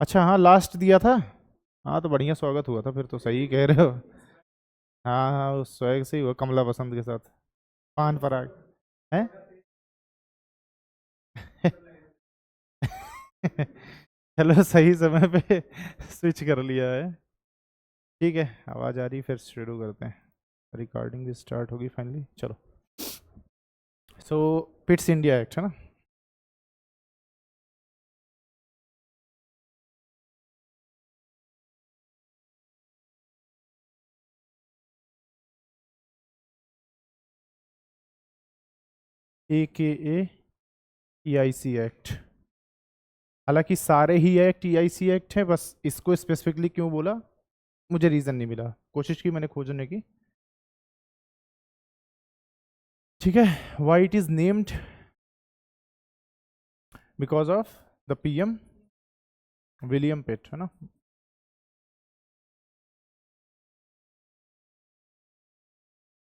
अच्छा हाँ, लास्ट दिया था। हाँ तो बढ़िया स्वागत हुआ था, फिर तो सही कह रहे हो। हाँ हाँ, उस स्वैग से ही हुआ, कमला बसंत के साथ। पान पराग है। चलो सही समय पे स्विच कर लिया है। ठीक है, आवाज़ आ रही, फिर शुरू करते हैं। रिकॉर्डिंग भी स्टार्ट होगी फाइनली, चलो। सो पिट्स इंडिया एक्ट है ना। AKA EIC act. हालांकि सारे ही एक्ट EIC एक्ट है, बस इसको स्पेसिफिकली क्यों बोला मुझे रीज़न नहीं मिला, कोशिश की मैंने खोजने की। ठीक है, why it is named because of the PM William पिट, है ना।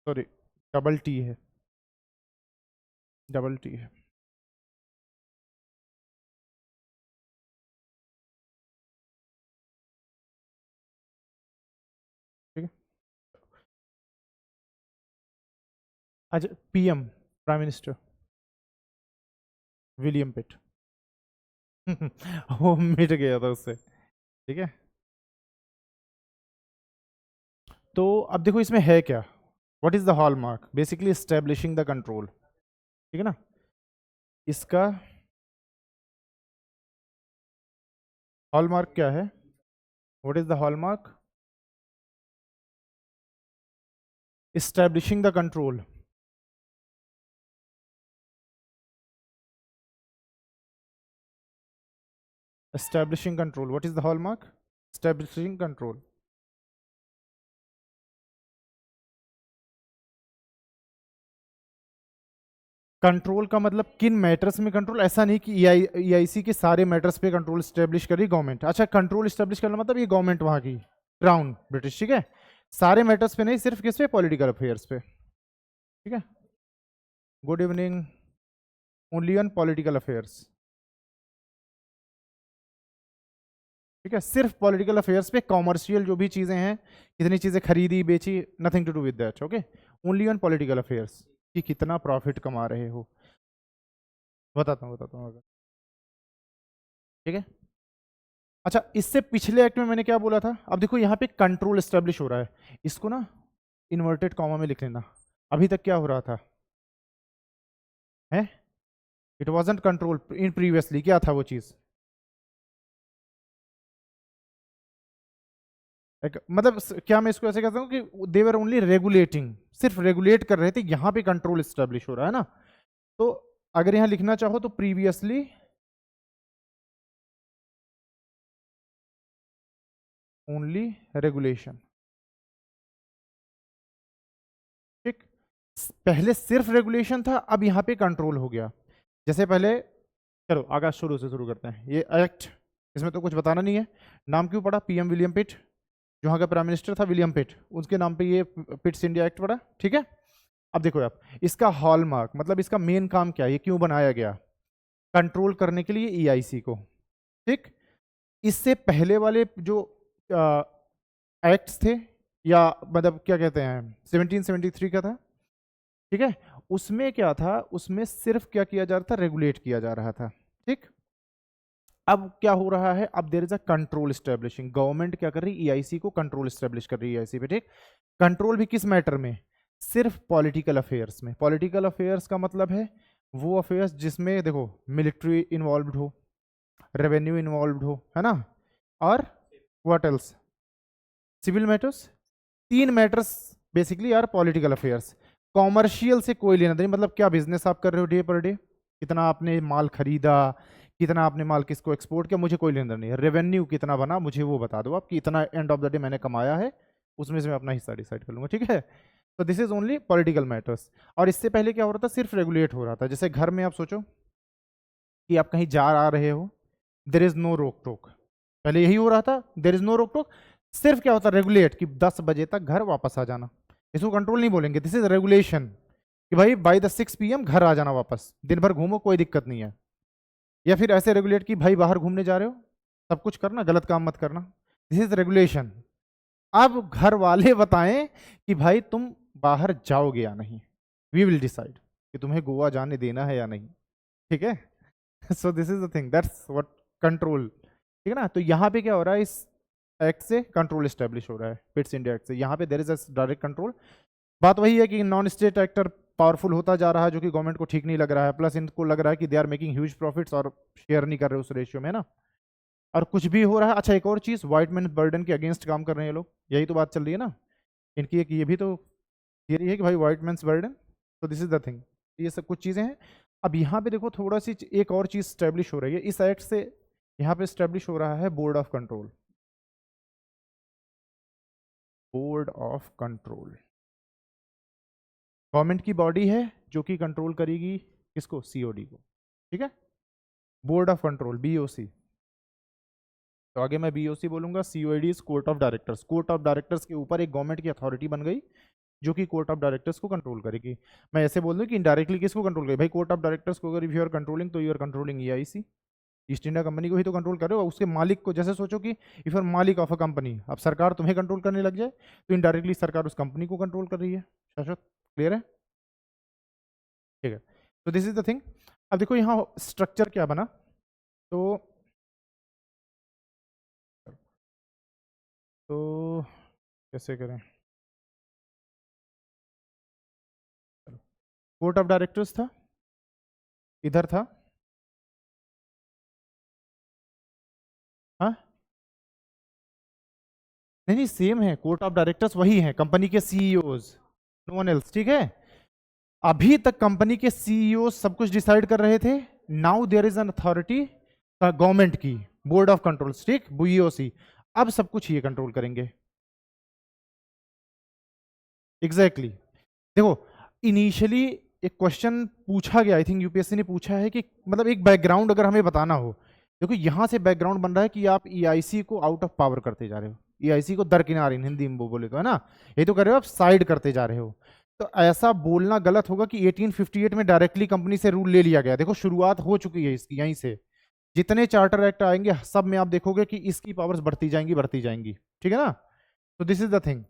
सॉरी, डबल टी है, डबल टी है। ठीक है। अच्छा, PM प्राइम मिनिस्टर विलियम पिट। वो मिट गया था उससे। ठीक है, तो अब देखो इसमें है क्या। What is the hallmark, basically establishing the control. ठीक है ना। इसका हॉलमार्क क्या है, what is the hallmark, establishing the control. Establishing control, what is the hallmark, establishing control. Control का मतलब किन मैटर्स में कंट्रोल, ऐसा नहीं कि EIC के सारे मैटर्स पे कंट्रोल स्टेब्लिश करी गवर्नमेंट। अच्छा, कंट्रोल स्टेब्लिश करना मतलब ये गवर्नमेंट वहां की, क्राउन ब्रिटिश। ठीक है, सारे मैटर्स पे नहीं, सिर्फ किस पे, पॉलिटिकल अफेयर्स पे। ठीक है, good evening, only on political affairs. ठीक है, सिर्फ पॉलिटिकल अफेयर्स पे, कॉमर्शियल जो भी चीजें हैं, कितनी चीजें खरीदी बेची, nothing to do with that. Okay, only on political affairs, कि कितना प्रॉफिट कमा रहे हो। बताता हूँ अगर। ठीक है। अच्छा, इससे पिछले एक्ट में मैंने क्या बोला था, अब देखो यहाँ पे कंट्रोल एस्टेब्लिश हो रहा है, इसको ना इन्वर्टेड कॉमा में लिख लेना। अभी तक क्या हो रहा था, है, it wasn't control in previously, क्या था वो चीज। मतलब क्या मैं इसको ऐसे कहता हूँ कि दे वर ओनली रेगुलेटिंग, सिर्फ रेगुलेट कर रहे थे, यहाँ पे कंट्रोल एस्टेब्लिश हो रहा है ना। तो अगर यहाँ लिखना चाहो तो प्रीवियसली ओनली रेगुलेशन। ठीक, पहले सिर्फ रेगुलेशन था, अब यहाँ पे कंट्रोल हो गया। जैसे पहले, चलो आगे शुरू से शुरू करते हैं। ये एक्ट, इसमें तो कुछ बताना नहीं है। नाम क्यों पड़ा, PM विलियम पिट, जो यहाँ का प्राइम मिनिस्टर था विलियम पिट, उसके नाम पे ये पिट्स इंडिया एक्ट पड़ा। ठीक है, अब देखो आप, इसका हॉलमार्क मतलब इसका मेन काम क्या है, ये क्यों बनाया गया, कंट्रोल करने के लिए EIC को। ठीक, इससे पहले वाले जो एक्ट्स थे, या मतलब क्या कहते हैं, 1773 का था। ठीक है, उसमें क्या था, उसमें सिर्फ क्या किया जा रहा था, रेगुलेट किया जा रहा था। ठीक, अब क्या हो रहा है, अब there is a control establishing, government क्या कर रही है, EIC को कंट्रोल स्टैब्लिश कर रही है EIC पे। ठीक, कंट्रोल भी किस मैटर में, सिर्फ पॉलिटिकल अफेयर्स में। पॉलिटिकल अफेयर्स का मतलब है वो अफेयर्स जिसमें देखो मिलिट्री इन्वॉल्व हो, रेवेन्यू इन्वॉल्व हो, है ना, और व्हाट एल्स, सिविल मैटर्स। तीन matters basically are political affairs. Commercial से कोई लेना देना, मतलब क्या बिजनेस आप कर रहे हो डे पर डे, कितना आपने माल खरीदा, कितना आपने माल किसको एक्सपोर्ट किया, मुझे कोई लेना नहीं है। रेवेन्यू कितना बना मुझे वो बता दो आप, कि इतना एंड ऑफ द डे मैंने कमाया है, उसमें से मैं अपना हिस्सा डिसाइड कर लूंगा। ठीक है, तो this is only political matters. और इससे पहले क्या हो रहा था, सिर्फ रेगुलेट हो रहा था। जैसे घर में आप सोचो कि आप कहीं जा आ रहे हो, देर इज नो रोक टोक, पहले यही हो रहा था, देर इज नो रोक टोक। सिर्फ क्या होता है, रेगुलेट, कि 10 बजे तक घर वापस आ जाना। इसको कंट्रोल नहीं बोलेंगे, दिस इज रेगुलेशन, कि भाई बाई द 6 PM घर आ जाना वापस, दिन भर घूमो कोई दिक्कत नहीं है। या फिर ऐसे रेगुलेट कि भाई बाहर घूमने जा रहे हो, सब कुछ करना, गलत काम मत करना, दिस इज रेगुलेशन। अब घर वाले बताएं कि भाई तुम बाहर जाओगे या नहीं, वी विल डिसाइड कि तुम्हें गोवा जाने देना है या नहीं, ठीक है। So this is the thing, that's what control, ठीक है ना। तो यहाँ पे क्या हो रहा है, इस एक्ट से कंट्रोल एस्टेब्लिश हो रहा है, पिट्स इंडिया एक्ट से। यहाँ पे there is a direct control. बात वही है कि नॉन स्टेट एक्टर पावरफुल होता जा रहा है, जो कि गवर्नमेंट को ठीक नहीं लग रहा है, प्लस इनको लग रहा है कि they are making huge profits और शेयर नहीं कर रहे उस रेशियो में ना, और कुछ भी हो रहा है। अच्छा, एक और चीज, व्हाइट मैन बर्डन के अगेंस्ट काम कर रहे हैं ये लोग, यही तो बात चल रही है ना इनकी, एक ये भी तो थियरी है कि भाई व्हाइट मैन्स बर्डन। तो दिस इज द थिंग, ये सब कुछ चीजें हैं। अब यहाँ पे देखो थोड़ा सी एक और चीज स्टैब्लिश हो रही है इस एक्ट से, यहाँ पे स्टैब्लिश हो रहा है board of control. Board of control government की बॉडी है जो कि कंट्रोल करेगी किसको, सीओडी को, ठीक है। Board of control, BOC. तो आगे मैं बीओसी बोलूंगा, COD is court of directors. Court of directors के ऊपर एक गवर्नमेंट की अथॉरिटी बन गई जो कि कोर्ट ऑफ डायरेक्टर्स को कंट्रोल करेगी। मैं ऐसे बोल दूं कि इनडायरेक्टली किसको कंट्रोल करेगी, भाई कोर्ट ऑफ डायरेक्टर्स को अगर इफ यू आर कंट्रोलिंग तो you are controlling EIC, East India Company को ही तो कंट्रोल कर रहे हो। उसके मालिक को, जैसे सोचो कि इफ यू आर मालिक ऑफ अ कंपनी, अब सरकार तुम्हें कंट्रोल करने लग जाए तो इनडायरेक्टली सरकार उस कंपनी को कंट्रोल कर रही है। शाश्वत, क्लियर है, ठीक है। तो दिस इज द थिंग। अब देखो यहाँ स्ट्रक्चर क्या बना, तो कैसे करें, कोर्ट ऑफ डायरेक्टर्स था, इधर था, हाँ नहीं नहीं सेम है, कोर्ट ऑफ डायरेक्टर्स वही है, कंपनी के सीईओज, नो वन एल्स, ठीक है। अभी तक कंपनी के सीईओ सब कुछ डिसाइड कर रहे थे, now there is an authority government की, बोर्ड ऑफ कंट्रोल, ठीक, बीओसी, अब सब कुछ ये कंट्रोल करेंगे। एग्जैक्टली देखो, इनिशियली एक क्वेश्चन पूछा गया, आई थिंक यूपीएससी ने पूछा है कि मतलब एक बैकग्राउंड अगर हमें बताना हो, देखो यहां से बैकग्राउंड बन रहा है कि आप ईआईसी को आउट ऑफ पावर करते जा रहे हो, ईआईसी को दरकिनार, इन हिंदी में वो बोले तो है ना, ये तो कर रहे हो आप, साइड करते जा रहे हो। तो ऐसा बोलना गलत होगा कि 1858 में डायरेक्टली कंपनी से रूल ले लिया गया, देखो शुरुआत हो चुकी है इसकी यहीं से। जितने चार्टर एक्ट आएंगे सब में आप देखोगे कि इसकी पावर्स बढ़ती जाएंगी, ठीक है ना। तो दिस इज द थिंग।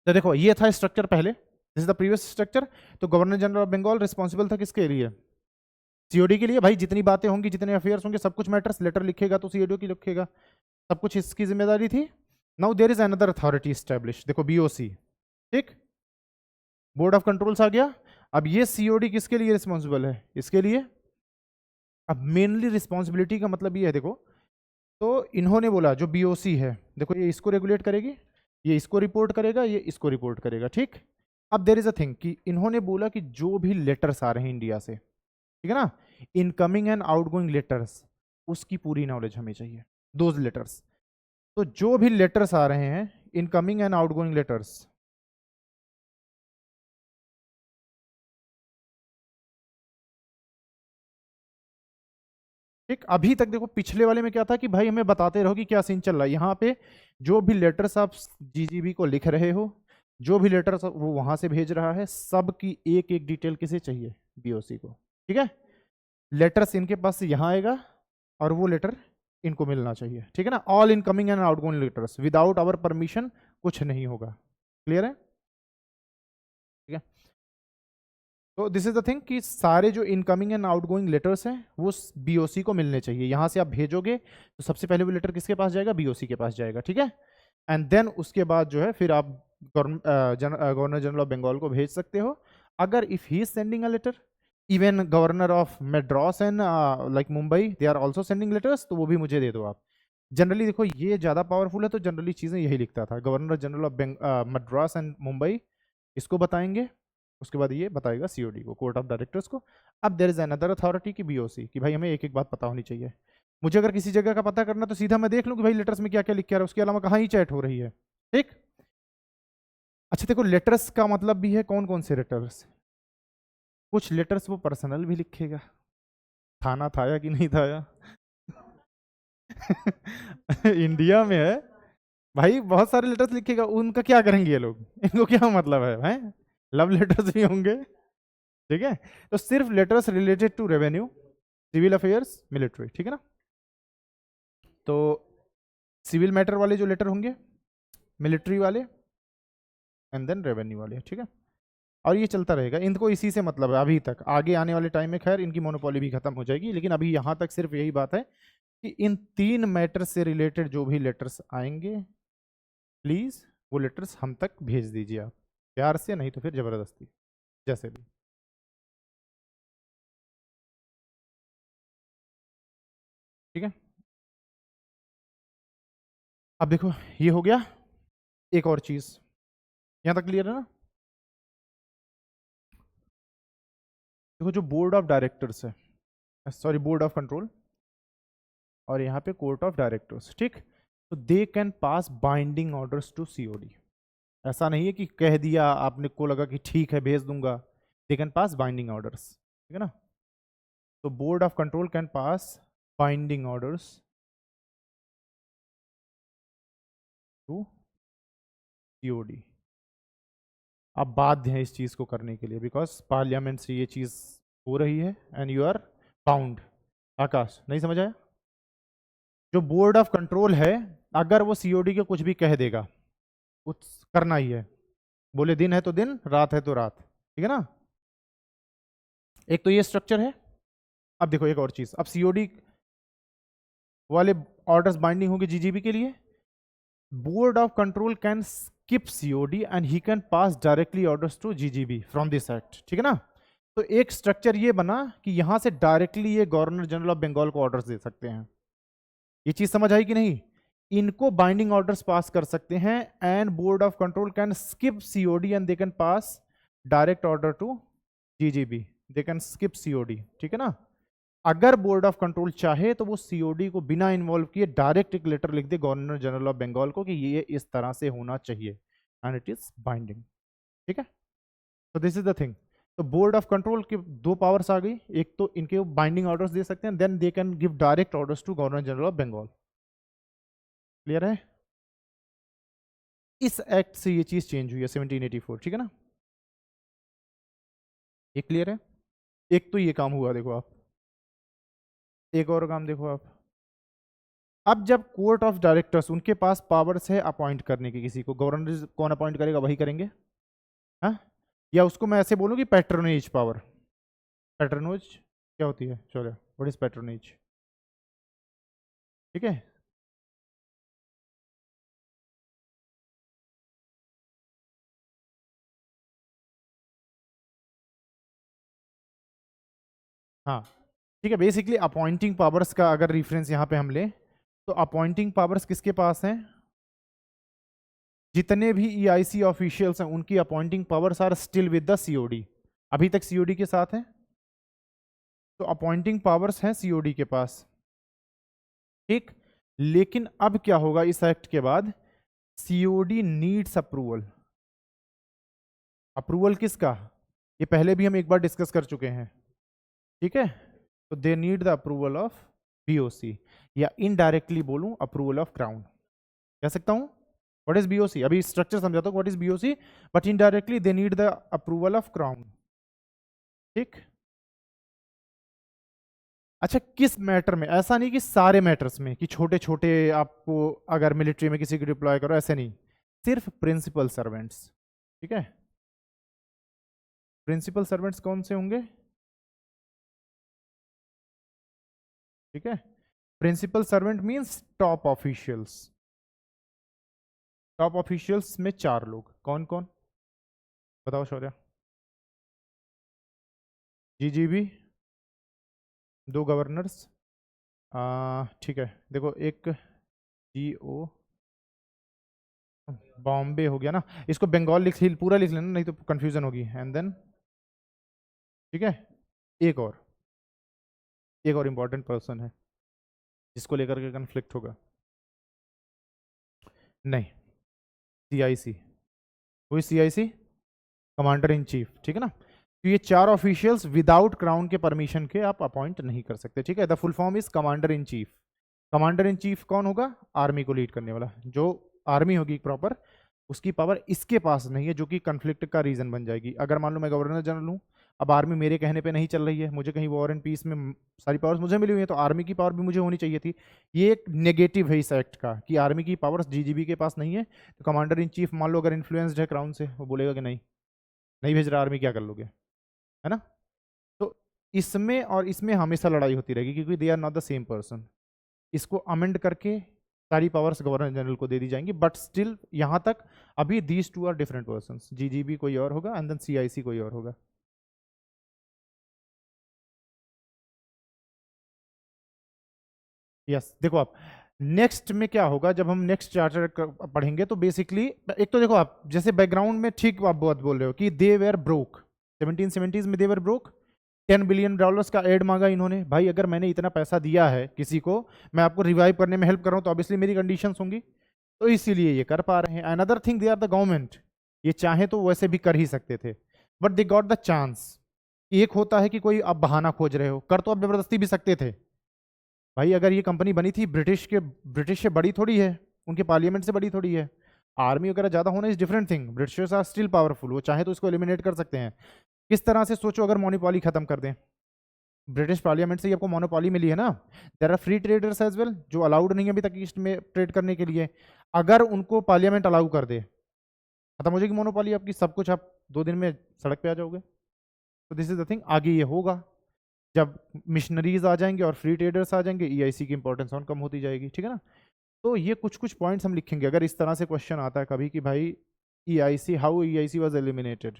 तो देखो ये था स्ट्रक्चर पहले, this is the previous structure. तो governor general of Bengal responsible था किसके लिए, सीओडी के लिए। भाई जितनी बातें होंगी, जितने अफेयर्स होंगे, सब कुछ मैटर्स, लेटर लिखेगा तो सीओडी की लिखेगा, सब कुछ इसकी जिम्मेदारी थी। Now there is another authority establish, देखो बीओसी, ठीक, बोर्ड ऑफ कंट्रोल्स आ गया। अब ये सीओडी किसके लिए रिस्पॉन्सिबल है, इसके लिए। अब मेनली रिस्पॉन्सिबिलिटी का मतलब ये है, देखो तो इन्होंने बोला जो बीओसी है, देखो ये इसको रेगुलेट करेगी, ये इसको रिपोर्ट करेगा, ये इसको रिपोर्ट करेगा, ठीक। अब देयर इज अ थिंग कि इन्होंने बोला कि जो भी लेटर्स आ रहे हैं इंडिया से, ठीक है ना, इनकमिंग एंड आउटगोइंग लेटर्स, उसकी पूरी नॉलेज हमें चाहिए, दोज लेटर्स। तो जो भी लेटर्स आ रहे हैं, इनकमिंग एंड आउटगोइंग लेटर्स, ठीक। अभी तक देखो पिछले वाले में क्या था कि भाई हमें बताते रहो कि क्या सीन चल रहा है। यहाँ पे जो भी लेटर्स आप जीजीबी को लिख रहे हो, जो भी लेटर्स वो वहां से भेज रहा है, सब की एक एक डिटेल किसे चाहिए, बीओसी को, ठीक है। लेटर्स इनके पास से यहाँ आएगा और वो लेटर इनको मिलना चाहिए, ठीक है ना। All incoming and outgoing letters without our permission कुछ नहीं होगा, क्लियर है, ठीक है। तो दिस इज द थिंग कि सारे जो इनकमिंग एंड आउटगोइंग लेटर्स हैं वो बीओसी को मिलने चाहिए। यहां से आप भेजोगे तो सबसे पहले वो लेटर किसके पास जाएगा, बीओसी के पास जाएगा, ठीक है। एंड देन उसके बाद जो है फिर आप गवर्नर जनरल ऑफ बंगाल को भेज सकते हो। अगर if he is sending a letter, even governor of Madras and like Mumbai, they are also sending letters, तो वो भी मुझे दे दो आप। जनरली देखो ये ज्यादा पावरफुल है, तो जनरली चीजें यही लिखता था, governor general of Madras and Mumbai, इसको बताएंगे, उसके बाद ये बताएगा सीओडी को, कोर्ट ऑफ डायरेक्टर्स को। अब देयर इज अनदर अथॉरिटी की बीओसी, कि भाई हमें एक एक बात पता होनी चाहिए। मुझे अगर किसी जगह का पता करना तो सीधा मैं देख लूं कि भाई लेटर्स में क्या क्या लिख के आ रहा है, उसके अलावा कहाँ ही चैट हो रही है, ठीक। अच्छा देखो लेटर्स का मतलब भी है कौन कौन से लेटर्स, कुछ लेटर्स वो पर्सनल भी लिखेगा, थाना था या कि नहीं था या इंडिया में है भाई, बहुत सारे लेटर्स लिखेगा, उनका क्या करेंगे ये लोग, इनको क्या मतलब है भाई, लव लेटर्स भी होंगे, ठीक है। तो सिर्फ letters related to revenue, civil affairs, military, ठीक है ना। तो सिविल मैटर वाले जो लेटर होंगे, मिलिट्री वाले, एंड देन रेवेन्यू वाले, ठीक है। और ये चलता रहेगा, इनको इसी से मतलब है अभी तक। आगे आने वाले टाइम में खैर इनकी मोनोपोली भी खत्म हो जाएगी, लेकिन अभी यहाँ तक सिर्फ यही बात है कि इन 3 मैटर से रिलेटेड जो भी लेटर्स आएंगे प्लीज वो लेटर्स हम तक भेज दीजिए आप, प्यार से, नहीं तो फिर जबरदस्ती, जैसे भी, ठीक है। अब देखो ये हो गया। एक और चीज, यहां तक क्लियर है ना? देखो जो बोर्ड ऑफ डायरेक्टर्स है, सॉरी बोर्ड ऑफ कंट्रोल, और यहाँ पे कोर्ट ऑफ डायरेक्टर्स, ठीक, तो they can pass binding orders to COD. ऐसा नहीं है कि कह दिया आपने को लगा कि ठीक है भेज दूंगा, they can pass binding orders, ठीक है ना। तो board of control can pass binding orders to COD. आप बाध्य हैं इस चीज को करने के लिए, बिकॉज पार्लियामेंट से ये चीज हो रही है एंड यू आर बाउंड। आकाश, नहीं समझ आया? जो बोर्ड ऑफ कंट्रोल है, अगर वो सीओडी के कुछ भी कह देगा, कुछ करना ही है, बोले दिन है तो दिन, रात है तो रात, ठीक है ना। एक तो ये स्ट्रक्चर है। अब देखो एक और चीज, अब सीओडी वाले ऑर्डर्स बाइंडिंग होंगे जीजीबी के लिए, board of control can skip COD and he can pass directly orders to GGB from this act, ठीक है ना। तो एक स्ट्रक्चर ये बना कि यहां से डायरेक्टली ये गवर्नर जनरल ऑफ बंगाल को ऑर्डर्स दे सकते हैं। ये चीज समझ आई कि नहीं? इनको बाइंडिंग ऑर्डर्स पास कर सकते हैं, and board of control can skip COD and they can pass direct order to GGB, they can skip COD, ठीक है ना। अगर बोर्ड ऑफ कंट्रोल चाहे तो वो सीओडी को बिना इन्वॉल्व किए डायरेक्ट एक लेटर लिख दे गवर्नर जनरल ऑफ बंगाल को कि ये इस तरह से होना चाहिए, एंड इट इज बाइंडिंग, ठीक है। तो दिस इज द थिंग। तो बोर्ड ऑफ कंट्रोल के 2 पावर्स आ गई, एक तो इनके बाइंडिंग ऑर्डर्स दे सकते हैं, then they can give direct orders to governor general of Bengal. Clear है? इस एक्ट से ये चीज चेंज हुई है 1784, ठीक है ना। ये क्लियर है? एक तो ये काम हुआ, देखो आप, एक और काम देखो आप। अब जब कोर्ट ऑफ डायरेक्टर्स, उनके पास पावर्स है अपॉइंट करने की, किसी को गवर्नर कौन अपॉइंट करेगा वही करेंगे, हाँ? या उसको मैं ऐसे बोलूँ कि पैट्रोनेज पावर। पैट्रोनेज क्या होती है? चलो, व्हाट इज पैट्रोनेज, ठीक है। हाँ ठीक है, बेसिकली अपॉइंटिंग पावर्स का अगर रेफरेंस यहाँ पे हम लें, तो अपॉइंटिंग पावर्स किसके पास हैं? जितने भी ईआईसी ऑफिशियल्स हैं उनकी appointing powers are still with the COD, अभी तक सीओडी के साथ है। तो अपॉइंटिंग पावर्स हैं सीओडी के पास, ठीक। लेकिन अब क्या होगा इस एक्ट के बाद? COD needs approval. अप्रूवल किसका? ये पहले भी हम एक बार डिस्कस कर चुके हैं, ठीक है। तो they need the approval of BOC, या इनडायरेक्टली बोलूं अप्रूवल ऑफ क्राउन, कह सकता हूं। What is BOC? अभी स्ट्रक्चर समझाता हूं what is BOC, but indirectly they need the approval of crown, ठीक। अच्छा, किस मैटर में? ऐसा नहीं कि सारे मैटर्स में, कि छोटे छोटे आपको अगर मिलिट्री में किसी को डिप्लॉय करो, ऐसे नहीं, सिर्फ प्रिंसिपल सर्वेंट्स, ठीक है। प्रिंसिपल सर्वेंट्स कौन से होंगे? ठीक है, principal servant means top officials. Top officials में 4 लोग, कौन कौन बताओ शौर्य? जीजीबी, 2 गवर्नर्स, ठीक है। देखो एक जीओ, बॉम्बे हो गया ना, इसको बंगाल पूरा लिख लेना, नहीं तो कंफ्यूजन होगी। एंड देन, ठीक है, एक और इंपॉर्टेंट पर्सन है जिसको लेकर के कन्फ्लिक्ट होगा, नहीं, सीआईसी। कोई सीआईसी, कमांडर इन चीफ, ठीक है ना। तो ये 4 ऑफिशियल्स विदाउट क्राउन के परमिशन के आप अपॉइंट नहीं कर सकते, ठीक है। The full form is commander in chief. Commander in chief कौन होगा? आर्मी को लीड करने वाला, जो आर्मी होगी प्रॉपर, उसकी पावर इसके पास नहीं है, जो कि कन्फ्लिक्ट का रीजन बन जाएगी। अगर मान लो मैं गवर्नर जनरल हूं, अब आर्मी मेरे कहने पे नहीं चल रही है, मुझे कहीं वॉर एंड पीस में सारी पावर्स मुझे मिली हुई है, तो आर्मी की पावर भी मुझे होनी चाहिए थी। ये एक नेगेटिव है इस एक्ट का कि आर्मी की पावर्स जीजीबी के पास नहीं है, तो कमांडर इन चीफ मान लो अगर इन्फ्लुएंस्ड है क्राउन से, वो बोलेगा कि नहीं नहीं भेज रहा आर्मी, क्या कर लोगे, है ना। तो इसमें और इसमें हमेशा लड़ाई होती रहेगी क्योंकि they are not the same person. इसको अमेंड करके सारी पावर्स गवर्नर जनरल को दे दी जाएंगी, बट स्टिल यहां तक अभी these two are different person, GGB कोई और होगा एंड देन सीआईसी कोई और होगा। यस देखो आप नेक्स्ट में क्या होगा, जब हम नेक्स्ट चार्टर पढ़ेंगे तो बेसिकली एक तो देखो आप जैसे बैकग्राउंड में ठीक आप बहुत बोल रहे हो कि दे वेर ब्रोक 1770s में, दे वेर ब्रोक। $10 बिलियन का एड मांगा इन्होंने, भाई अगर मैंने इतना पैसा दिया है किसी को, मैं आपको रिवाइव करने में हेल्प कर रहा हूं, तो ऑब्वियसली मेरी कंडीशंस होंगी, तो इसीलिए ये कर पा रहे हैं। Another thing they are the government, ये चाहे तो वैसे भी कर ही सकते थे, but they got the chance. एक होता है कि कोई आप बहाना खोज रहे हो, कर तो आप जबरदस्ती भी सकते थे। भाई अगर ये कंपनी बनी थी ब्रिटिश से बड़ी थोड़ी है, उनके पार्लियामेंट से बड़ी थोड़ी है। आर्मी वगैरह ज्यादा होना is different thing, Britishers are still powerful, वो चाहे तो इसको एलिमिनेट कर सकते हैं। किस तरह से सोचो, अगर मोनोपॉली खत्म कर दें, ब्रिटिश पार्लियामेंट से आपको मोनोपॉली मिली है ना, there are free traders as well जो अलाउड नहीं है अभी तक ईस्ट में ट्रेड करने के लिए, अगर उनको पार्लियामेंट अलाउ कर दे, खत्म हो जाएगी मोनोपॉली आपकी, सब कुछ आप 2 दिन में सड़क पे आ जाओगे। तो दिस इज द थिंग, आगे ये होगा जब मिशनरीज आ जाएंगे और फ्री ट्रेडर्स आ जाएंगे, ईआईसी की इंपॉर्टेंस और कम होती जाएगी, ठीक है ना। तो ये कुछ कुछ पॉइंट्स हम लिखेंगे अगर इस तरह से क्वेश्चन आता है कभी कि भाई EIC, how EIC was eliminated,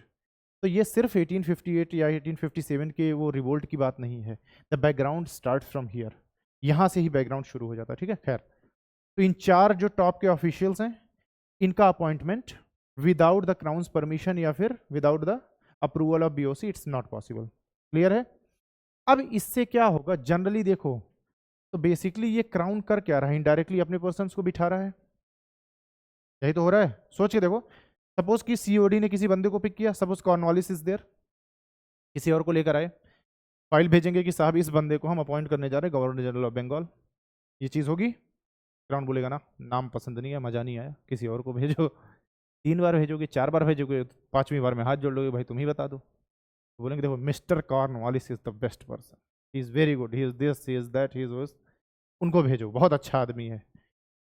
तो ये सिर्फ 1858 या 1857 के वो रिवोल्ट की बात नहीं है। The background start from here, यहाँ से ही बैकग्राउंड शुरू हो जाता है, ठीक है। खैर, तो इन 4 जो टॉप के ऑफिशियल्स हैं, इनका appointment without the crowns permission या फिर without the approval of BOC it's not possible. Clear है। अब इससे क्या होगा, जनरली देखो तो बेसिकली ये क्राउन कर क्या रहा है, इनडायरेक्टली अपने पर्सन को बिठा रहा है, यही तो हो रहा है। सोच के देखो, सपोज कि सीओडी ने किसी बंदे को पिक किया, सपोज कॉर्नवालिस इज देयर, किसी और को लेकर आए, फाइल भेजेंगे कि साहब इस बंदे को हम अपॉइंट करने जा रहे हैं गवर्नर जनरल ऑफ बंगाल, ये चीज़ होगी। क्राउन बोलेगा ना, नाम पसंद नहीं है, मजा नहीं आया, किसी और को भेजो। 3 बार भेजोगे, 4 बार भेजोगे, 5वीं बार में हाथ जोड़ लोगे, भाई तुम ही बता दो। तो बोलेंगे देखो mister Cornwallis is the best person, he is very good, he is this, he is that, he is वस, उनको भेजो, बहुत अच्छा आदमी है।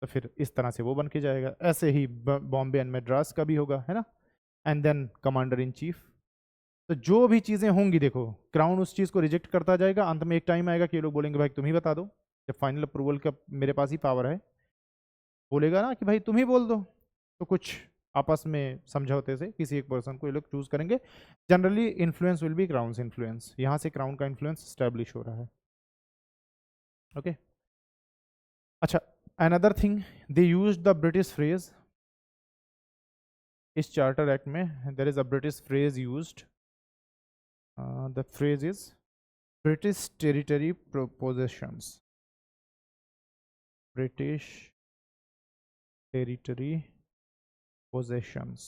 तो फिर इस तरह से वो बन के जाएगा। ऐसे ही बॉम्बे एंड मद्रास का भी होगा, है ना। And then commander in chief. तो जो भी चीज़ें होंगी देखो, क्राउन उस चीज़ को रिजेक्ट करता जाएगा, अंत में एक टाइम आएगा कि ये लोग बोलेंगे भाई तुम ही बता दो, जब फाइनल अप्रूवल का मेरे पास ही पावर है, बोलेगा ना कि भाई तुम ही बोल दो, तो कुछ आपस में समझौते से किसी एक पर्सन को ये लोग चूज करेंगे। Generally influence will be crowns influence, यहाँ से क्राउन का इन्फ्लुएंस स्टैब्लिश हो रहा है। ओके अच्छा, another thing they use the British phrase, इस चार्टर एक्ट में there is a British phrase used, the phrase is British territory possessions, British territory possessions.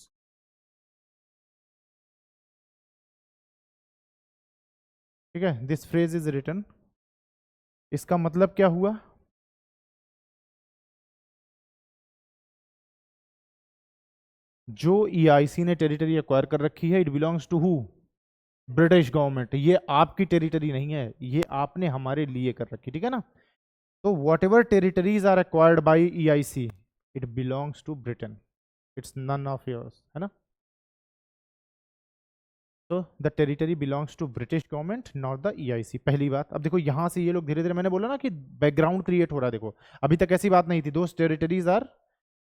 ठीक है, दिस फ्रेज इज रिटन, इसका मतलब क्या हुआ, जो ईआईसी ने टेरिटरी एक्वायर कर रखी है, it belongs to who, British government. ये आपकी टेरिटरी नहीं है, ये आपने हमारे लिए कर रखी, ठीक है ना। तो whatever territories are acquired by EIC, it belongs to Britain, it's none of yours, है ना। तो the territory belongs to British government not the EIC, पहली बात। अब देखो यहां से ये लोग धीरे धीरे, मैंने बोला ना कि बैकग्राउंड क्रिएट हो रहा है, देखो अभी तक ऐसी बात नहीं थी, दोस्त टेरिटरीज आर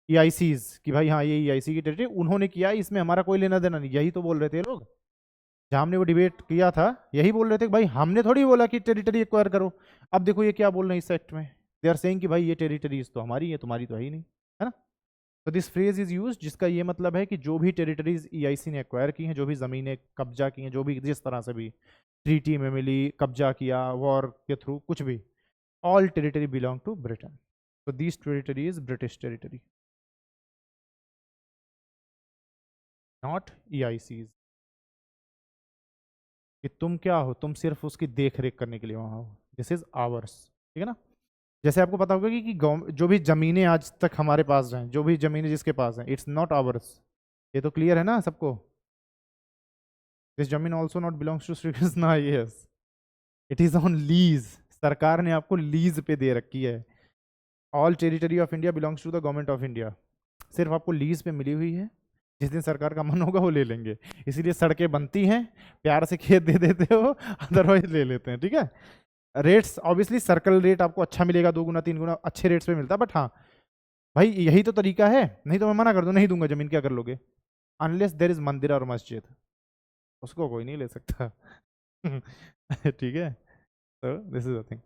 ईआईसीज, कि भाई हाँ ये ईआईसी की टेरिटरी उन्होंने किया, इसमें हमारा कोई लेना देना नहीं, यही तो बोल रहे थे लोग जहां हमने वो डिबेट किया था, यही बोल रहे थे कि भाई हमने थोड़ी बोला कि टेरिटरी एक्वायर करो। अब देखो ये क्या बोल रहे हैं इस एक्ट में, दे आर सेइंग कि भाई ये टेरिटरीज तो हमारी है, तुम्हारी तो है ही नहीं, है ना। तो दिस फ्रेज इज यूज, जिसका ये मतलब है कि जो भी टेरिटरीज ईआईसी ने एक्वायर की हैं, जो भी ज़मीनें कब्जा की हैं, जो भी जिस तरह से भी ट्रीटी में मिली, कब्जा किया वॉर के थ्रू, कुछ भी, all territory belong to Britain. तो this territory is British territory, not EIC's. कि तुम क्या हो, तुम सिर्फ उसकी देख रेख करने के लिए वहां हो, दिस इज आवर्स, ठीक है ना। जैसे आपको पता होगा कि जो भी जमीनें आज तक हमारे पास हैं, जो भी जमीनें जिसके पास हैं, इट्स नॉट आवर्स, ये तो क्लियर है ना सबको। दिस जमीन also not belongs to Shri Krishna, yes it is on lease, सरकार ने आपको लीज पे दे रखी है। All territory of India belongs to the government of India, सिर्फ आपको लीज पे मिली हुई है, जिस दिन सरकार का मन होगा वो ले लेंगे। इसीलिए सड़कें बनती हैं, प्यार से खेत दे देते हो, अदरवाइज ले लेते हैं, ठीक है। रेट्स ऑब्वियसली सर्कल रेट आपको अच्छा मिलेगा, 2 गुना 3 गुना अच्छे रेट्स पे मिलता है, बट हाँ भाई यही तो तरीका है, नहीं तो मैं मना कर दूं नहीं दूंगा जमीन, क्या कर लोगे? अनलेस देर इज मंदिर और मस्जिद, उसको कोई नहीं ले सकता। ठीक है, तो दिस इज द थिंग।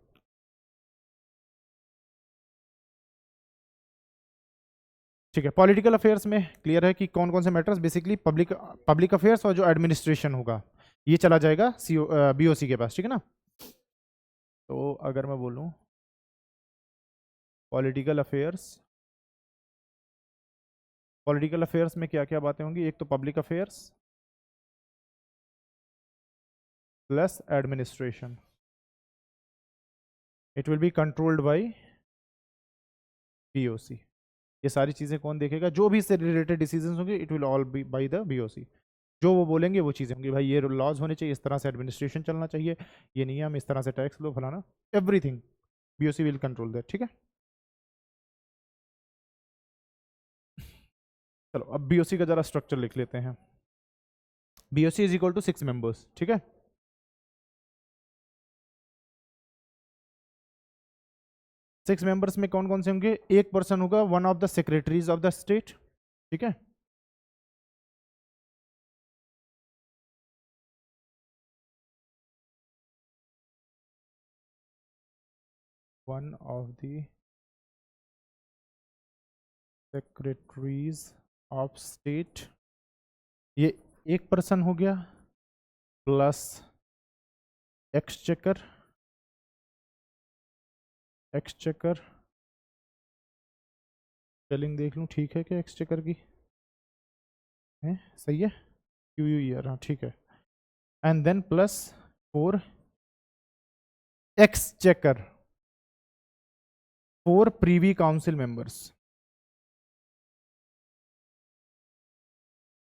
ठीक है, पॉलिटिकल अफेयर्स में क्लियर है कि कौन कौन से matters, basically public public affairs और जो एडमिनिस्ट्रेशन होगा ये चला जाएगा बीओसी के पास, ठीक है ना। तो अगर मैं बोलूं पॉलिटिकल अफेयर्स, पॉलिटिकल अफेयर्स में क्या क्या बातें होंगी, एक तो public affairs plus administration, it will be controlled by BOC. ये सारी चीजें कौन देखेगा, जो भी इससे रिलेटेड डिसीजंस होंगे it will all B by the BOC. जो वो बोलेंगे वो चीज़ें होंगी, भाई ये लॉज होने चाहिए, इस तरह से एडमिनिस्ट्रेशन चलना चाहिए, ये नियम इस तरह से टैक्स लो फलाना, everything BOC will control that, ठीक है। चलो अब बीओसी का जरा स्ट्रक्चर लिख लेते हैं। BOC is equal to 6 members, ठीक है। 6 मेंबर्स में कौन कौन से होंगे, एक पर्सन होगा one of the secretaries of the state, ठीक है। One of the secretaries of state, ये एक पर्सन हो गया, प्लस एक्सचेकर, एक्सचेकर स्पेलिंग देख लूँ ठीक है क्या एक्सचेकर की, है सही है, क्यू यू ईयर, हाँ ठीक है। And then plus 4 exchequer, 4 privy council members.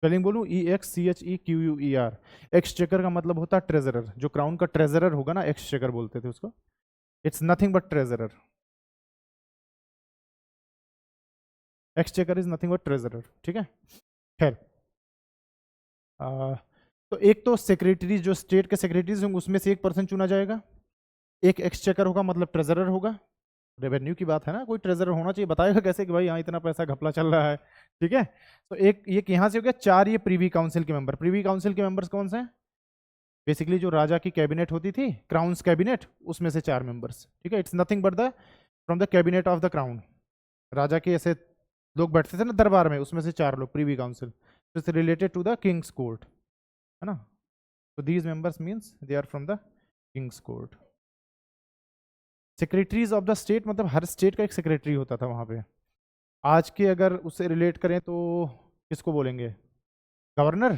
Spelling बोलूँ EXCHEQUER। एक्सचेकर का मतलब होता है ट्रेजरर, जो क्राउन का ट्रेजरर होगा ना, एक्सचेकर बोलते थे उसको, it's nothing but treasurer, exchequer is nothing but treasurer, ठीक है। खैर तो एक तो सेक्रेटरी, जो स्टेट के सेक्रेटरीज होंगे उसमें से एक पर्सन चुना जाएगा, एक एक्सचेकर होगा मतलब ट्रेजरर होगा, रेवेन्यू की बात है ना, कोई ट्रेजरर होना चाहिए, बताएगा कैसे कि भाई यहाँ इतना पैसा घपला चल रहा है, ठीक है। तो एक ये यहाँ से हो गया 4 ये प्रीवी काउंसिल के मेंबर। प्रीवी काउंसिल के मेंबर्स कौन से हैं, बेसिकली जो राजा की कैबिनेट होती थी, क्राउन्स कैबिनेट, उसमें से 4 मेंबर्स, ठीक है। It's nothing but the from the cabinet of the crown, राजा के ऐसे लोग बैठते थे ना दरबार में, उसमें से 4 लोग privy council, it's related to the king's court, है ना। तो these members means they are from the king's court. Secretaries of the state मतलब हर स्टेट का एक सेक्रेटरी होता था वहां पे। आज के अगर उससे रिलेट करें तो किसको बोलेंगे, गवर्नर,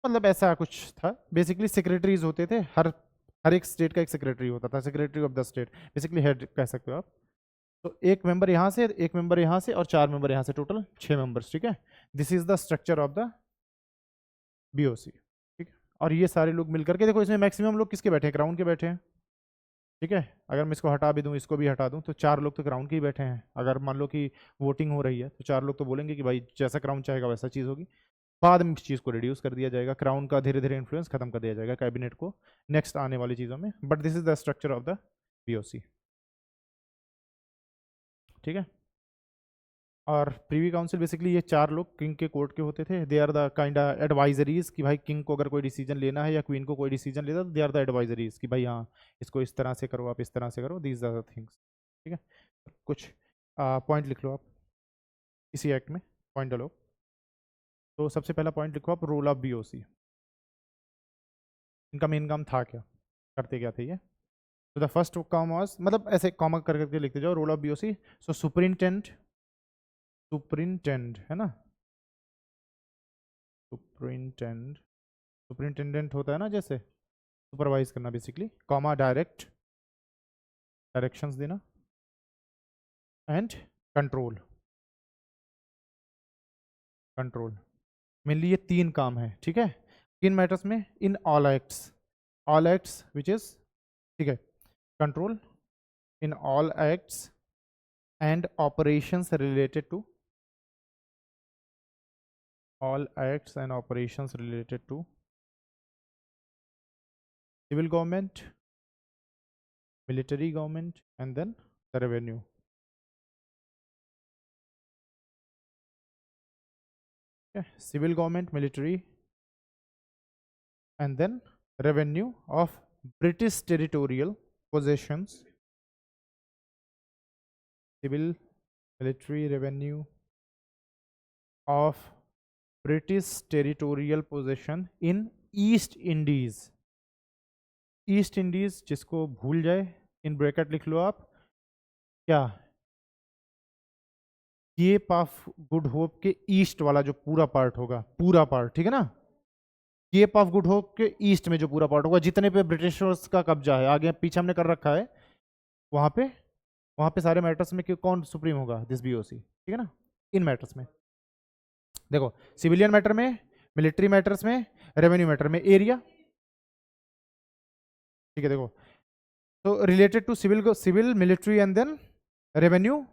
मतलब ऐसा कुछ था। बेसिकली सेक्रेटरीज होते थे, हर हर एक स्टेट का एक सेक्रेटरी होता था, secretary of the state, basically head कह सकते हो आप। तो एक मेंबर यहाँ से, एक मेंबर यहाँ से और 4 मेंबर यहाँ से, टोटल 6 मेंबर्स, ठीक है। This is the structure of the BOC, ठीक है। और ये सारे लोग मिलकर के, देखो इसमें मैक्सिमम लोग किसके बैठे हैं, क्राउन के बैठे हैं, ठीक है। अगर मैं इसको हटा भी दूं, इसको भी हटा दूं, तो 4 लोग तो क्राउन के ही बैठे हैं। अगर मान लो कि वोटिंग हो रही है तो 4 लोग तो बोलेंगे कि भाई जैसा क्राउन चाहेगा वैसा चीज़ होगी। बाद में इस चीज़ को रिड्यूस कर दिया जाएगा, क्राउन का धीरे धीरे इन्फ्लुएंस खत्म कर दिया जाएगा कैबिनेट को नेक्स्ट आने वाली चीज़ों में, but this is the structure of the BOC, ठीक है। और प्रीवी काउंसिल बेसिकली ये 4 लोग किंग के कोर्ट के होते थे, they are the kind advisories, कि भाई किंग को अगर कोई डिसीजन लेना है या क्वीन को कोई डिसीजन लेना, तो दे आर द एडवाइजरीज कि भाई हाँ इसको इस तरह से करो, आप इस तरह से करो, दीज आर द थिंग्स, ठीक है। कुछ पॉइंट लिख लो आप इसी एक्ट में, पॉइंट डालो। तो सबसे पहला पॉइंट लिखो आप, रोल ऑफ बीओसी, इनका मेन काम था क्या, करते क्या थे ये। तो द फर्स्ट काम वाज, मतलब ऐसे कॉमा कर करके लिखते जाओ, role of BOC. So superintendent, superintendent है ना, सुपरिंटेंडेंट, सुपरिंटेंडेंट होता है ना जैसे सुपरवाइज करना बेसिकली, कॉमा डायरेक्ट, डायरेक्शंस देना, एंड कंट्रोल, कंट्रोल, मेनली ये 3 काम है, ठीक है। किन मैटर्स में? In all acts which is, ठीक है, control in all acts and operations related to, all acts and operations related to civil government, military government, and then the revenue. Okay. Civil government, military, and then revenue of British territorial possessions. Civil, military, revenue of British territorial possession in East Indies. East Indies जिसको भूल जाए, in bracket लिख लो आप, क्या? Cap of Good Hope के east वाला जो पूरा पार्ट होगा, पूरा पार्ट, ठीक है ना। केप ऑफ गुड होप के ईस्ट में जो पूरा पार्ट होगा, जितने पे ब्रिटिशर्स का कब्जा है, आगे पीछे हमने कर रखा है, वहां पे सारे मैटर्स में कौन सुप्रीम होगा? दिस बीओसी, ठीक है ना। इन मैटर्स में देखो, सिविलियन मैटर में, मिलिट्री मैटर्स में, रेवेन्यू मैटर में, एरिया, ठीक है। देखो, तो related to civil military and then revenue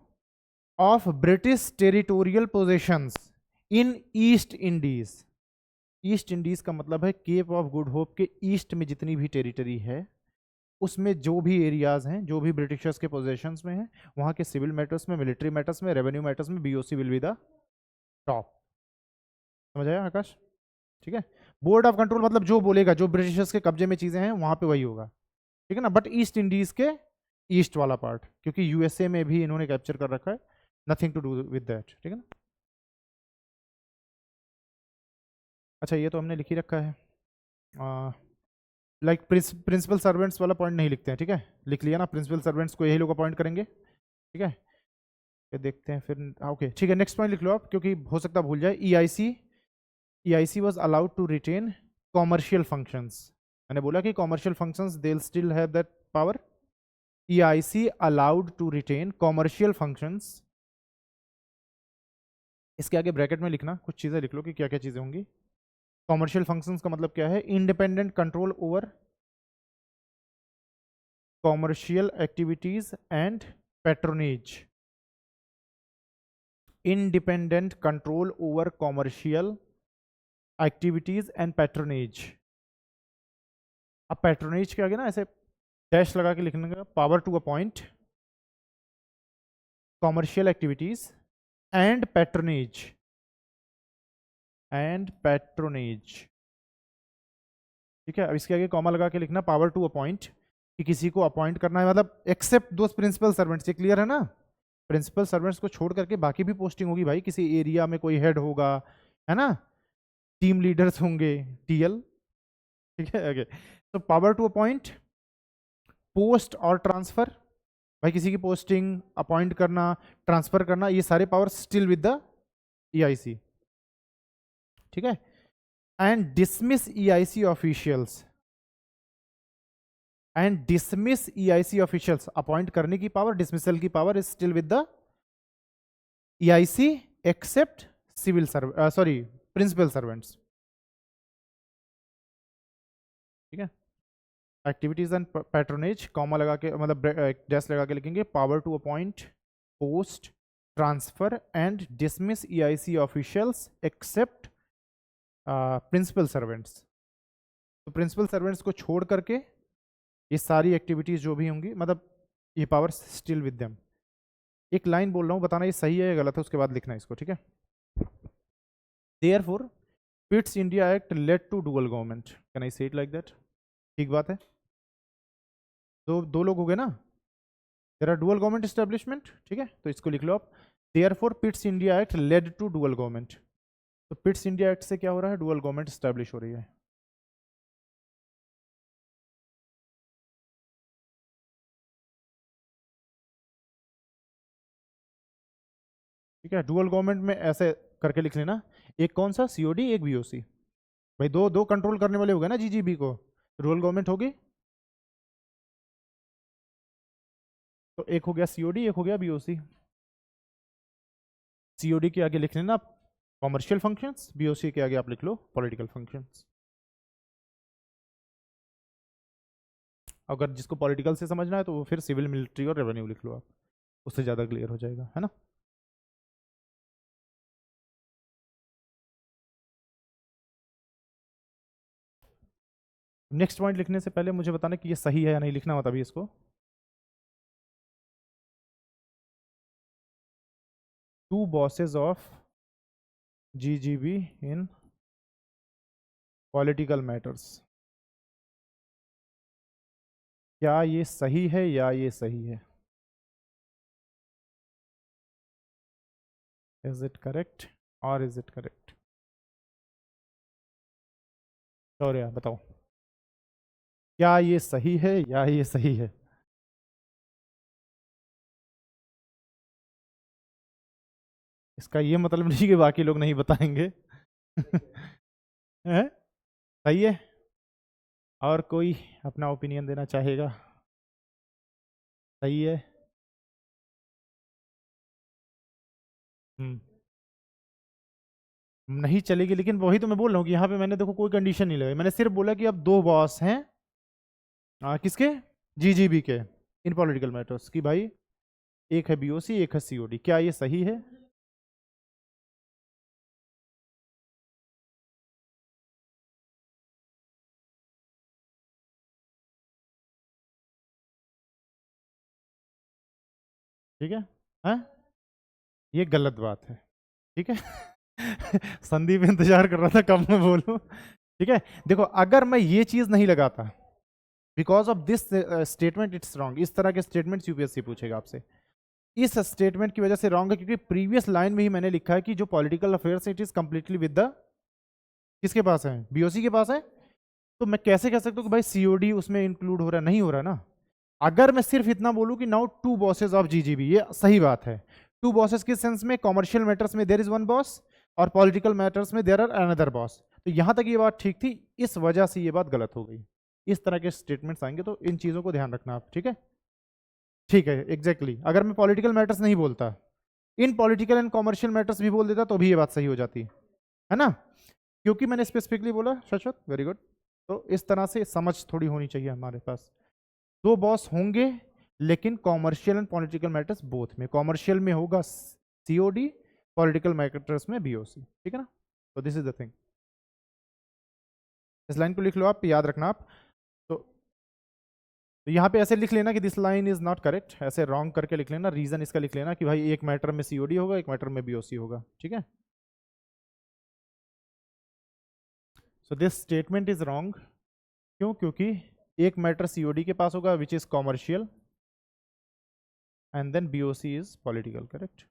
of British territorial possessions in East Indies. East Indies का मतलब है केप ऑफ गुड होप के ईस्ट में जितनी भी टेरिटरी है, उसमें जो भी एरियाज हैं, जो भी ब्रिटिशर्स के पोजेशंस में हैं, वहां के सिविल मैटर्स में, मिलिट्री मैटर्स में, रेवेन्यू मैटर्स में BOC will be the top. समझ आया आकाश? ठीक है। बोर्ड ऑफ कंट्रोल मतलब जो बोलेगा, जो ब्रिटिशर्स के कब्जे में चीजें हैं वहां पे वही होगा, ठीक है ना। बट ईस्ट इंडीज के ईस्ट वाला पार्ट, क्योंकि यूएसए में भी इन्होंने कैप्चर कर रखा है, nothing to do with that, ठीक है ना। अच्छा, ये तो हमने लिख ही रखा है। लाइक प्रिंसिपल सर्वेंट्स वाला पॉइंट नहीं लिखते हैं, ठीक है। लिख लिया ना, प्रिंसिपल सर्वेंट्स को यही लोग अपॉइंट करेंगे, ठीक है। ये देखते हैं फिर, ओके ठीक है। नेक्स्ट पॉइंट लिख लो आप, क्योंकि हो सकता है भूल जाए। EIC was allowed to retain commercial functions. मैंने बोला कि commercial functions they'll still have that power. EIC allowed to retain commercial functions. इसके आगे ब्रैकेट में लिखना, कुछ चीजें लिख लो कि क्या क्या चीजें होंगी। कॉमर्शियल फंक्शंस का मतलब क्या है? Independent control over commercial activities and patronage. Independent control over commercial activities and patronage. अब पैट्रोनेज के आगे ना ऐसे डैश लगा के लिखने का, power to appoint commercial activities and patronage, ठीक है। अब इसके आगे कॉमा लगा के लिखना पावर टू अपॉइंट, कि किसी को अपॉइंट करना है, मतलब एक्सेप्ट दोस प्रिंसिपल सर्वेंट्स। ये क्लियर है ना? प्रिंसिपल सर्वेंट्स को छोड़ करके बाकी भी पोस्टिंग होगी भाई, किसी एरिया में कोई हेड होगा, है ना, टीम लीडर्स होंगे, टीएल, ठीक है। ओके, तो पावर टू अपॉइंट, पोस्ट और ट्रांसफर, भाई किसी की पोस्टिंग, अपॉइंट करना, ट्रांसफर करना, ये सारे power still with the EIC, ठीक है। And dismiss EIC officials, appoint करने की पावर, डिसमिसल की power is still with the EIC except civil principal servants, ठीक है। एक्टिविटीज एंड पैट्रोनेज, कॉमा लगा के, मतलब डैश लगा के लिखेंगे, power to appoint, post, transfer and dismiss EIC officials except principal servants. तो प्रिंसिपल सर्वेंट्स को छोड़ करके ये सारी एक्टिविटीज जो भी होंगी, मतलब ये पावर स्टिल विद देम। एक लाइन बोल रहा हूँ, बताना ये सही है या गलत है, उसके बाद लिखना इसको, ठीक है। Therefore, Pitt's India Act led to dual government. Can I say it like that? ठीक बात है। दो लोग हो गए ना, there are dual government establishment, ठीक है। तो इसको लिख लो आप, therefore Pitt's India act led to dual government. तो पिट्स इंडिया एक्ट से क्या हो रहा है? डुअल गवर्नमेंट एस्टेब्लिश हो रही है, ठीक है। डुअल गवर्नमेंट में ऐसे करके लिख लेना, एक कौन सा? COD, एक BOC। भाई दो दो कंट्रोल करने वाले हो गए ना GGB को, डुअल गवर्नमेंट होगी। तो एक हो गया COD, एक हो गया BOC। COD के आगे लिख लेना कॉमर्शियल फंक्शंस, बीओसी के आगे आप लिख लो पॉलिटिकल फंक्शंस। अगर जिसको पॉलिटिकल से समझना है तो वो फिर सिविल, मिलिट्री और रेवेन्यू लिख लो आप, उससे ज़्यादा क्लियर हो जाएगा, है ना। नेक्स्ट पॉइंट लिखने से पहले मुझे बताना कि ये सही है या नहीं, लिखना होता अभी इसको। Two bosses of GGB in political matters, क्या ये सही है या ये सही है? इज इट करेक्ट और इज इट करेक्ट? शौर्य बताओ, क्या ये सही है या ये सही है? इसका ये मतलब नहीं कि बाकी लोग नहीं बताएंगे। हैं? सही है। और कोई अपना ओपिनियन देना चाहेगा? सही है। हम्म, नहीं चलेगी, लेकिन वही तो मैं बोल रहा हूँ कि यहाँ पे मैंने देखो कोई कंडीशन नहीं लगाई, मैंने सिर्फ बोला कि अब दो बॉस हैं। किसके? जीजीबी के, इन पॉलिटिकल मैटर्स की भाई, एक है बीओसी एक है सीओडी, क्या ये सही है? ठीक है। हाँ, ये गलत बात है। ठीक है। संदीप इंतजार कर रहा था कब मैं बोलूं। ठीक है, देखो अगर मैं ये चीज नहीं लगाता, because of this statement it's wrong, इस तरह के स्टेटमेंट यूपीएससी पूछेगा आपसे, इस स्टेटमेंट की वजह से रॉन्ग है, क्योंकि प्रीवियस लाइन में ही मैंने लिखा है कि जो political affairs it is completely with the, किसके पास है? बीओसी के पास है। तो मैं कैसे कह सकता हूँ कि भाई सीओडी उसमें इंक्लूड हो रहा है? नहीं हो रहा ना। अगर मैं सिर्फ इतना बोलूं कि now to bosses of GGB, ये सही बात है। टू बॉसेस किस सेंस में? कॉमर्शियल मैटर्स में देयर इज वन बॉस और पॉलिटिकल मैटर्स में देयर आर अनदर बॉस। तो यहां तक ये बात ठीक थी, इस वजह से ये बात गलत हो गई। इस तरह के स्टेटमेंट्स आएंगे तो इन चीजों को ध्यान रखना आप, ठीक है। ठीक है, एग्जैक्टली अगर मैं पॉलिटिकल मैटर्स नहीं बोलता, इन पॉलिटिकल एंड कॉमर्शियल मैटर्स भी बोल देता तो भी ये बात सही हो जाती है ना, क्योंकि मैंने स्पेसिफिकली बोला। शाश्वत वेरी गुड। तो इस तरह से समझ थोड़ी होनी चाहिए हमारे पास। दो बॉस होंगे, लेकिन commercial and political matters both में, कॉमर्शियल में होगा सीओडी, पॉलिटिकल मैटर्स में बीओसी, ठीक है ना। तो दिस इज द थिंग, इस लाइन को लिख लो आप, याद रखना आप। तो यहाँ पे ऐसे लिख लेना कि this line is not correct, ऐसे रॉन्ग करके लिख लेना, रीजन इसका लिख लेना कि भाई एक मैटर में सीओडी होगा, एक मैटर में बीओसी होगा, ठीक है। So this statement is wrong, क्यों? क्योंकि एक मैटर सीओडी के पास होगा which is commercial, and then BOC is political, correct.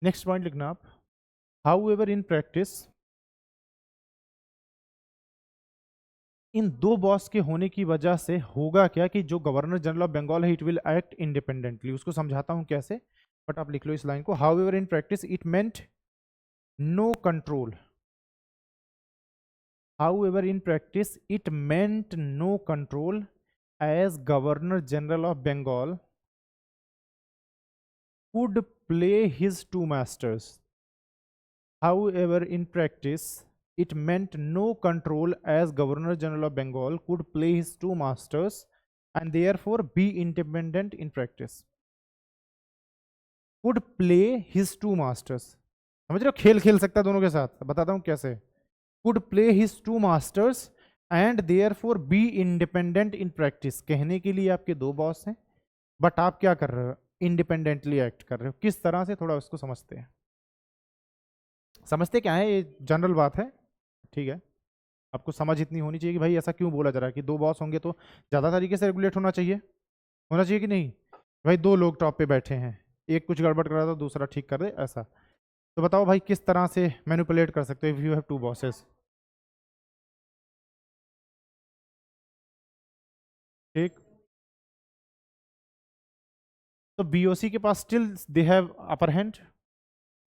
Next point लिखना आप, हाउ एवर इन प्रैक्टिस, इन दो बॉस के होने की वजह से होगा क्या कि जो गवर्नर जनरल ऑफ बंगाल है इट विल एक्ट इंडिपेंडेंटली। उसको समझाता हूं कैसे, बट आप लिख लो इस लाइन को, however in practice it meant no control, however in practice it meant no control as governor general of Bengal could play his two masters. However in practice it meant no control as governor general of Bengal could play his two masters and therefore be independent in practice. Could play his two masters, समझ रहे हो, खेल खेल सकता है दोनों के साथ, बताता हूं कैसे। could play his two masters and therefore be independent in practice, कहने के लिए आपके दो बॉस हैं, बट आप क्या कर रहे हो? इंडिपेंडेंटली एक्ट कर रहे हो। किस तरह से, थोड़ा उसको समझते हैं। समझते क्या है, ये जनरल बात है, ठीक है। आपको समझ इतनी होनी चाहिए कि भाई ऐसा क्यों बोला जा रहा है कि दो बॉस होंगे तो ज़्यादा तरीके से रेगुलेट होना चाहिए कि नहीं। भाई दो लोग टॉप पे बैठे हैं, एक कुछ गड़बड़ कर रहा था, दूसरा ठीक कर दे, ऐसा। तो बताओ भाई किस तरह से मैनिपुलेट कर सकते हो if you have two bosses. ठीक, तो बीओसी के पास still they have upper hand,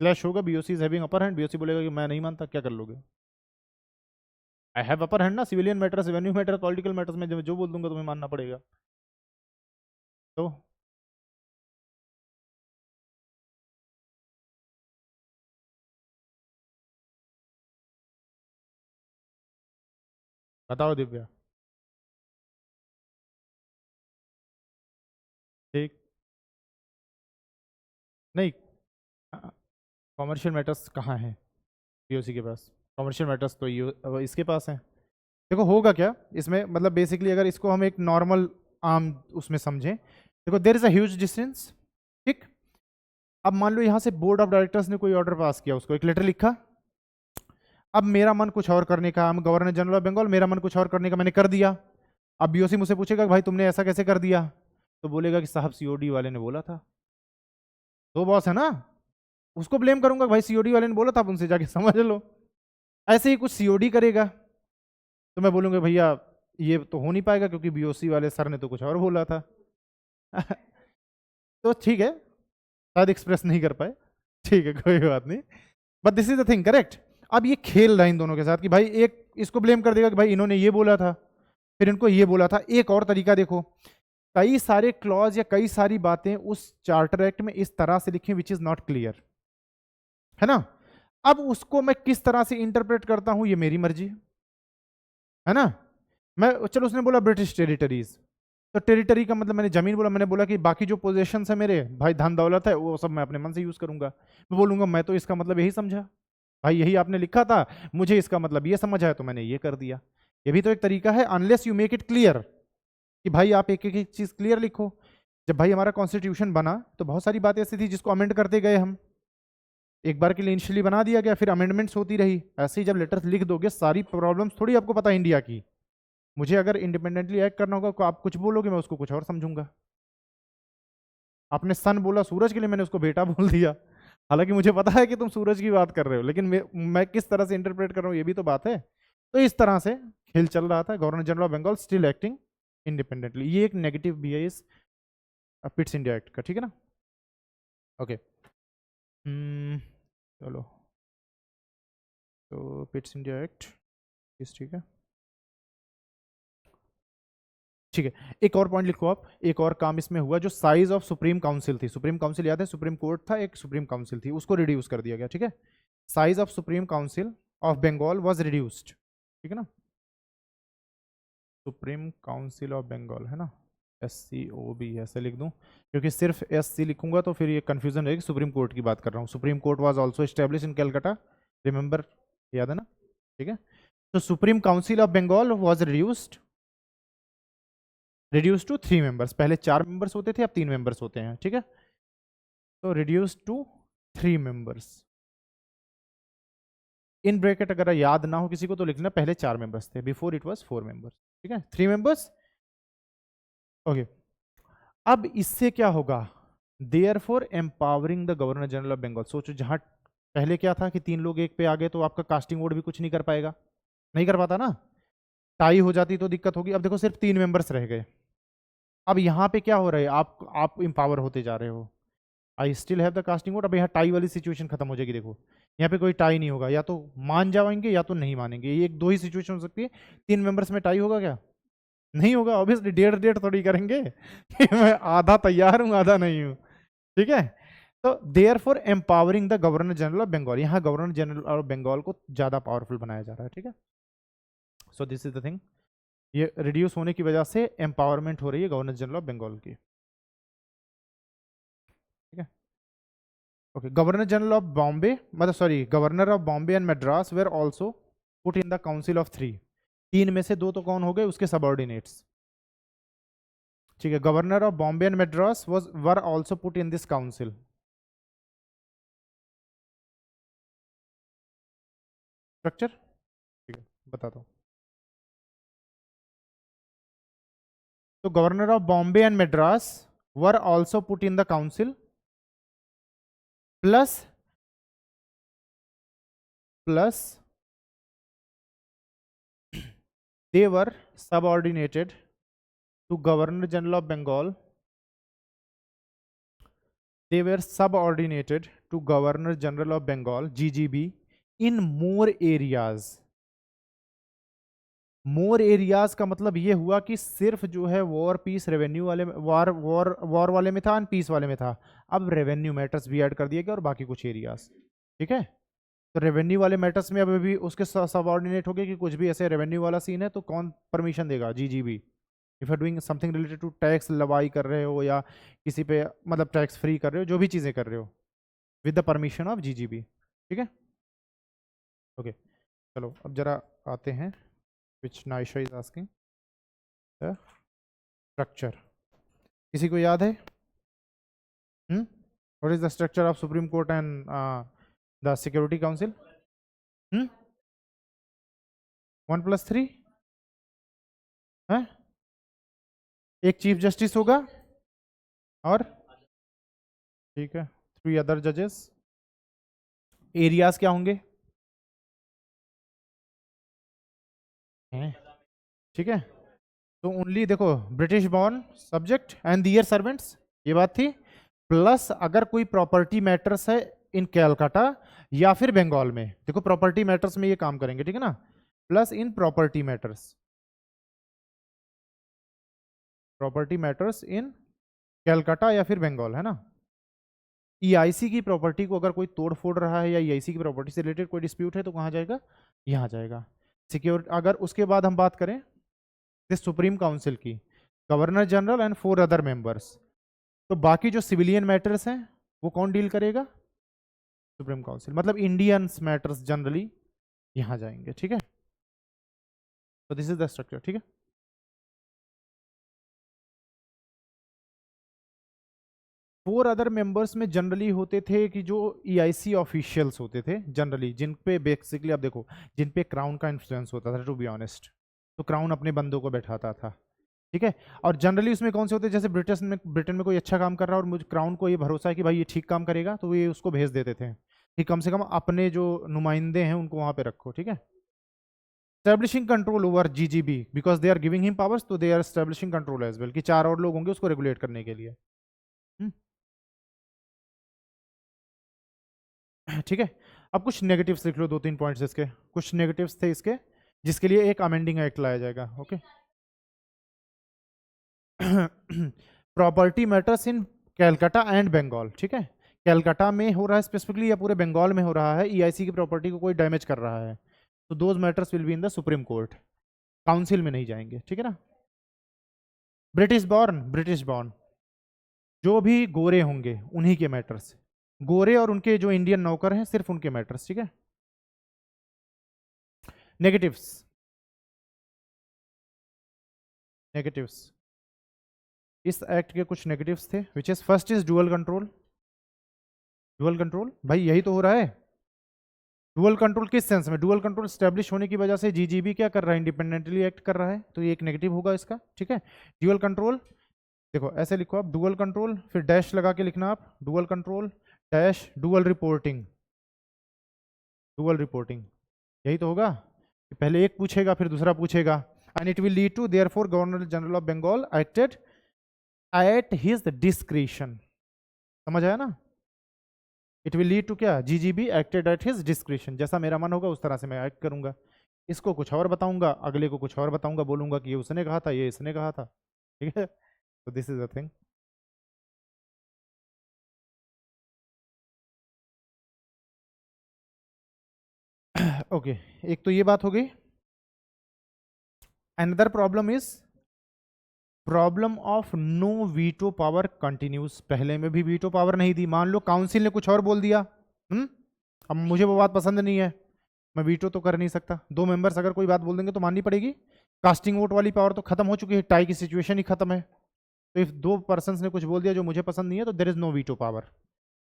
clash होगा, BOC is having upper hand, BOC बोलेगा कि मैं नहीं मानता, क्या कर लोगे? आई हैव अपर हैंड ना, civilian matters, revenue matters, political matters में जो बोल दूंगा तुम्हें मानना पड़ेगा। तो बताओ दिव्या। ठीक। नहीं, कॉमर्शियल मैटर्स कहाँ है बीओसी के पास? कॉमर्शियल मैटर्स तो ये इसके पास है। देखो होगा क्या इसमें, मतलब बेसिकली अगर इसको हम एक नॉर्मल आम उसमें समझें, देखो there is a huge distance. ठीक। अब मान लो यहाँ से बोर्ड ऑफ डायरेक्टर्स ने कोई ऑर्डर पास किया, उसको एक लेटर लिखा। अब मेरा मन कुछ और करने का, हम गवर्नर जनरल ऑफ बंगाल, मेरा मन कुछ और करने का, मैंने कर दिया। अब बीओसी मुझसे पूछेगा कि भाई तुमने ऐसा कैसे कर दिया, तो बोलेगा कि साहब सीओडी वाले ने बोला था। तो बॉस है ना, उसको ब्लेम करूंगा कि भाई सीओडी वाले ने बोला था, आप उनसे जाके समझ लो। ऐसे ही कुछ सीओडी करेगा तो मैं बोलूंगा भैया ये तो हो नहीं पाएगा क्योंकि बीओसी वाले सर ने तो कुछ और बोला था। तो ठीक है, शायद एक्सप्रेस नहीं कर पाए, ठीक है कोई बात नहीं, but this is the thing, correct. अब ये खेल रहा है इन दोनों के साथ कि भाई एक इसको ब्लेम कर देगा कि भाई इन्होंने ये बोला था, फिर इनको ये बोला था। एक और तरीका देखो, कई सारे क्लॉज या कई सारी बातें उस चार्टर एक्ट में इस तरह से लिखी विच इज नॉट क्लियर, है ना। अब उसको मैं किस तरह से इंटरप्रेट करता हूं ये मेरी मर्जी है ना। मैं चलो उसने बोला ब्रिटिश टेरिटरीज, तो टेरिटरी का मतलब मैंने जमीन बोला, मैंने बोला कि बाकी जो पोजेशन है मेरे भाई, धन दौलत है, वो सब मैं अपने मन से यूज करूंगा। मैं बोलूंगा मैं तो इसका मतलब यही समझा भाई, यही आपने लिखा था, मुझे इसका मतलब ये समझ आया तो मैंने ये कर दिया। ये भी तो एक तरीका है, unless you make it clear कि भाई आप एक एक चीज क्लियर लिखो। जब भाई हमारा कॉन्स्टिट्यूशन बना तो बहुत सारी बातें ऐसी थी जिसको अमेंड करते गए हम, एक बार के लिए इनिशियली बना दिया गया, फिर अमेंडमेंट्स होती रही। ऐसे ही जब लेटर्स लिख दोगे, सारी प्रॉब्लम्स थोड़ी आपको पता है इंडिया की। मुझे अगर इंडिपेंडेंटली एक्ट करना होगा तो आप कुछ बोलोगे, मैं उसको कुछ और समझूंगा। आपने सन बोला सूरज के लिए, मैंने उसको बेटा बोल दिया, हालांकि मुझे पता है कि तुम सूरज की बात कर रहे हो, लेकिन मैं किस तरह से इंटरप्रेट कर रहा हूँ ये भी तो बात है। तो इस तरह से खेल चल रहा था। Governor general of Bengal still acting independently, ये एक नेगेटिव भी है इस पिट्स इंडिया एक्ट का, ठीक है ना। ओके चलो, तो पिट्स इंडिया एक्ट इस, ठीक है ठीक है। एक और पॉइंट लिखो आप, एक और काम इसमें हुआ, जो साइज ऑफ सुप्रीम काउंसिल थी, सुप्रीम काउंसिल याद है, सुप्रीम कोर्ट था, एक सुप्रीम काउंसिल थी, उसको रिड्यूस कर दिया गया, ठीक है। Size of supreme council of Bengal was reduced, ठीक है ना। सुप्रीम काउंसिल ऑफ बंगाल है ना, SCOB ऐसे लिख दूं, क्योंकि सिर्फ SC लिखूंगा तो फिर ये कंफ्यूजन रहेगी। सुप्रीम कोर्ट की बात कर रहा हूँ, supreme court was also establish in Calcutta, remember, याद है ना, ठीक है। तो supreme council of Bengal was reduce to 3 members, पहले 4 मेंबर्स होते थे, अब 3 मेंबर्स होते हैं, ठीक है। तो reduce to 3 members, in bracket अगर याद ना हो किसी को तो लिखना, पहले 4 मेंबर्स थे, बिफोर इट वाज 4 मेंबर्स, ठीक है, 3 मेंबर्स। ओके, अब इससे क्या होगा, therefore empowering the governor general of Bengal. सोचो जहां पहले क्या था कि 3 लोग एक पे आ गए तो आपका कास्टिंग वोट भी कुछ नहीं कर पाएगा, नहीं कर पाता ना, टाई हो जाती तो दिक्कत होगी। अब देखो सिर्फ 3 मेंबर्स रह गए। अब यहाँ पे क्या हो रहा है, आप इंपावर होते जा रहे हो, I still have the casting vote. अब यहाँ टाई वाली सिचुएशन खत्म हो जाएगी। देखो यहाँ पे कोई टाई नहीं होगा, या तो मान जाएंगे या तो नहीं मानेंगे, ये एक दो ही सिचुएशन हो सकती है। 3 मेंबर्स में टाई होगा क्या? नहीं होगा ऑब्वियसली, डेढ़ डेढ़ थोड़ी करेंगे कि मैं आधा तैयार हूं आधा नहीं हूं, ठीक है। तो therefore empowering the governor general of Bengal, यहाँ गवर्नर जनरल ऑफ बंगाल को ज्यादा पावरफुल बनाया जा रहा है, ठीक है। So this is the thing, ये रिड्यूस होने की वजह से एम्पावरमेंट हो रही है गवर्नर जनरल ऑफ बंगाल की, ठीक है। Okay, governor general of Bombay, मतलब sorry, governor of Bombay and Madras were also put in the council of 3। 3 में से 2 तो कौन हो गए, उसके सबऑर्डिनेट्स, ठीक है। Governor of Bombay and Madras were also put in this council. Structure, ठीक है, बताता हूँ। तो governor of Bombay and Madras were also put in the council, plus they were subordinated to governor general of bengal, they were subordinated to Governor General of Bengal (GGB) in more areas. More areas का मतलब ये हुआ कि सिर्फ जो है war piece revenue वाले war वाले में था एंड पीस वाले में था। अब रेवेन्यू मैटर्स भी ऐड कर दिया गया और बाकी कुछ एरियाज। ठीक है, तो रेवेन्यू वाले मैटर्स में अब भी उसके सबऑर्डिनेट हो गए कि कुछ भी ऐसे रेवेन्यू वाला सीन है तो कौन परमिशन देगा? GGB. If are doing something related to tax, लवाई कर रहे हो या किसी पे मतलब टैक्स फ्री कर रहे हो, जो भी चीजें कर रहे हो with the permission of GGB. ठीक है, ओके चलो अब जरा आते हैं which Naisha is asking the structure. किसी को याद है? What is the structure of Supreme Court and the Security Council? 1+3 है? एक चीफ जस्टिस होगा और ठीक है 3 अदर जजेस। एरियाज क्या होंगे? ठीक है, तो ओनली देखो British born subject and their servants, ये बात थी। प्लस अगर कोई प्रॉपर्टी मैटर्स है इन कैलकाटा या फिर बंगाल में, देखो प्रॉपर्टी मैटर्स में ये काम करेंगे, ठीक है ना। Plus in property matters in Calcutta या फिर बंगाल, है ना। ईआईसी की प्रॉपर्टी को अगर कोई तोड़ फोड़ रहा है या ईआईसी की प्रॉपर्टी से रिलेटेड कोई डिस्प्यूट है तो कहाँ जाएगा? यहाँ जाएगा। सिक्योरिटी, अगर उसके बाद हम बात करें सुप्रीम काउंसिल की, governor general and 4 other members, तो बाकी जो सिविलियन मैटर्स हैं वो कौन डील करेगा? Supreme council. मतलब इंडियन मैटर्स जनरली यहां जाएंगे। ठीक है, तो दिस इज द स्ट्रक्चर। ठीक है, फोर अदर मेंबर्स में जनरली होते थे कि जो ईआईसी ऑफिशियल्स होते थे जनरली, जिन पे बेसिकली आप देखो जिन पे क्राउन का इन्फ्लुएंस होता था, टू बी ऑनेस्ट, तो क्राउन अपने बंदों को बैठाता था। ठीक है, और जनरली उसमें कौन से होते हैं, जैसे ब्रिटेन में कोई अच्छा काम कर रहा है और मुझे क्राउन को ये भरोसा है कि भाई ये ठीक काम करेगा, तो ये उसको भेज देते थे कि कम से कम अपने जो नुमाइंदे हैं उनको वहां पे रखो। ठीक है, establishing control over GGB because they are giving him powers, तो they are establishing control as well, कि 4 और लोग होंगे उसको रेगुलेट करने के लिए। ठीक है, अब कुछ नेगेटिव्स लिख लो, 2-3 पॉइंट्स इसके, कुछ नेगेटिव्स थे इसके जिसके लिए एक अमेंडिंग एक्ट लाया जाएगा। Okay, property matters in Calcutta and Bengal. ठीक है, कैलकाटा में हो रहा है स्पेसिफिकली या पूरे बंगाल में हो रहा है, ईआईसी की प्रॉपर्टी को कोई डैमेज कर रहा है, तो those matters will be in the supreme court, council में नहीं जाएंगे। ठीक है ना। ब्रिटिश बॉर्न जो भी गोरे होंगे उन्हीं के मैटर्स, गोरे और उनके जो इंडियन नौकर हैं सिर्फ उनके मैटर्स। ठीक है, नेगेटिव्स इस एक्ट के कुछ नेगेटिव्स थे, which is first is dual control. भाई यही तो हो रहा है, डुअल कंट्रोल किस सेंस में? डुअल कंट्रोल स्टैब्लिश होने की वजह से जीजीबी क्या कर रहा है? इंडिपेंडेंटली एक्ट कर रहा है, तो ये एक नेगेटिव होगा इसका। ठीक है, डुअल कंट्रोल देखो ऐसे लिखो आप, डुअल कंट्रोल फिर डैश लगा के लिखना आप, dual control dash dual reporting, यही तो होगा कि पहले एक पूछेगा फिर दूसरा पूछेगा। And it will lead to therefore governor general of Bengal acted at his discretion, समझ आया ना। इट विल लीड टू क्या? GGB acted at his discretion, जैसा मेरा मन होगा उस तरह से मैं एक्ट करूंगा, इसको कुछ और बताऊंगा, अगले को कुछ और बताऊंगा, बोलूंगा कि ये उसने कहा था, ये इसने कहा था। ठीक है, तो this is the thing. Okay, एक तो ये बात हो गई। Another problem is problem of no veto power continues. पहले में भी वीटो पावर नहीं दी, मान लो काउंसिल ने कुछ और बोल दिया, अब मुझे वो बात पसंद नहीं है, मैं वीटो तो कर नहीं सकता। 2 मेंबर्स अगर कोई बात बोल देंगे तो माननी पड़ेगी। कास्टिंग वोट वाली पावर तो खत्म हो चुकी है, टाई की सिचुएशन ही खत्म है। तो इफ 2 पर्सन्स ने कुछ बोल दिया जो मुझे पसंद नहीं है तो there is no veto power.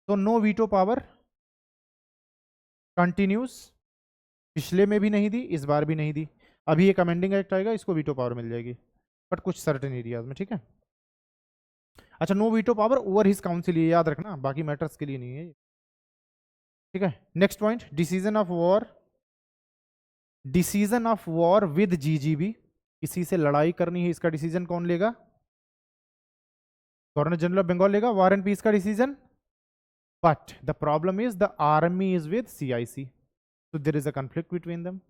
तो नो वीटो पावर कंटिन्यूस, पिछले में भी नहीं दी, इस बार भी नहीं दी। अभी एक अमेंडिंग एक्ट आएगा, इसको वीटो पावर मिल जाएगी, बट कुछ सर्टेन एरियाज में। ठीक है, अच्छा, no veto power over his council, ये याद रखना, बाकी मैटर्स के लिए नहीं है। ठीक है, next point, decision of war with GGB. किसी से लड़ाई करनी है, इसका डिसीजन कौन लेगा? गवर्नर जनरल ऑफ बंगाल लेगा। वॉर एंड पीस का decision but the problem is the army is with CIC, so there is a conflict between them.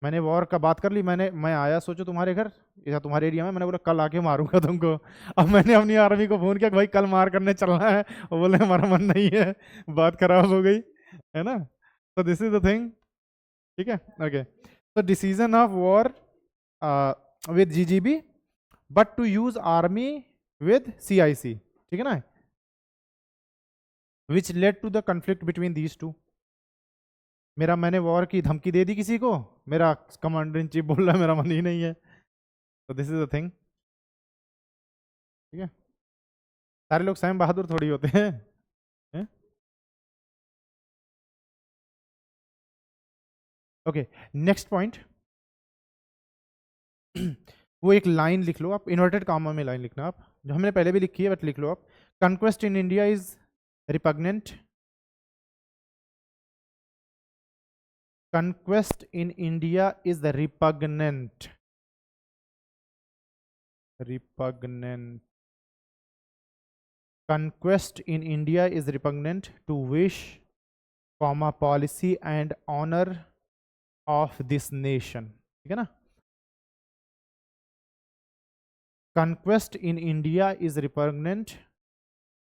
मैंने वॉर का बात कर ली, मैं आया, सोचो तुम्हारे घर या तुम्हारे एरिया में, मैंने बोला कल आके मारूंगा तुमको। अब मैंने अपनी आर्मी को फोन किया कि भाई कल मार करने चलना है, वो बोले हमारा मन नहीं है, बात खराब हो गई, है ना। तो दिस इज द थिंग, ठीक है, ओके। तो decision of war with GGB but to use army with CIC, ठीक है ना, which led to the conflict between these two. मैंने वॉर की धमकी दे दी किसी को, मेरा कमांडर इन चीफ बोल रहा है मेरा मन ही नहीं है, तो दिस इज द थिंग, ठीक है। सारे लोग सैम बहादुर थोड़ी होते हैं, ओके। नेक्स्ट पॉइंट, वो एक लाइन लिख लो आप, इन्वर्टेड कॉमा में लाइन लिखना आप, जो हमने पहले भी लिखी है बट लिख लो आप। Conquest in India is repugnant, conquest in India is the repugnant conquest in India is repugnant to wish, comma, policy and honor of this nation, ठीक है ना। conquest in India is repugnant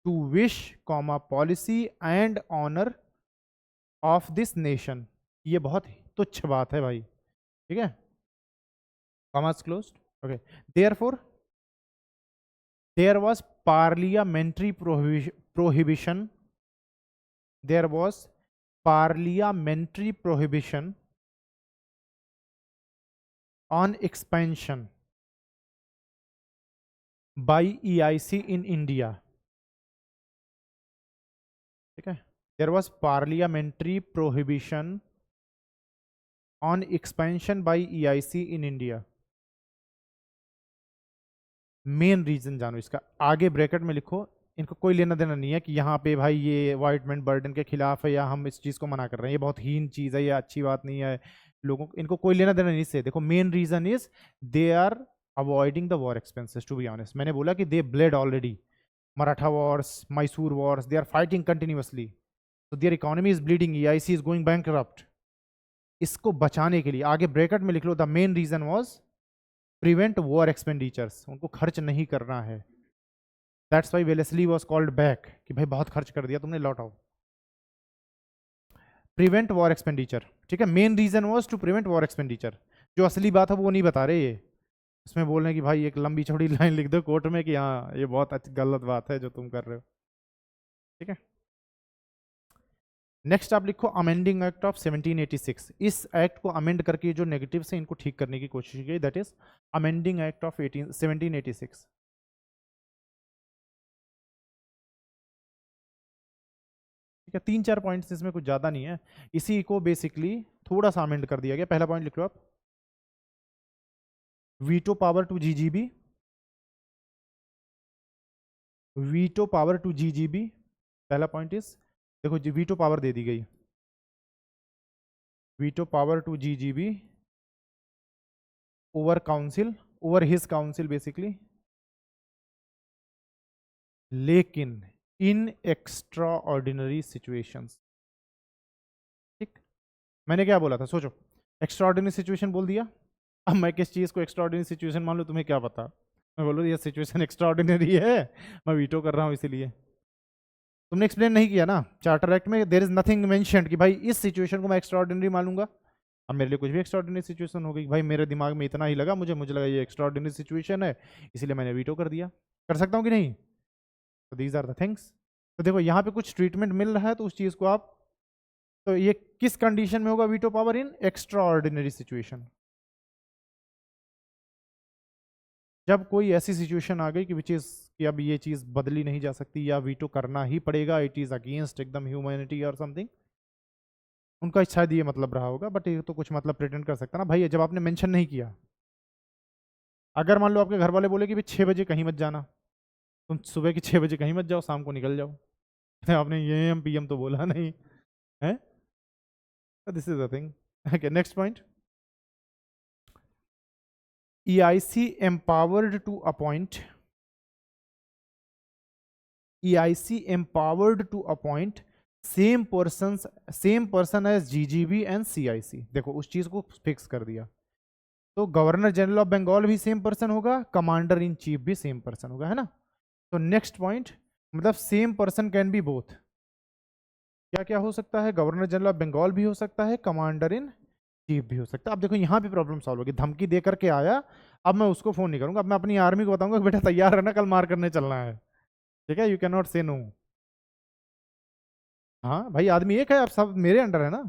to wish, comma, policy and honor of this nation, ये बहुत तुच्छ बात है भाई, ठीक है, commas closed, okay. Therefore there was parliamentary prohibition, there was parliamentary prohibition on expansion by EIC in India, ठीक है। there was parliamentary prohibition on expansion by EIC in India। Main reason जानो इसका, आगे ब्रैकेट में लिखो, इनको कोई लेना देना नहीं है कि यहाँ पे भाई ये वाइटमैन बर्डन के खिलाफ है या हम इस चीज़ को मना कर रहे हैं, ये बहुत हीन चीज़ है, ये अच्छी बात नहीं है, लोगों को इनको कोई लेना देना नहीं से। देखो main reason is they are avoiding the war expenses, to be honest. मैंने बोला कि they bled already, Maratha wars, Mysore wars, they are fighting continuously, तो their economy is bleeding, EIC is going bankrupt. इसको बचाने के लिए आगे ब्रैकेट में लिख लो, the main reason was prevent war expenditures, उनको खर्च नहीं करना है। That's why Wellesley was called back, कि भाई बहुत खर्च कर दिया तुमने, लौट आओ। प्रिवेंट वॉर एक्सपेंडिचर, ठीक है, main reason was to prevent war expenditure. जो असली बात है वो नहीं बता रहे, ये इसमें बोल रहे हैं कि भाई एक लंबी चौड़ी लाइन लिख दो कोर्ट में कि हाँ ये बहुत गलत बात है जो तुम कर रहे हो, ठीक है। नेक्स्ट आप लिखो अमेंडिंग एक्ट ऑफ 1786। इस एक्ट को अमेंड करके जो नेगेटिव से इनको ठीक करने की कोशिश की, that is amending act of 1786। ठीक है, 3-4 पॉइंट्स इसमें कुछ ज्यादा नहीं है, इसी को बेसिकली थोड़ा सा अमेंड कर दिया गया। पहला पॉइंट लिख लो आप, veto power to GGB, veto power to GGB। पहला पॉइंट इज, देखो जी वीटो पावर दे दी गई, veto power to GGB over council, over his council basically, लेकिन इन एक्स्ट्रा ऑर्डिनरी सिचुएशंस। ठीक, मैंने क्या बोला था, सोचो, एक्स्ट्रा ऑर्डिनरी सिचुएशन बोल दिया, अब मैं किस चीज को एक्स्ट्रा ऑर्डिनरी सिचुएशन मान लूं, तुम्हें क्या पता, मैं बोलूँ ये सिचुएशन एक्स्ट्रा ऑर्डिनरी है, मैं वीटो कर रहा हूं इसीलिए। तुमने एक्सप्लेन नहीं किया ना चार्टर एक्ट में, देयर इज नथिंग मेंशन्ड कि भाई इस सिचुएशन को मैं एक्स्ट्रा ऑर्डिनरी मानूंगा। अब मेरे लिए कुछ भी एक्स्ट्रा ऑर्डिनरी सिचुएशन हो गई, भाई मेरे दिमाग में इतना ही लगा, मुझे लगा ये एक्स्ट्रा ऑर्डिनरी सिचुएशन है, इसलिए मैंने वीटो कर दिया। कर सकता हूँ कि नहीं? तो दीज आर द थिंग्स। तो देखो यहाँ पे कुछ ट्रीटमेंट मिल रहा है, तो उस चीज को आप, तो ये किस कंडीशन में होगा वीटो पावर? इन एक्स्ट्रा ऑर्डिनरी सिचुएशन। जब कोई ऐसी सिचुएशन आ गई कि विच इज कि अब ये चीज बदली नहीं जा सकती या वीटो करना ही पड़ेगा, इट इज अगेंस्ट एकदम ह्यूमैनिटी और समथिंग, उनका शायद ये मतलब रहा होगा, बट ये तो कुछ मतलब प्रेटेंड कर सकता ना भाई, जब आपने मेंशन नहीं किया। अगर मान लो आपके घर वाले बोले कि भाई 6 बजे कहीं मत जाना, तुम सुबह के 6 बजे कहीं मत जाओ, शाम को निकल जाओ, आपने ये PM तो बोला नहीं है। This is the thing. Okay, next point, EIC empowered to appoint, EIC empowered to appoint same person as GGB and CIC. देखो उस चीज को फिक्स कर दिया, तो गवर्नर जनरल ऑफ बंगाल भी सेम पर्सन होगा, कमांडर इन चीफ भी सेम पर्सन होगा, है ना। तो नेक्स्ट पॉइंट, मतलब same person can be both. क्या क्या हो सकता है, गवर्नर जनरल ऑफ बंगाल भी हो सकता है, कमांडर इन चीफ भी हो सकता है। अब देखो यहाँ भी प्रॉब्लम सॉल्व होगी, धमकी दे करके आया, अब मैं उसको फोन नहीं करूंगा, अब मैं अपनी आर्मी को बताऊंगा कि बेटा तैयार रहना, कल मार करने चलना है, ठीक है, यू कैन नॉट से नो। हाँ भाई, आदमी एक है, आप सब मेरे अंडर है ना,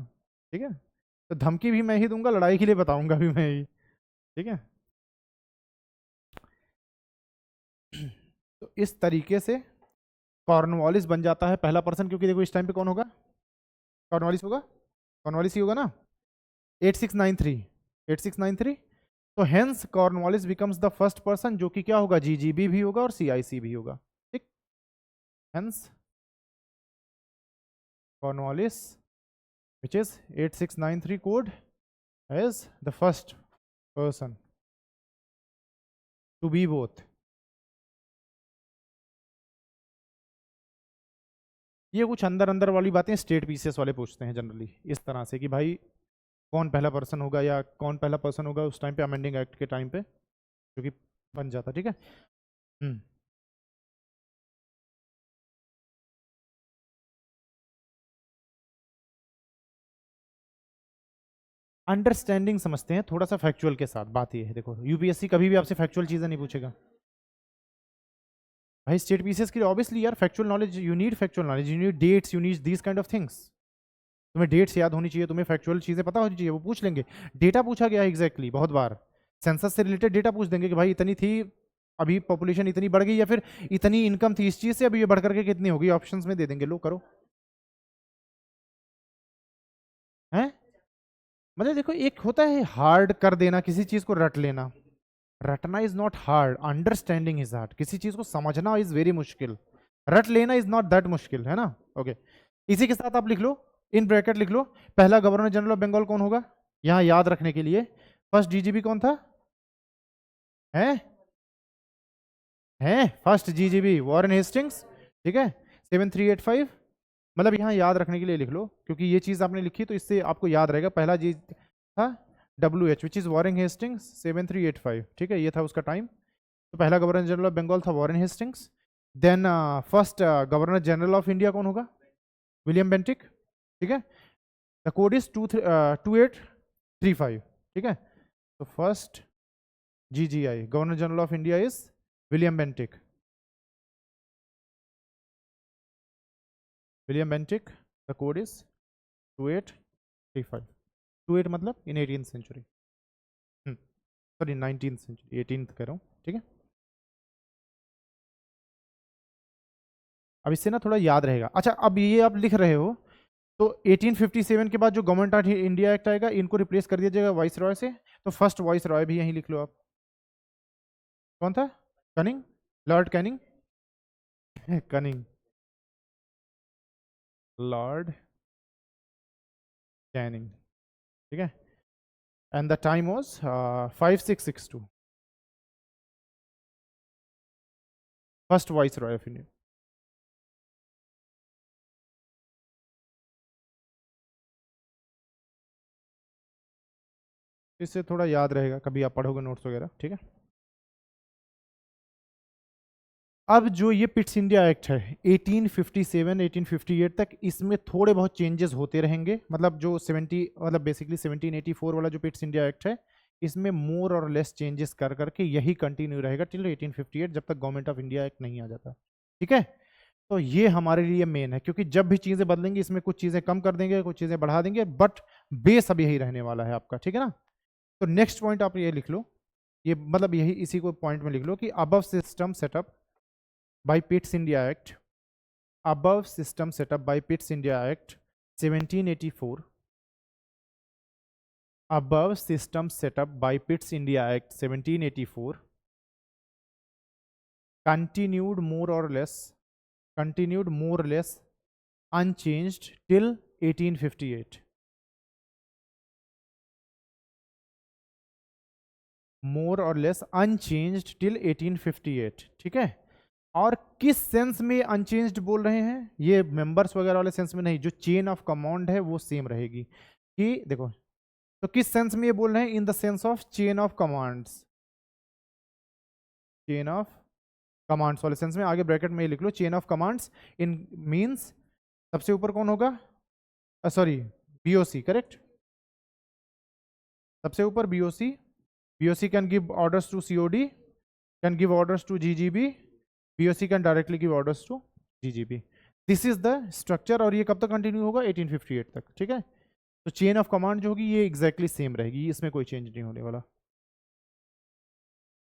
ठीक है, तो धमकी भी मैं ही दूंगा, लड़ाई के लिए बताऊंगा भी मैं ही, ठीक है। तो इस तरीके से कॉर्नवालिस बन जाता है पहला पर्सन, क्योंकि देखो इस टाइम पे कौन होगा, कॉर्नवालिस होगा, कॉर्नवालिस ही होगा ना। 8693, 8693, तो hence Cornwallis becomes the first person, जो कि क्या होगा, जीजीबी भी होगा और सीआईसी भी होगा, ठीक। Hence Cornwallis which is 8693 code as the first person to be both। ये कुछ अंदर अंदर वाली बातें स्टेट पीसेस वाले पूछते हैं जनरली इस तरह से, कि भाई कौन पहला पर्सन होगा या कौन पहला पर्सन होगा उस टाइम पे, अमेंडिंग एक्ट के टाइम पे, जो कि बन जाता, ठीक है। अंडरस्टैंडिंग समझते हैं थोड़ा सा फैक्चुअल के साथ। बात ये है, देखो यूपीएससी कभी भी आपसे फैक्चुअल चीजें नहीं पूछेगा भाई, स्टेट पीसेस के लिए ऑब्वियसली यार factual knowledge, you need factual knowledge, you need dates, you need these kind of things. तुम्हें डेट्स याद होनी चाहिए, तुम्हें फैक्चुअल चीजें पता होनी चाहिए, वो पूछ लेंगे। डेटा पूछा गया है एग्जैक्टली बहुत बार, सेंसस से रिलेटेड डेटा पूछ देंगे कि भाई इतनी थी, अभी पॉपुलेशन इतनी बढ़ गई, या फिर इतनी इनकम थी इस चीज से, अभी ये बढ़ करके कितनी होगी, ऑप्शंस में दे देंगे, लो करो, हैं। मतलब देखो एक होता है हार्ड कर देना किसी चीज को, रट लेना, रटना is not hard, understanding is hard. किसी चीज को समझना इज वेरी मुश्किल, रट लेना इज नॉट दैट मुश्किल, है ना। ओके, इसी के साथ आप लिख लो, इन ब्रैकेट लिख लो, पहला गवर्नर जनरल ऑफ बंगाल कौन होगा, यहां याद रखने के लिए। फर्स्ट जीजीबी कौन था, है फर्स्ट जीजीबी वॉरेन हेस्टिंग्स, ठीक है, 7385। मतलब यहाँ याद रखने के लिए लिख लो, क्योंकि ये चीज आपने लिखी तो इससे आपको याद रहेगा। पहला जी था WH which is Warren Hastings 7385, ठीक है, ये था उसका टाइम। तो पहला गवर्नर जनरल ऑफ बंगाल था Warren Hastings. Then first governor general of India कौन होगा, विलियम बेंटिक, ठीक है। द कोड इज 2835, ठीक है। तो first GGI governor general of India is William Bentinck, William Bentinck, the code is 2835। 28 मतलब इन 18th century, sorry 19th century, 18th कह रहा हूँ, ठीक है। अब इससे ना थोड़ा याद रहेगा। अच्छा, अब ये आप लिख रहे हो, तो 1857 के बाद जो गवर्नमेंट ऑफ इंडिया एक्ट आएगा, इनको रिप्लेस कर दिया जाएगा वाइस रॉय से। तो फर्स्ट वाइस रॉय भी यहीं लिख लो आप, कौन था, cunning, Lord Canning, cunning, Lord Canning, ठीक है। And the time was 5662, first vice Roy of India. इससे थोड़ा याद रहेगा, कभी आप पढ़ोगे नोट्स वगैरह, ठीक है। अब जो ये पिट्स इंडिया एक्ट है 1857 1858 तक, इसमें थोड़े बहुत चेंजेस होते रहेंगे। मतलब जो 70, मतलब बेसिकली 1784 वाला जो पिट्स इंडिया एक्ट है, इसमें मोर और लेस चेंजेस कर करके यही कंटिन्यू रहेगा टिल 1858, जब तक गवर्नमेंट ऑफ इंडिया एक्ट नहीं आ जाता, ठीक है। तो ये हमारे लिए मेन है, क्योंकि जब भी चीजें बदलेंगी इसमें कुछ चीजें कम कर देंगे, कुछ चीजें बढ़ा देंगे, बट बेस अब यही रहने वाला है आपका, ठीक है ना। तो नेक्स्ट पॉइंट आप ये लिख लो, ये मतलब यही इसी को पॉइंट में लिख लो कि above system setup by Pitt's India Act, above system set up by Pitt's India Act 1784, above system set up by Pitt's India Act 1784, continued more or less unchanged till 1858, more or less unchanged till 1858, ठीक है। और किस sense में unchanged बोल रहे हैं, ये members वगैरह वाले सेंस में नहीं, जो चेन ऑफ कमांड है वो सेम रहेगी। कि देखो, तो किस सेंस में ये बोल रहे हैं, in the sense of chain of commands, chain of commands वाले सेंस में। आगे ब्रैकेट में ये लिख लो, chain of commands in means, सबसे ऊपर कौन होगा, सॉरी बीओसी, करेक्ट, सबसे ऊपर BOC. BOC can give orders to COD, can give orders to GGB, BOC can directly give orders to GGB. This is the structure, और ये कब तक कंटिन्यू होगा, 1858 तक, ठीक है। तो चेन ऑफ कमांड जो होगी ये एग्जैक्टली सेम रहेगी, इसमें कोई चेंज नहीं होने वाला।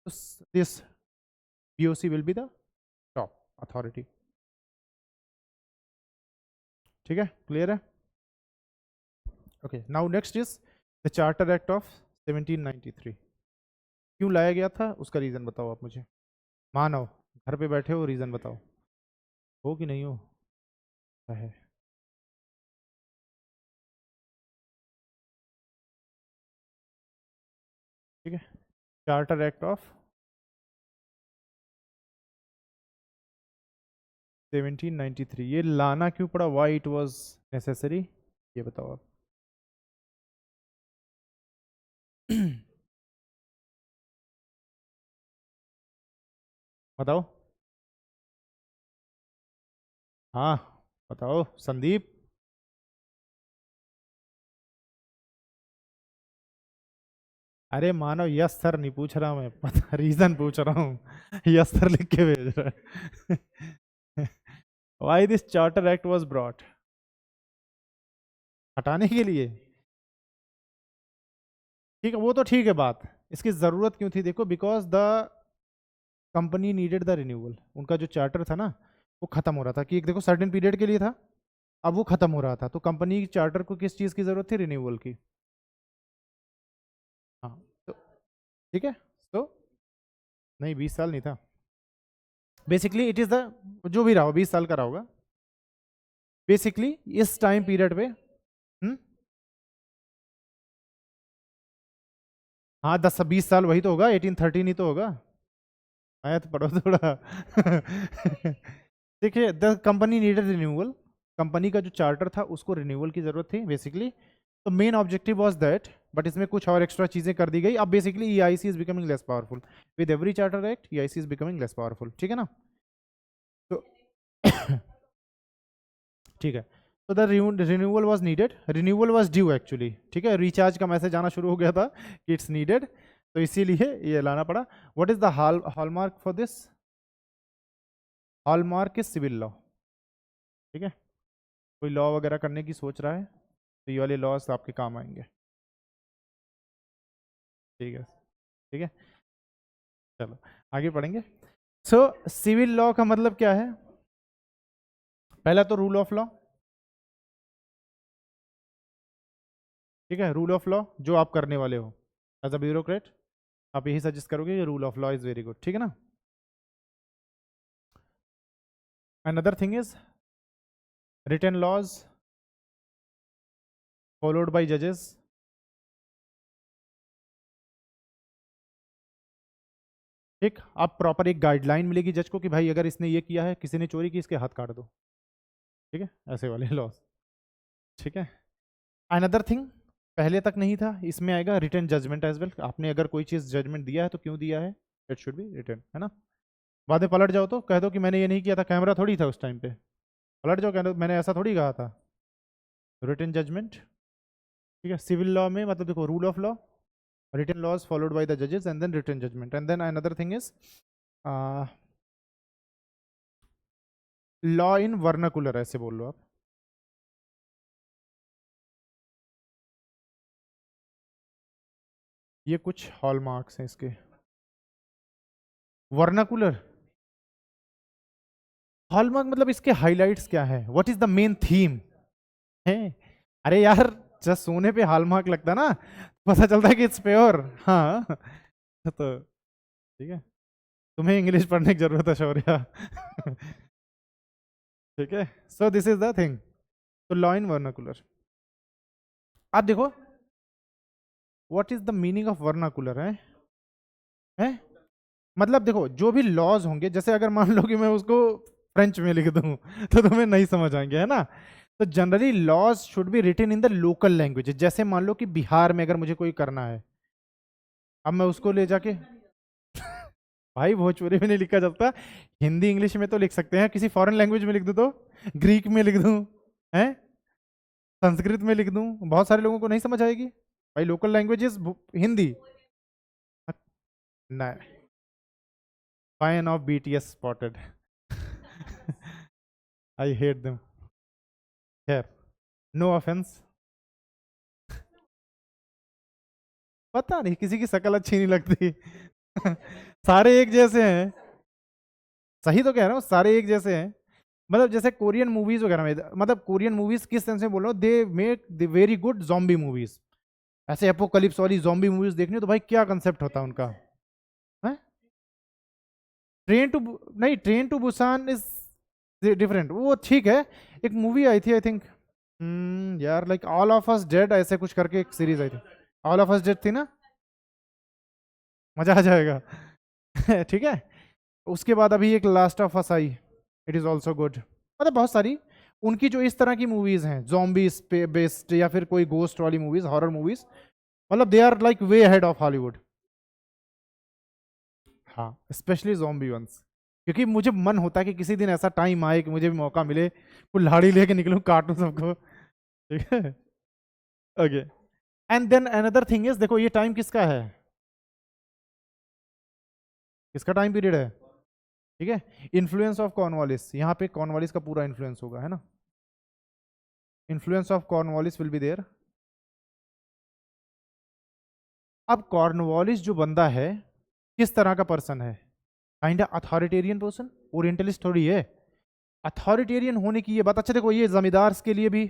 तो this BOC will be the top authority, ठीक है, क्लियर है। Okay, now next is the charter act of 1793। क्यों लाया गया था उसका रीजन बताओ आप मुझे। मानव, घर पे बैठे हो, रीजन बताओ, हो कि नहीं हो, है। ठीक है, चार्टर एक्ट ऑफ 1793 ये लाना क्यों पड़ा, व्हाई इट वाज नेसेसरी, ये बताओ आप। बताओ, हाँ बताओ संदीप। अरे मानो यस सर नहीं पूछ रहा मैं, पता रीजन पूछ रहा हूँ, यस सर लिख के भेज रहा है। Why this charter act was brought, हटाने के लिए, ठीक है वो तो ठीक है बात, इसकी जरूरत क्यों थी, देखो because the company needed the renewal, उनका जो चार्टर था ना वो खत्म हो रहा था, कि एक देखो सर्टेन पीरियड के लिए था, अब वो खत्म हो रहा था, तो कंपनी चार्टर को किस चीज की जरूरत थी, रिन्यूअल की। हाँ, तो ठीक है, तो नहीं 20 साल नहीं था, बेसिकली इट इज द, जो भी रहा हो 20 साल का रहा होगा, बेसिकली इस टाइम पीरियड पे। हाँ 10 20 साल वही तो होगा, 1813 ही तो होगा, आया तो पढ़ो थोड़ा। देखिए, the company needed renewal, company का जो चार्टर था उसको रिन्यूअल की जरूरत थी बेसिकली, तो main objective was that, but इसमें कुछ और एक्स्ट्रा चीजें कर दी गई, अब basically EIC is becoming less powerful with every charter act, EIC is becoming less powerful, ठीक है ना। तो ठीक है, तो the renewal was needed, renewal was due actually, ठीक है, रिचार्ज का मैसेज आना शुरू हो गया था कि इट्स नीडेड, तो इसीलिए ये लाना पड़ा। What is the hallmark for this, hallmark is civil law, ठीक है, कोई लॉ वगैरह करने की सोच रहा है तो ये वाले लॉस आपके काम आएंगे, ठीक है, ठीक है, चलो आगे पढ़ेंगे। सो सिविल लॉ का मतलब क्या है, पहला तो रूल ऑफ लॉ, ठीक है, रूल ऑफ लॉ जो आप करने वाले हो एज अ ब्यूरोक्रेट, आप यही सजेस्ट करोगे, rule of law is very good, ठीक है ना। Another thing is written laws followed by जजेस, ठीक, अब प्रॉपर एक गाइडलाइन मिलेगी जज को कि भाई अगर इसने ये किया है, किसी ने चोरी की, इसके हाथ काट दो, ठीक है, ऐसे वाले लॉज, ठीक है। अनदर थिंग पहले तक नहीं था, इसमें आएगा रिटन जजमेंट एज वेल, आपने अगर कोई चीज़ जजमेंट दिया है तो क्यों दिया है, इट शुड बी रिटन, है ना। बाद में पलट जाओ तो कह दो कि मैंने ये नहीं किया था, कैमरा थोड़ी था उस टाइम पे, पलट जाओ कह दो मैंने ऐसा थोड़ी कहा था, रिटन जजमेंट, ठीक है। सिविल लॉ में मतलब देखो, rule of law, written laws followed by the जजेस and then written judgment, and then another thing is law in vernacular, ऐसे बोल लो आप, ये कुछ हॉलमार्क्स हैं इसके। वर्नाकुलर, हॉलमार्क मतलब इसके हाइलाइट्स क्या है, what is the main theme है। अरे यार, जब सोने पे हॉलमार्क लगता ना, पता चलता है कि इट्स प्योर, हाँ। तो ठीक है, तुम्हें इंग्लिश पढ़ने की जरूरत है शौर्या। ठीक है, so this is the thing, तो लॉ इन वर्नाकुलर, आप देखो what is the meaning of vernacular है, मतलब देखो जो भी लॉज होंगे, जैसे अगर मान लो कि मैं उसको फ्रेंच में लिख दूं तो तुम्हें नहीं समझ आएंगे, है ना। तो generally laws should be written in the local language. जैसे मान लो कि बिहार में अगर मुझे कोई करना है, अब मैं उसको ले जाके भाई भोजपुरी में नहीं लिखा जाता, हिंदी इंग्लिश में तो लिख सकते हैं, किसी फॉरेन लैंग्वेज में लिख दूं तो, ग्रीक में लिख दूं, हैं, संस्कृत में लिख दूं, बहुत सारे लोगों को नहीं समझ आएगी। भाई local language is Hindi. No, fan of BTS spotted. I hate them. खैर, नो ऑफेंस। पता नहीं किसी की शक्ल अच्छी नहीं लगती। सारे एक जैसे हैं। सही तो कह रहा हूँ, सारे एक जैसे हैं। मतलब जैसे कोरियन मूवीज वगैरह में, मतलब कोरियन मूवीज किस सेंस में बोल रहा हूँ, they make the very good zombie movies. ऐसे एपोकलिप्स वाली जॉम्बी मूवीज देखनी हो तो भाई क्या कंसेप्ट होता है उनका, है। ट्रेन टू, नहीं train to Busan is different, वो ठीक है। एक मूवी आई थी आई थिंक, यार like all of us dead ऐसे कुछ करके एक सीरीज आई थी। ऑल ऑफ अस डेड थी ना, मजा आ जाएगा। ठीक है। उसके बाद अभी एक last of us I, it is also good. मतलब बहुत सारी उनकी जो इस तरह की मूवीज हैं जॉम्बी बेस्ड या फिर कोई गोस्ट वाली मूवीज, हॉरर मूवीज, मतलब they are like way ahead of Hollywood. हाँ, स्पेशली जॉम्बी वंस। क्योंकि मुझे मन होता है कि किसी दिन ऐसा टाइम आए कि मुझे भी मौका मिले, कुल्हाड़ी लेके निकलूं काटूं सबको। ठीक है। Okay. And then another thing is, देखो ये टाइम किसका है, किसका टाइम पीरियड है, ठीक है। इन्फ्लुएंस ऑफ कॉर्नवालिस, यहाँ पे कॉर्नवालिस का पूरा इन्फ्लुएंस होगा, है ना। Influence of Cornwallis will be there. अब कॉर्नवालिस जो बंदा है किस तरह का पर्सन है, काइंड अथॉरिटेरियन पर्सन, ओरिएंटलिस्ट थोड़ी है। अथॉरिटेरियन होने की ये बात, अच्छा देखो ये जमींदार के लिए भी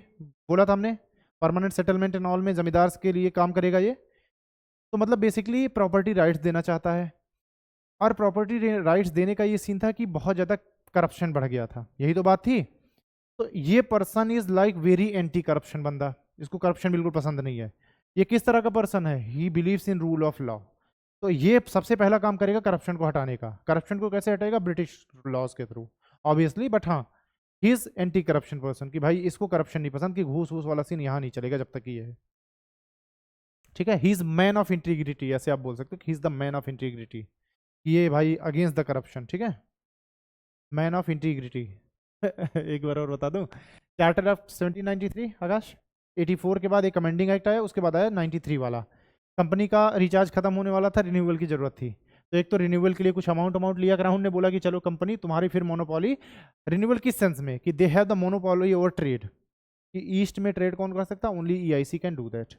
बोला था हमने, परमानेंट सेटलमेंट एंड ऑल में जमींदार के लिए काम करेगा ये। तो मतलब बेसिकली प्रॉपर्टी राइट्स देना चाहता है। और प्रॉपर्टी राइट्स देने का ये सीन था कि बहुत ज़्यादा करप्शन बढ़ गया था, यही तो बात थी। तो ये person is like very anti corruption बंदा, इसको करप्शन बिल्कुल पसंद नहीं है। ये किस तरह का पर्सन है, he believes in rule of law. तो ये सबसे पहला काम करेगा करप्शन को हटाने का। करप्शन को कैसे हटाएगा, ब्रिटिश लॉज के थ्रू ऑब्वियसली, बट हाँ he is anti corruption person, कि भाई इसको करप्शन नहीं पसंद, कि घूस घूस वाला सीन यहाँ नहीं चलेगा जब तक ये है। ठीक है, he is man of integrity, ऐसे आप बोल सकते हो, he is the man of integrity. ये भाई अगेंस्ट द करप्शन, ठीक है, मैन ऑफ इंटीग्रिटी। एक बार और बता दूं, चार्टर ऑफ 1793 आकाश, 84 के बाद एक कमेंडिंग एक्ट आया, उसके बाद आया 93 वाला। कंपनी का रिचार्ज खत्म होने वाला था, रिन्यूअल की जरूरत थी। तो एक तो रिन्यूअल के लिए कुछ अमाउंट अमाउंट लिया, क्राउन ने बोला कि चलो कंपनी तुम्हारी फिर मोनोपॉली। रिन्यूअल किस सेंस में, कि दे have the monopoly over trade, कि ईस्ट में ट्रेड कौन कर सकता, only EIC can do that.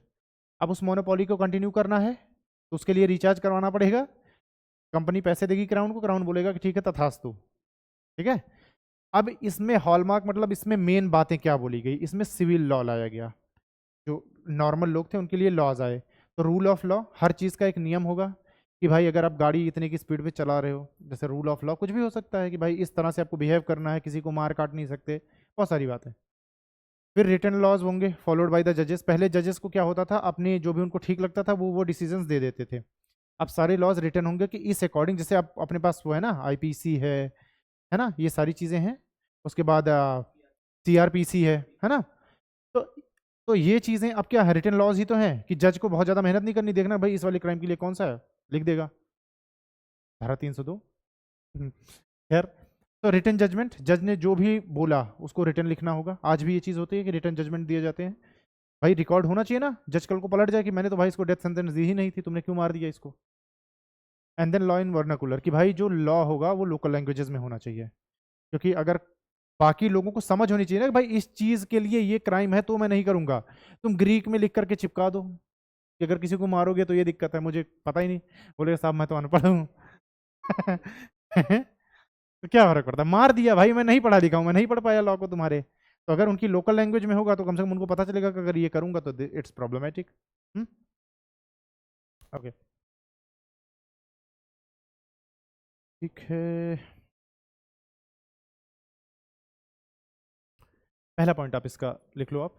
अब उस मोनोपॉली को कंटिन्यू करना है तो उसके लिए रिचार्ज करवाना पड़ेगा। कंपनी पैसे देगी क्राउन को, क्राउन बोलेगा कि ठीक है तथास्तु। ठीक है। अब इसमें हॉलमार्क, मतलब इसमें मेन बातें क्या बोली गई, इसमें सिविल लॉ लाया गया। जो नॉर्मल लोग थे उनके लिए लॉज आए। तो रूल ऑफ लॉ, हर चीज़ का एक नियम होगा, कि भाई अगर आप गाड़ी इतने की स्पीड पे चला रहे हो, जैसे रूल ऑफ लॉ कुछ भी हो सकता है, कि भाई इस तरह से आपको बिहेव करना है, किसी को मार काट नहीं सकते, बहुत सारी बातें। फिर रिटन लॉज होंगे फॉलोड बाय द जजेस। पहले जजेस को क्या होता था, अपने जो भी उनको ठीक लगता था वो डिसीजंस दे देते थे। अब सारे लॉज रिटन होंगे कि इस अकॉर्डिंग, जैसे आप अपने पास वो है ना आईपीसी है ना, ये सारी चीज़ें हैं। उसके बाद सीआरपीसी है ना। तो तो ये चीज़ें अब क्या है, रिटन लॉज ही तो हैं, कि जज को बहुत ज़्यादा मेहनत नहीं करनी, देखना भाई इस वाले क्राइम के लिए कौन सा है, लिख देगा धारा 302। खैर, तो रिटन जजमेंट, जज ने जो भी बोला उसको रिटन लिखना होगा। आज भी ये चीज़ होती है कि रिटन जजमेंट दिए जाते हैं, भाई रिकॉर्ड होना चाहिए ना, जज कल को पलट जाए कि मैंने तो भाई इसको डेथ सेंटेंस दी ही नहीं थी, तुमने क्यों मार दिया इसको। And then law in vernacular, कि भाई जो लॉ होगा वो लोकल लैंग्वेजेस में होना चाहिए, क्योंकि अगर बाकी लोगों को समझ होनी चाहिए ना कि भाई इस चीज के लिए ये क्राइम है तो मैं नहीं करूंगा। तुम ग्रीक में लिख करके चिपका दो कि अगर किसी को मारोगे तो ये दिक्कत है, मुझे पता ही नहीं, बोले साहब मैं तो अनपढ़ हूँ। तो क्या फर्क पड़ता है, मार दिया भाई, मैं नहीं पढ़ा लिखा हूँ, मैं नहीं पढ़ पाया लॉ को तुम्हारे। तो अगर उनकी लोकल लैंग्वेज में होगा तो कम से कम उनको पता चलेगा कि अगर ये करूंगा तो इट्स प्रॉब्लमेटिक। ओके, ठीक है। पहला पॉइंट आप इसका लिख लो आप,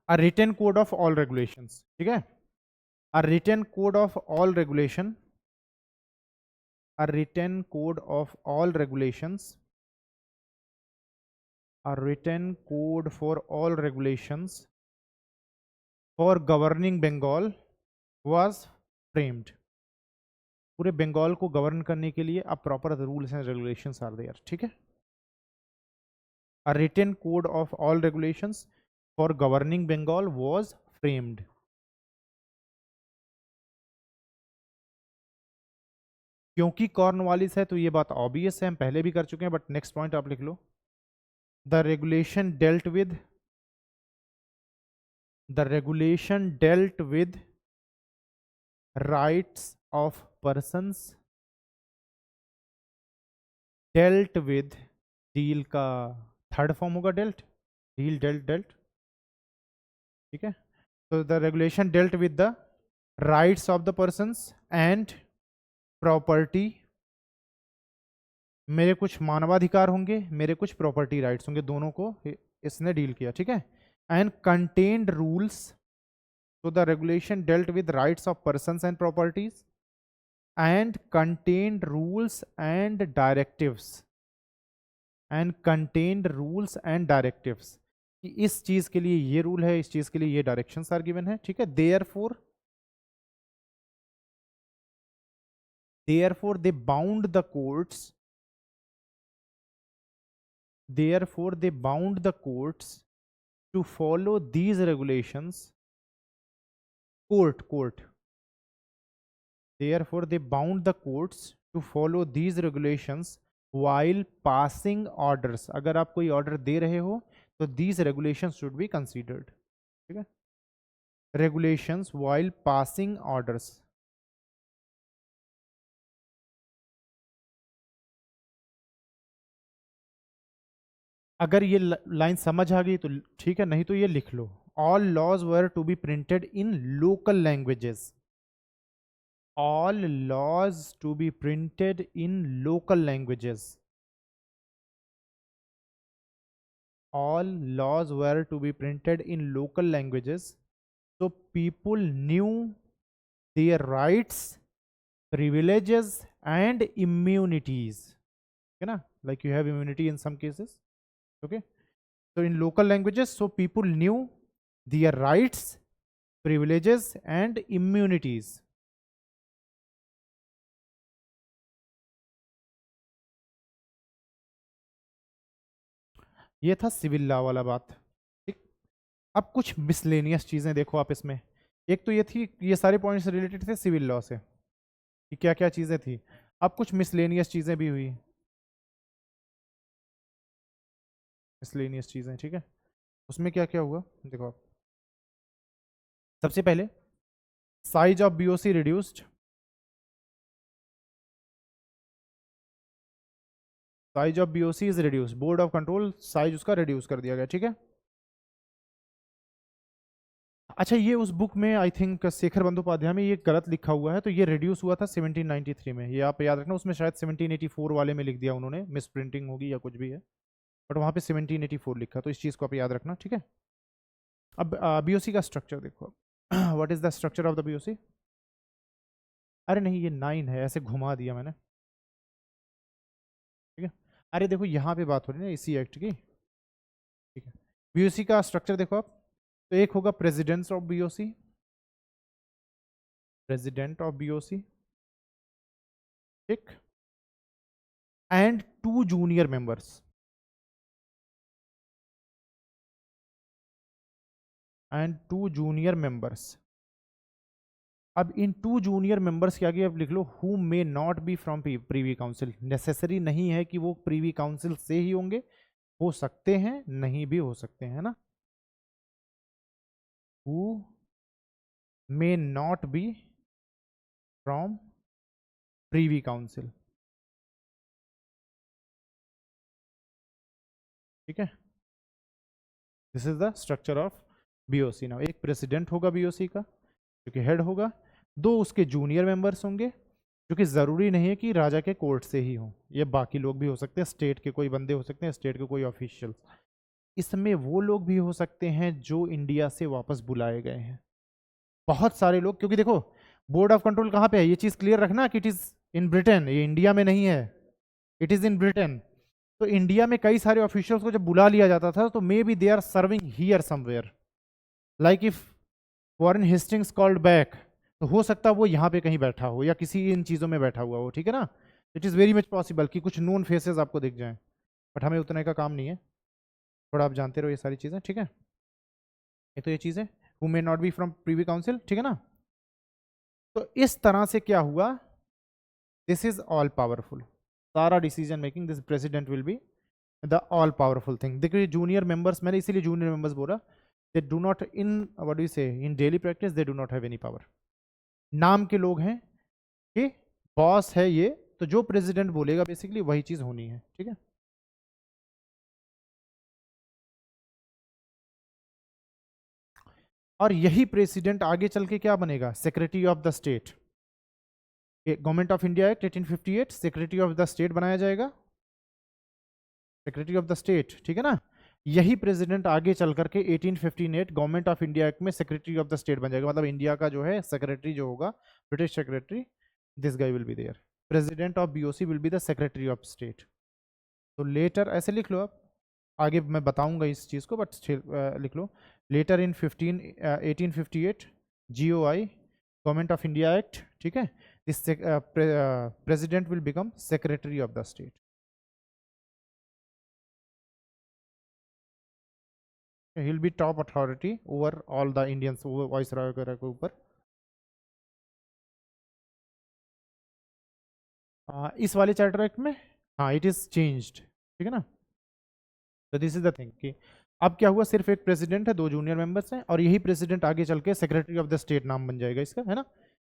a written code of all regulations, ठीक है। A written code of all regulation a written code of all regulations, a written code for all regulations for governing Bengal was framed. पूरे बंगाल को गवर्न करने के लिए अब proper rules and regulations are there, ठीक है। A written code of all regulations for governing Bengal was framed. क्योंकि Cornwallis है तो ये बात ऑब्वियस है, हम पहले भी कर चुके हैं, बट नेक्स्ट पॉइंट आप लिख लो। The regulation dealt with rights of persons, dealt with, deal का थर्ड फॉर्म होगा डेल्ट, डील डेल्ट डेल्ट, ठीक है। तो the regulation dealt with the rights of the persons and property, मेरे कुछ मानवाधिकार होंगे, मेरे कुछ प्रॉपर्टी राइट्स होंगे, दोनों को इसने डील किया, ठीक है। And contained rules, so the regulation dealt with rights of persons and properties and contained rules and directives, कि इस चीज के लिए ये रूल है, इस चीज के लिए ये डायरेक्शंस आर गिवन है, ठीक है। therefore they bound the courts to follow these regulations. Therefore they bound the courts to follow these regulations while passing orders. अगर आप कोई ऑर्डर दे रहे हो तो these regulations should be considered, ठीक है। regulations while passing orders. अगर ये लाइन समझ आ गई तो ठीक है, नहीं तो ये लिख लो। all laws were to be printed in local languages. All laws to be printed in local languages. All laws were to be printed in local languages, so people knew their rights, privileges and immunities, okay na, like you have immunity in some cases, okay। so in local languages, so people knew their rights, privileges and immunities. ये था civil law वाला बात, ठीक। अब कुछ miscellaneous चीजें देखो आप इसमें। एक तो ये थी, ये सारे पॉइंट्स रिलेटेड थे सिविल लॉ से कि क्या क्या चीजें थी। अब कुछ मिसलेनियस चीजें भी हुई, मिसलेनियस चीजें, ठीक है। उसमें क्या क्या हुआ देखो आप। सबसे पहले size of BOC reduced, size of BOC is reduce, board of control size उसका रिड्यूस कर दिया गया, ठीक है। अच्छा, ये उस बुक में आई थिंक शेखर बंदोपाध्याय में ये गलत लिखा हुआ है, तो ये रिड्यूस हुआ था 1793 में, ये आप याद रखना। उसमें शायद 1784 वाले में लिख दिया उन्होंने, मिस प्रिंटिंग होगी या कुछ भी है, बट वहाँ पे 1784 लिखा, तो इस चीज़ को आप याद रखना, ठीक है। अब बीओसी का स्ट्रक्चर देखो। What is the structure of the BOC? अरे नहीं, ये 9 है, ऐसे घुमा दिया मैंने, ठीक है। अरे देखो यहाँ पे बात हो रही है ना इसी एक्ट की, ठीक है। बीओसी का स्ट्रक्चर देखो आप, तो एक होगा president of BOC, president of BOC, ठीक, and 2 junior members, and 2 junior members. अब इन 2 जूनियर मेंबर्स के आगे आप लिख लो who may not be from privy council. Necessary नहीं है कि वो प्रीवी काउंसिल से ही होंगे, हो सकते हैं, नहीं भी हो सकते हैं ना। Who may not be from privy council, ठीक है। This is the structure of BOC. Now एक प्रेसिडेंट होगा बीओसी का जो कि हेड होगा, 2 उसके जूनियर मेंबर्स होंगे जो कि ज़रूरी नहीं है कि राजा के कोर्ट से ही हों, ये बाकी लोग भी हो सकते हैं, स्टेट के कोई बंदे हो सकते हैं, स्टेट के कोई ऑफिशियल। इसमें वो लोग भी हो सकते हैं जो इंडिया से वापस बुलाए गए हैं, बहुत सारे लोग। क्योंकि देखो बोर्ड ऑफ कंट्रोल कहाँ पे है, ये चीज़ क्लियर रखना कि इट इज़ इन ब्रिटेन, ये इंडिया में नहीं है, इट इज इन ब्रिटेन। तो इंडिया में कई सारे ऑफिशियल्स को जब बुला लिया जाता था तो maybe they are serving here somewhere, like if Warren Hastings called back, तो हो सकता है वो यहाँ पे कहीं बैठा हो या किसी इन चीज़ों में बैठा हुआ हो, ठीक है ना। It is very much possible कि कुछ नोन फेसेस आपको दिख जाएं, बट हमें उतने का काम नहीं है, थोड़ा आप जानते रहो ये सारी चीज़ें, ठीक है। एक तो ये चीज़ है who may not be from privy council, ठीक है ना। तो इस तरह से क्या हुआ, दिस इज ऑल पावरफुल, सारा decision making this president will be the all powerful thing. देखिए जूनियर मेंबर्स, मैंने इसीलिए जूनियर मेंबर्स बोला, they do not in what do you say in daily practice they do not have any power. नाम के लोग हैं कि boss है ये, तो जो प्रेसिडेंट बोलेगा बेसिकली वही चीज होनी है, ठीक है। और यही प्रेसिडेंट आगे चल के क्या बनेगा, secretary of the state. Government of India act 1858 secretary of the state बनाया जाएगा, सेक्रेटरी ऑफ द स्टेट, ठीक है ना। यही प्रेसिडेंट आगे चल करके 1858 गवर्नमेंट ऑफ इंडिया एक्ट में सेक्रेटरी ऑफ द स्टेट बन जाएगा, मतलब इंडिया का जो है सेक्रेटरी जो होगा, British secretary, this guy will be there, president of BOC will be the secretary of state. तो लेटर ऐसे लिख लो आप, आगे मैं बताऊंगा इस चीज़ को, बट लिख लो later in 1858 GOI government of India act, ठीक है, this president will become secretary of the state. He will be top authority over all the Indians, viceroy वगैरह के ऊपर। इस वाले चार्टर एक्ट में हाँ इट इज चेंज्ड, ठीक है ना। तो दिस इज द थिंग कि अब क्या हुआ, सिर्फ एक प्रेसिडेंट है, दो जूनियर मेंबर्स हैं, और यही प्रेसिडेंट आगे चल के सेक्रेटरी ऑफ द स्टेट नाम बन जाएगा इसका, है ना।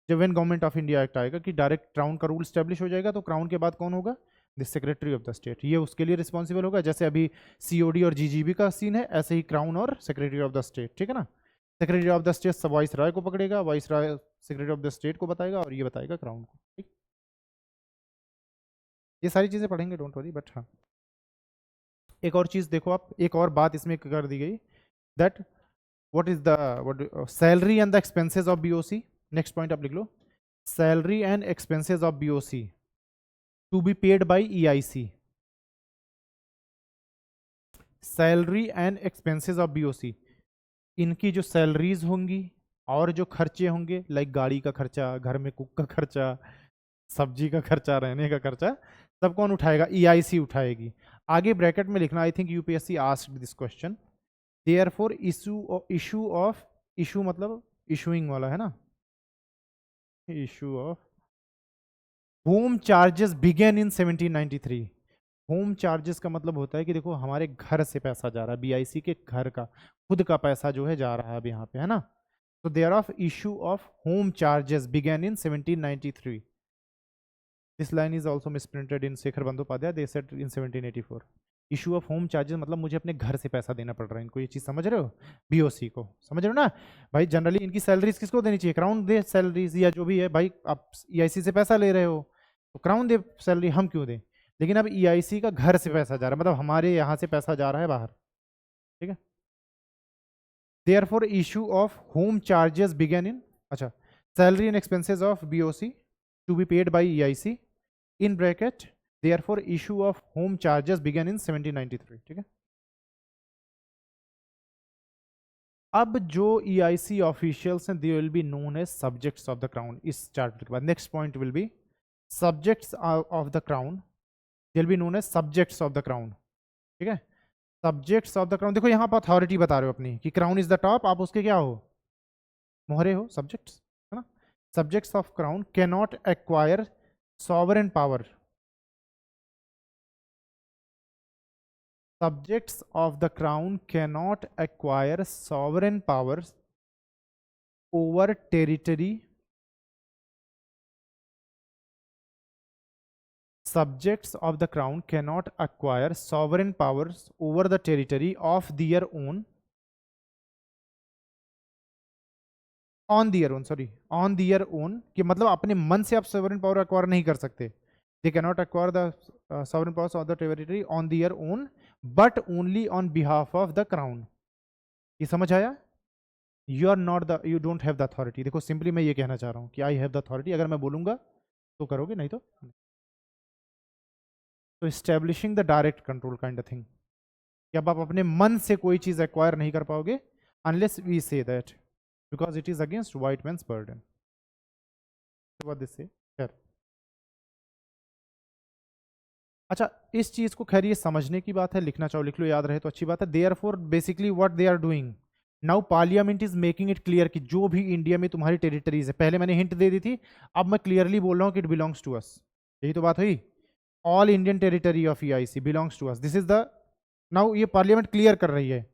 जब when government of India act आएगा कि डायरेक्ट क्राउन का रूल स्टैब्लिश हो जाएगा, तो क्राउन के बाद कौन होगा, the secretary of the state, ये उसके लिए रिस्पॉन्सिबल होगा। जैसे अभी COD और GGB का सीन है, ऐसे ही क्राउन और सेक्रेटरी ऑफ द स्टेट, ठीक है ना। सेक्रेटरी ऑफ द स्टेट सब वाइस राय को पकड़ेगा, viceroy secretary of the state को बताएगा, और ये बताएगा क्राउन को, ठीक। ये सारी चीज़ें पढ़ेंगे, डोंट वरी, बट हाँ एक और चीज़ देखो आप, एक और बात इसमें कर दी गई, that what is the salary and the expenses of BOC। Next point आप लिख लो, salary and expenses of BOC to be paid by EIC। Salary and expenses of BOC, इनकी जो सैलरीज होंगी और जो खर्चे होंगे, लाइक गाड़ी का खर्चा, घर में कुक का खर्चा, सब्जी का खर्चा, रहने का खर्चा, सब कौन उठाएगा, EIC उठाएगी। आगे ब्रैकेट में लिखना, I think UPSC asked this question, therefore issue of, issue मतलब इशूइंग वाला है ना, issue of home charges begin in 1793। Home charges का मतलब होता है कि देखो हमारे घर से पैसा जा रहा है, BIC के घर का खुद का पैसा जो है जा रहा है अब यहाँ पे, है ना। तो there of issue of home charges begin in 1793। This line is also misprinted in Shekhar Bandyopadhyay, they said in 1784। Issue of home charges मतलब मुझे अपने घर से पैसा देना पड़ रहा है इनको, ये चीज़ समझ रहे हो, BOC को समझ रहे हो ना भाई। जनरली इनकी सैलरीज किसको देनी चाहिए, क्राउन दे सैलरीज, या जो भी है भाई, आप EIC से पैसा ले रहे हो तो क्राउन दे सैलरी, हम क्यों दें। लेकिन अब EIC का घर से पैसा जा रहा है, मतलब हमारे यहाँ से पैसा जा रहा है बाहर, ठीक है। Therefore issue of home charges begin in, अच्छा, salary and expenses of BOC to be paid by EIC in bracket, therefore issue of home charges begin in 1793, ठीक है। अब जो EIC ऑफिशियल्स हैं, they will be known as subjects of the crown. इस charter के बाद next point will be subjects of the crown, they will be known as subjects of the crown, ठीक है। सब्जेक्ट्स ऑफ द क्राउन, देखो यहाँ पर authority बता रहे हो अपनी कि क्राउन इज द टॉप, आप उसके क्या हो, मोहरे हो, सब्जेक्ट्स, है ना। Subjects of crown can not acquire sovereign power, subjects of the crown cannot acquire sovereign powers over territory, subjects of the crown cannot acquire sovereign powers over the territory of their own, on their own, sorry, on their own, कि मतलब अपने मन से आप sovereign power acquire नहीं कर सकते, they cannot acquire the sovereign powers of the territory on their own but only on behalf of the crown। ये समझ आया, you are not the, you don't have the authority. देखो simply मैं ये कहना चाह रहा हूँ कि आई हैव द अथॉरिटी, अगर मैं बोलूंगा तो करोगे, नहीं तो establishing the direct control kind of thing, कि अब आप अपने मन से कोई चीज एक्वायर नहीं कर पाओगे unless we say that, because it is against white man's burden. What this say, खैर। अच्छा, इस चीज को खैर ये समझने की बात है, लिखना चाहो लिख लो, याद रहे तो अच्छी बात है। Therefore basically what they are doing now, parliament is making it clear कि जो भी इंडिया में तुम्हारी टेरिटरीज है, पहले मैंने हिंट दे दी थी, अब मैं क्लियरली बोल रहा हूँ कि इट बिलोंग्स टू अस। यही तो बात हुई, all Indian territory of EIC belongs to us, this is the, now ये पार्लियामेंट क्लियर कर रही है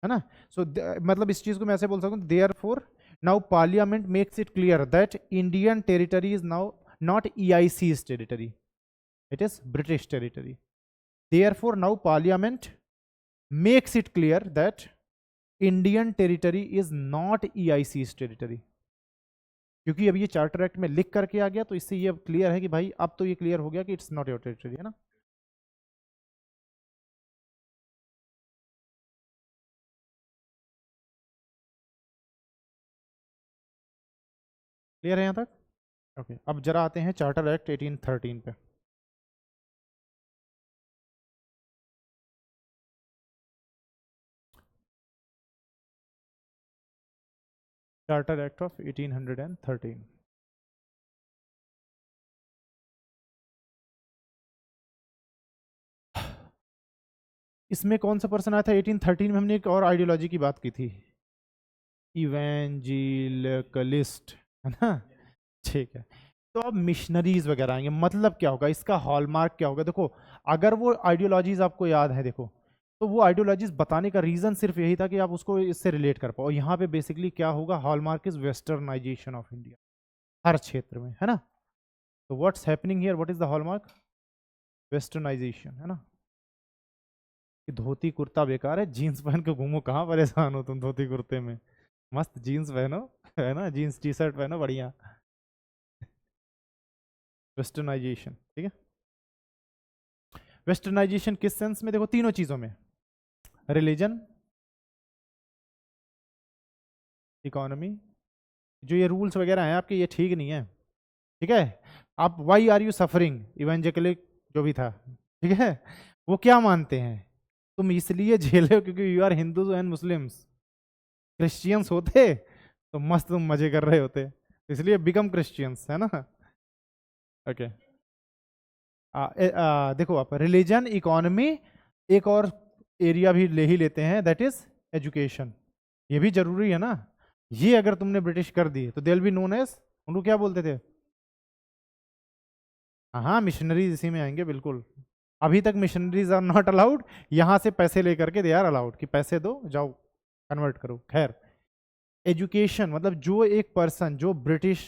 ना। सो मतलब इस चीज को मैं ऐसे बोल सकता हूँ, therefore now parliament makes it clear that Indian territory is now not EIC's territory, it is British territory. Therefore, now Parliament makes it clear that Indian territory is not EIC's territory. क्योंकि अब ये charter act में लिख करके आ गया, तो इससे ये क्लियर है कि भाई अब तो ये क्लियर हो गया कि इट्स नॉट योर टेरिटरी, है ना। क्लियर है यहाँ तक? ओके, अब जरा आते हैं चार्टर एक्ट 1813 पे। चार्टर एक्ट ऑफ 1813, इसमें कौन सा पर्सन आया था? 1813 में हमने एक और आइडियोलॉजी की बात की थी, इवेंजिलिकलिस्ट, है ना। ठीक है, तो अब मिशनरीज वगैरह आएंगे, मतलब क्या होगा इसका, हॉलमार्क क्या होगा? देखो, अगर वो आइडियोलॉजीज आपको याद है, देखो, तो वो आइडियोलॉजीज बताने का रीजन सिर्फ यही था कि आप उसको इससे रिलेट कर पाओ। यहाँ पे बेसिकली क्या होगा, hallmark is westernization of India, हर क्षेत्र में, है ना। तो what's happening here, what is the hallmark? Westernization, है ना। कि धोती कुर्ता बेकार है, जीन्स पहन के घूमो, कहाँ परेशान हो तुम धोती कुर्ते में, मस्त जीन्स पहनो, है ना, जीन्स टी शर्ट पहनो, बढ़िया। वेस्टर्नाइजेशन, ठीक है। वेस्टर्नाइजेशन किस सेंस में? देखो, तीनों चीजों में, रिलीजन, इकोनॉमी, जो ये रूल्स वगैरह हैं आपके, ये ठीक नहीं है, ठीक है। आप वाई आर यू सफरिंग, इवेंजेलिक जो भी था, ठीक है, वो क्या मानते हैं, तुम इसलिए झेले हो क्योंकि you are Hindus and Muslims. Christians होते तो मस्त तुम मजे कर रहे होते, इसलिए बिकम क्रिश्चियंस, है ना। ओके, देखो आप, रिलीजन, इकोनॉमी, एक और एरिया भी ले ही लेते हैं, दैट इज एजुकेशन। ये भी जरूरी है ना, ये अगर तुमने ब्रिटिश कर दी तो they will be known as, उनको क्या बोलते थे? हाँ, मिशनरीज इसी में आएंगे, बिल्कुल। अभी तक मिशनरीज आर नॉट अलाउड, यहां से पैसे लेकर के दे आर अलाउड, कि पैसे दो, जाओ कन्वर्ट करो। खैर, एजुकेशन मतलब जो एक पर्सन जो ब्रिटिश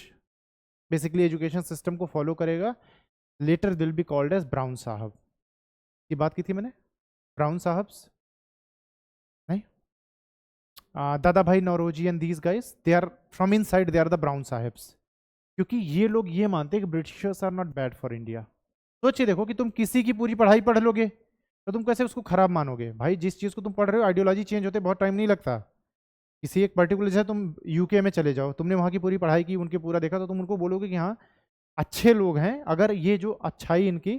बेसिकली एजुकेशन सिस्टम को फॉलो करेगा, लेटर दिल बी कॉल्ड एज ब्राउन साहब। की बात की थी मैंने, ब्राउन साहब्स, नहीं, Dadabhai Naoroji and these guys, they are from inside, they are the brown sahibs. क्योंकि ये लोग ये मानते हैं कि Britishers are not bad for India. सोचिए, देखो कि तुम किसी की पूरी पढ़ाई पढ़ लोगे तो तुम कैसे उसको खराब मानोगे? भाई, जिस चीज को तुम पढ़ रहे हो, आइडियोलॉजी चेंज होते बहुत टाइम नहीं लगता। किसी एक पर्टिकुलर, जैसे तुम यूके में चले जाओ, तुमने वहां की पूरी पढ़ाई की, उनके पूरा देखा, तो तुम उनको बोलोगे कि हाँ अच्छे लोग हैं। अगर ये जो अच्छाई इनकी,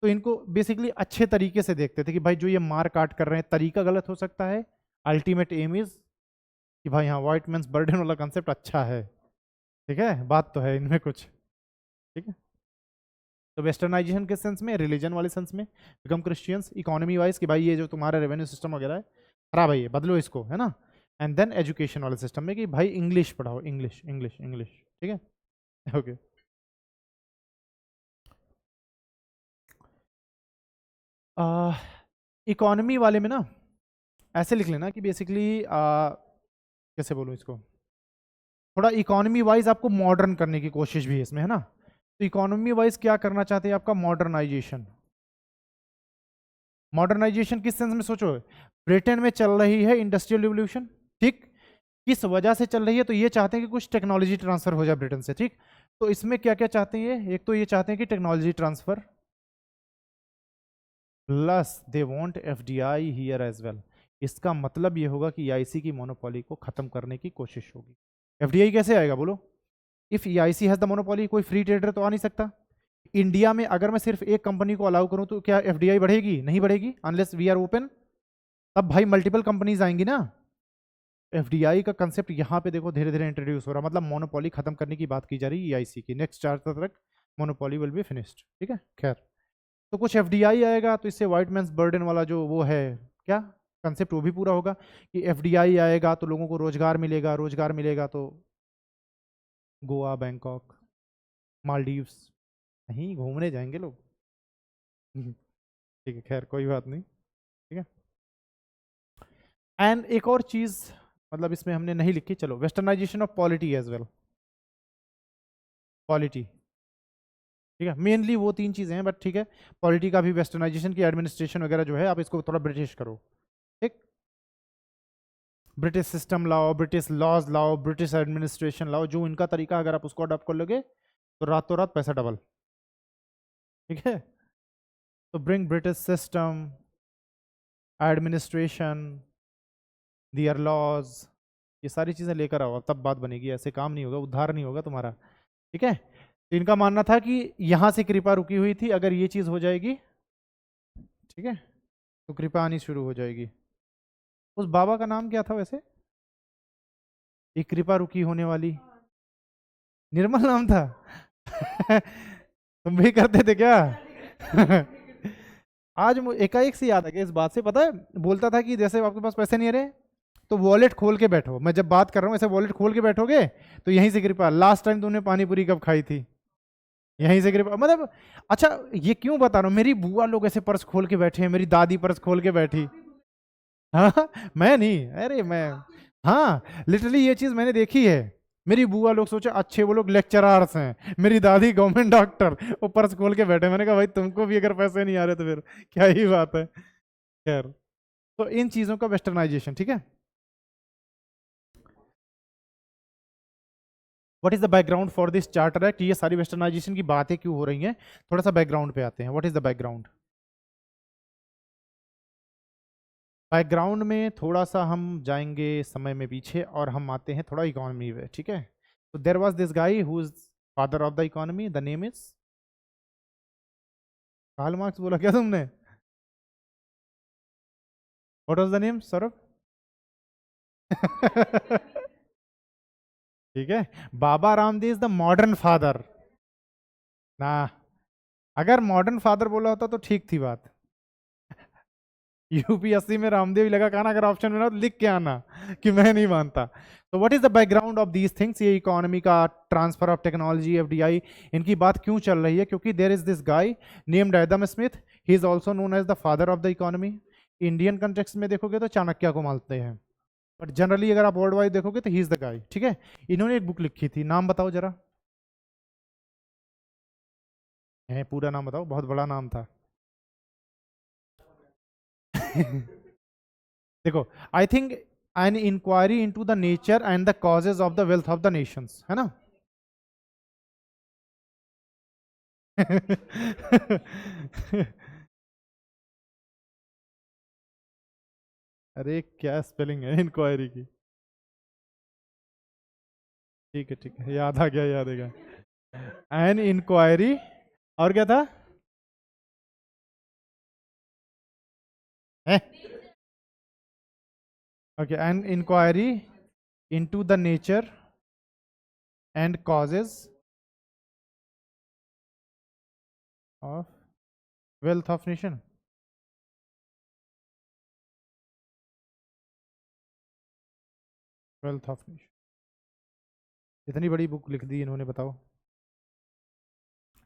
तो इनको बेसिकली अच्छे तरीके से देखते थे कि भाई जो ये मार काट कर रहे हैं, तरीका गलत हो सकता है, अल्टीमेट एम इज कि भाई हाँ व्हाइट मैन्स बर्डन वाला कंसेप्ट अच्छा है, ठीक है, बात तो है इनमें कुछ, ठीक है। तो वेस्टर्नाइजेशन के सेंस में, रिलीजन वाले सेंस में, बिकम क्रिश्चियंस, इकोनॉमी वाइज कि भाई ये जो तुम्हारा रेवेन्यू सिस्टम वगैरह है खराब है, ये बदलो इसको, है ना। एंड देन एजुकेशन वाले सिस्टम में कि भाई इंग्लिश पढ़ाओ, इंग्लिश इंग्लिश इंग्लिश, ठीक है। ओके, इकोनॉमी वाले में ना ऐसे लिख लेना कि बेसिकली कैसे बोलूँ इसको, थोड़ा इकोनॉमी वाइज आपको मॉडर्न करने की कोशिश भी है इसमें, है ना। तो इकोनॉमी वाइज क्या करना चाहते हैं? आपका मॉडर्नाइजेशन। मॉडर्नाइजेशन किस सेंस में? सोचो, ब्रिटेन में चल रही है इंडस्ट्रियल रिवोल्यूशन, ठीक, किस वजह से चल रही है? तो ये चाहते हैं कि कुछ टेक्नोलॉजी ट्रांसफर हो जाए ब्रिटेन से, ठीक। तो इसमें क्या क्या चाहते हैं ये? एक तो ये चाहते हैं कि technology transfer, plus they want FDI here as well. इसका मतलब ये होगा कि आईसी की मोनोपोली को खत्म करने की कोशिश होगी। एफडीआई कैसे आएगा बोलो? If EIC has the monopoly, कोई फ्री ट्रेडर तो आ नहीं सकता। इंडिया में अगर मैं सिर्फ एक कंपनी को अलाउ करूं तो क्या FDI बढ़ेगी? नहीं बढ़ेगी, अनलेस वी आर ओपन। तब भाई मल्टीपल कंपनीज आएंगी ना। FDI का कंसेप्ट यहाँ पे देखो धीरे धीरे इंट्रोड्यूस हो रहा, मतलब मोनोपोली खत्म करने की बात की जा रही है EIC की। नेक्स्ट चार्टर तक मोनोपोली विल बी फिनिश्ड, ठीक है। खैर, तो कुछ FDI आएगा तो इससे व्हाइट मैन्स बर्डन वाला जो वो है क्या कंसेप्ट, वो भी पूरा होगा कि FDI आएगा तो लोगों को रोजगार मिलेगा, रोजगार मिलेगा तो गोवा, बैंकॉक, मालदीव्स नहीं घूमने जाएंगे लोग। ठीक है, खैर कोई बात नहीं, ठीक है। एंड एक और चीज, मतलब इसमें हमने नहीं लिखी, चलो, westernisation of polity as well. Polity, ठीक है, मेनली वो तीन चीजें हैं, बट ठीक है, पॉलिटी का भी वेस्टर्नाइजेशन की एडमिनिस्ट्रेशन वगैरह जो है, आप इसको थोड़ा ब्रिटिश करो, ठीक। ब्रिटिश सिस्टम लाओ, ब्रिटिश लॉज लाओ, ब्रिटिश एडमिनिस्ट्रेशन लाओ, जो इनका तरीका अगर आप उसको अडॉप्ट कर लोगे तो रातों रात पैसा डबल, ठीक है। तो ब्रिंग ब्रिटिश सिस्टम, एडमिनिस्ट्रेशन, दियर लॉज, ये सारी चीजें लेकर आओ, तब बात बनेगी, ऐसे काम नहीं होगा, उद्धार नहीं होगा तुम्हारा, ठीक है। तो इनका मानना था कि यहां से कृपा रुकी हुई थी, अगर ये चीज हो जाएगी, ठीक है, तो कृपा आनी शुरू हो जाएगी। उस बाबा का नाम क्या था वैसे, एक कृपा रुकी होने वाली, निर्मल नाम था। तुम भी करते थे क्या? आज एकाएक से याद आ गया इस बात से, पता है, बोलता था कि जैसे आपके पास पैसे नहीं आ रहे तो वॉलेट खोल के बैठो, मैं जब बात कर रहा हूँ ऐसे वॉलेट खोल के बैठोगे तो यहीं से कृपा। लास्ट टाइम तुमने पानी पूरी कब खाई थी? यहीं से कृपा, मतलब अच्छा ये क्यों बता रहा हूँ, मेरी बुआ लोग ऐसे पर्स खोल के बैठे हैं, मेरी दादी पर्स खोल के बैठी। हाँ, मैं नहीं, अरे मैं, हाँ लिटरली ये चीज मैंने देखी है। मेरी बुआ लोग सोचे अच्छे, वो लोग लेक्चरर्स हैं, मेरी दादी गवर्नमेंट डॉक्टर, वो पर्स खोल के बैठे। मैंने कहा भाई तुमको भी अगर पैसे नहीं आ रहे तो फिर क्या ही बात है। खैर, तो इन चीजों का वेस्टर्नाइजेशन, ठीक है। What is the background for this charter act? ये सारी वेस्टर्नाइजेशन की बातें क्यों हो रही हैं, थोड़ा सा बैकग्राउंड पे आते हैं। What is the background? Background में थोड़ा सा हम जाएंगे समय में पीछे और हम आते हैं थोड़ा इकोनॉमी में, ठीक है। तो there was this guy who is father of the economy, the name is Karl Marx. बोला क्या तुमने? What was the name, Saurabh? ठीक है, Baba Ramdev the modern father ना। अगर मॉडर्न फादर बोला होता तो ठीक थी बात। UPSC में रामदेव लगा कहना, अगर ऑप्शन में ना तो लिख के आना कि मैं नहीं मानता। तो what is the background of these things? ये इकोनॉमी का, ट्रांसफर ऑफ टेक्नोलॉजी, FDI, इनकी बात क्यों चल रही है? क्योंकि there is this guy named Adam Smith, he is also known as the father of the economy. Indian context में देखोगे तो चाणक्य को मानते हैं, बट जनरली अगर आप वर्ल्ड वाइड देखोगे तो ही इज द गाय, ठीक है। इन्होंने एक बुक लिखी थी, नाम बताओ जरा, है पूरा नाम बताओ, बहुत बड़ा नाम था। देखो, I think an inquiry into the nature and the causes of the wealth of the nations, है ना। अरे क्या स्पेलिंग है इंक्वायरी की? ठीक है, याद आ गया, याद आ गया। एन इंक्वायरी, और क्या था? Okay, an inquiry into the nature and causes of wealth of nation. Wealth of nation, इतनी बड़ी बुक लिख दी इन्होंने, बताओ।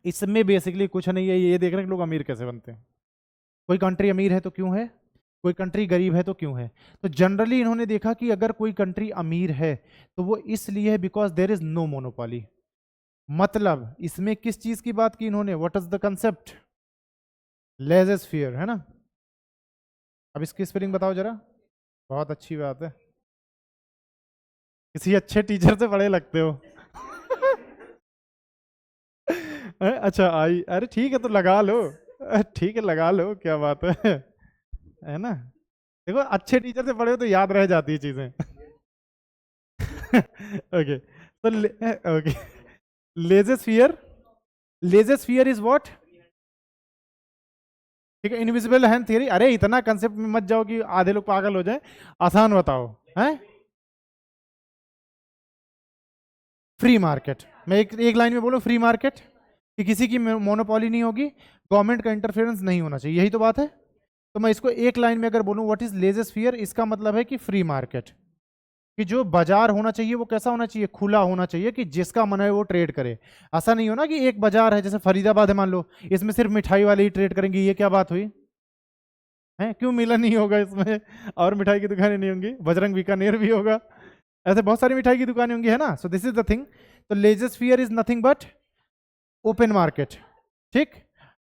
इसमें बेसिकली कुछ नहीं है, ये देख रहे हैं कि लोग अमीर कैसे बनते हैं। कोई कंट्री अमीर है तो क्यों है, कोई कंट्री गरीब है तो क्यों है। तो जनरली इन्होंने देखा कि अगर कोई कंट्री अमीर है तो वो इसलिए है because there is no monopoly. मतलब इसमें किस चीज की बात की इन्होंने, what is the concept? Laissez faire, है ना। अब इसकी स्पेलिंग बताओ जरा। बहुत अच्छी बात है, किसी अच्छे टीचर से पढ़े लगते हो। अच्छा आई, अरे ठीक है तो लगा लो, ठीक है लगा लो, क्या बात है ना। देखो अच्छे टीचर से पढ़े हो तो याद रह जाती है चीजें। ओके, तो ओके, लेजेस्फियर, लेजेस्फियर इज व्हाट? ठीक है, इनविजिबल हैंड थियरी। अरे इतना कंसेप्ट में मत जाओ कि आधे लोग पागल हो जाए, आसान बताओ हैं। फ्री मार्केट, मैं एक लाइन में बोलूं, फ्री मार्केट, कि किसी की मोनोपोली नहीं होगी, गवर्नमेंट का इंटरफेरेंस नहीं होना चाहिए, यही तो बात है। तो मैं इसको एक लाइन में अगर बोलूं व्हाट इज लेजेस्फियर, इसका मतलब है कि फ्री मार्केट, कि जो बाजार होना चाहिए वो कैसा होना चाहिए, खुला होना चाहिए, कि जिसका मन है वो ट्रेड करे। ऐसा नहीं हो ना कि एक बाजार है जैसे फरीदाबाद है मान लो, इसमें सिर्फ मिठाई वाले ही ट्रेड करेंगे, ये क्या बात हुई है? क्यों मिलन नहीं होगा इसमें, और मिठाई की दुकानें नहीं होंगी, बजरंग बीकानेर भी होगा, ऐसे बहुत सारी मिठाई की दुकानें होंगी, है ना। So this is the thing. तो laissez faire is nothing but open market, ठीक,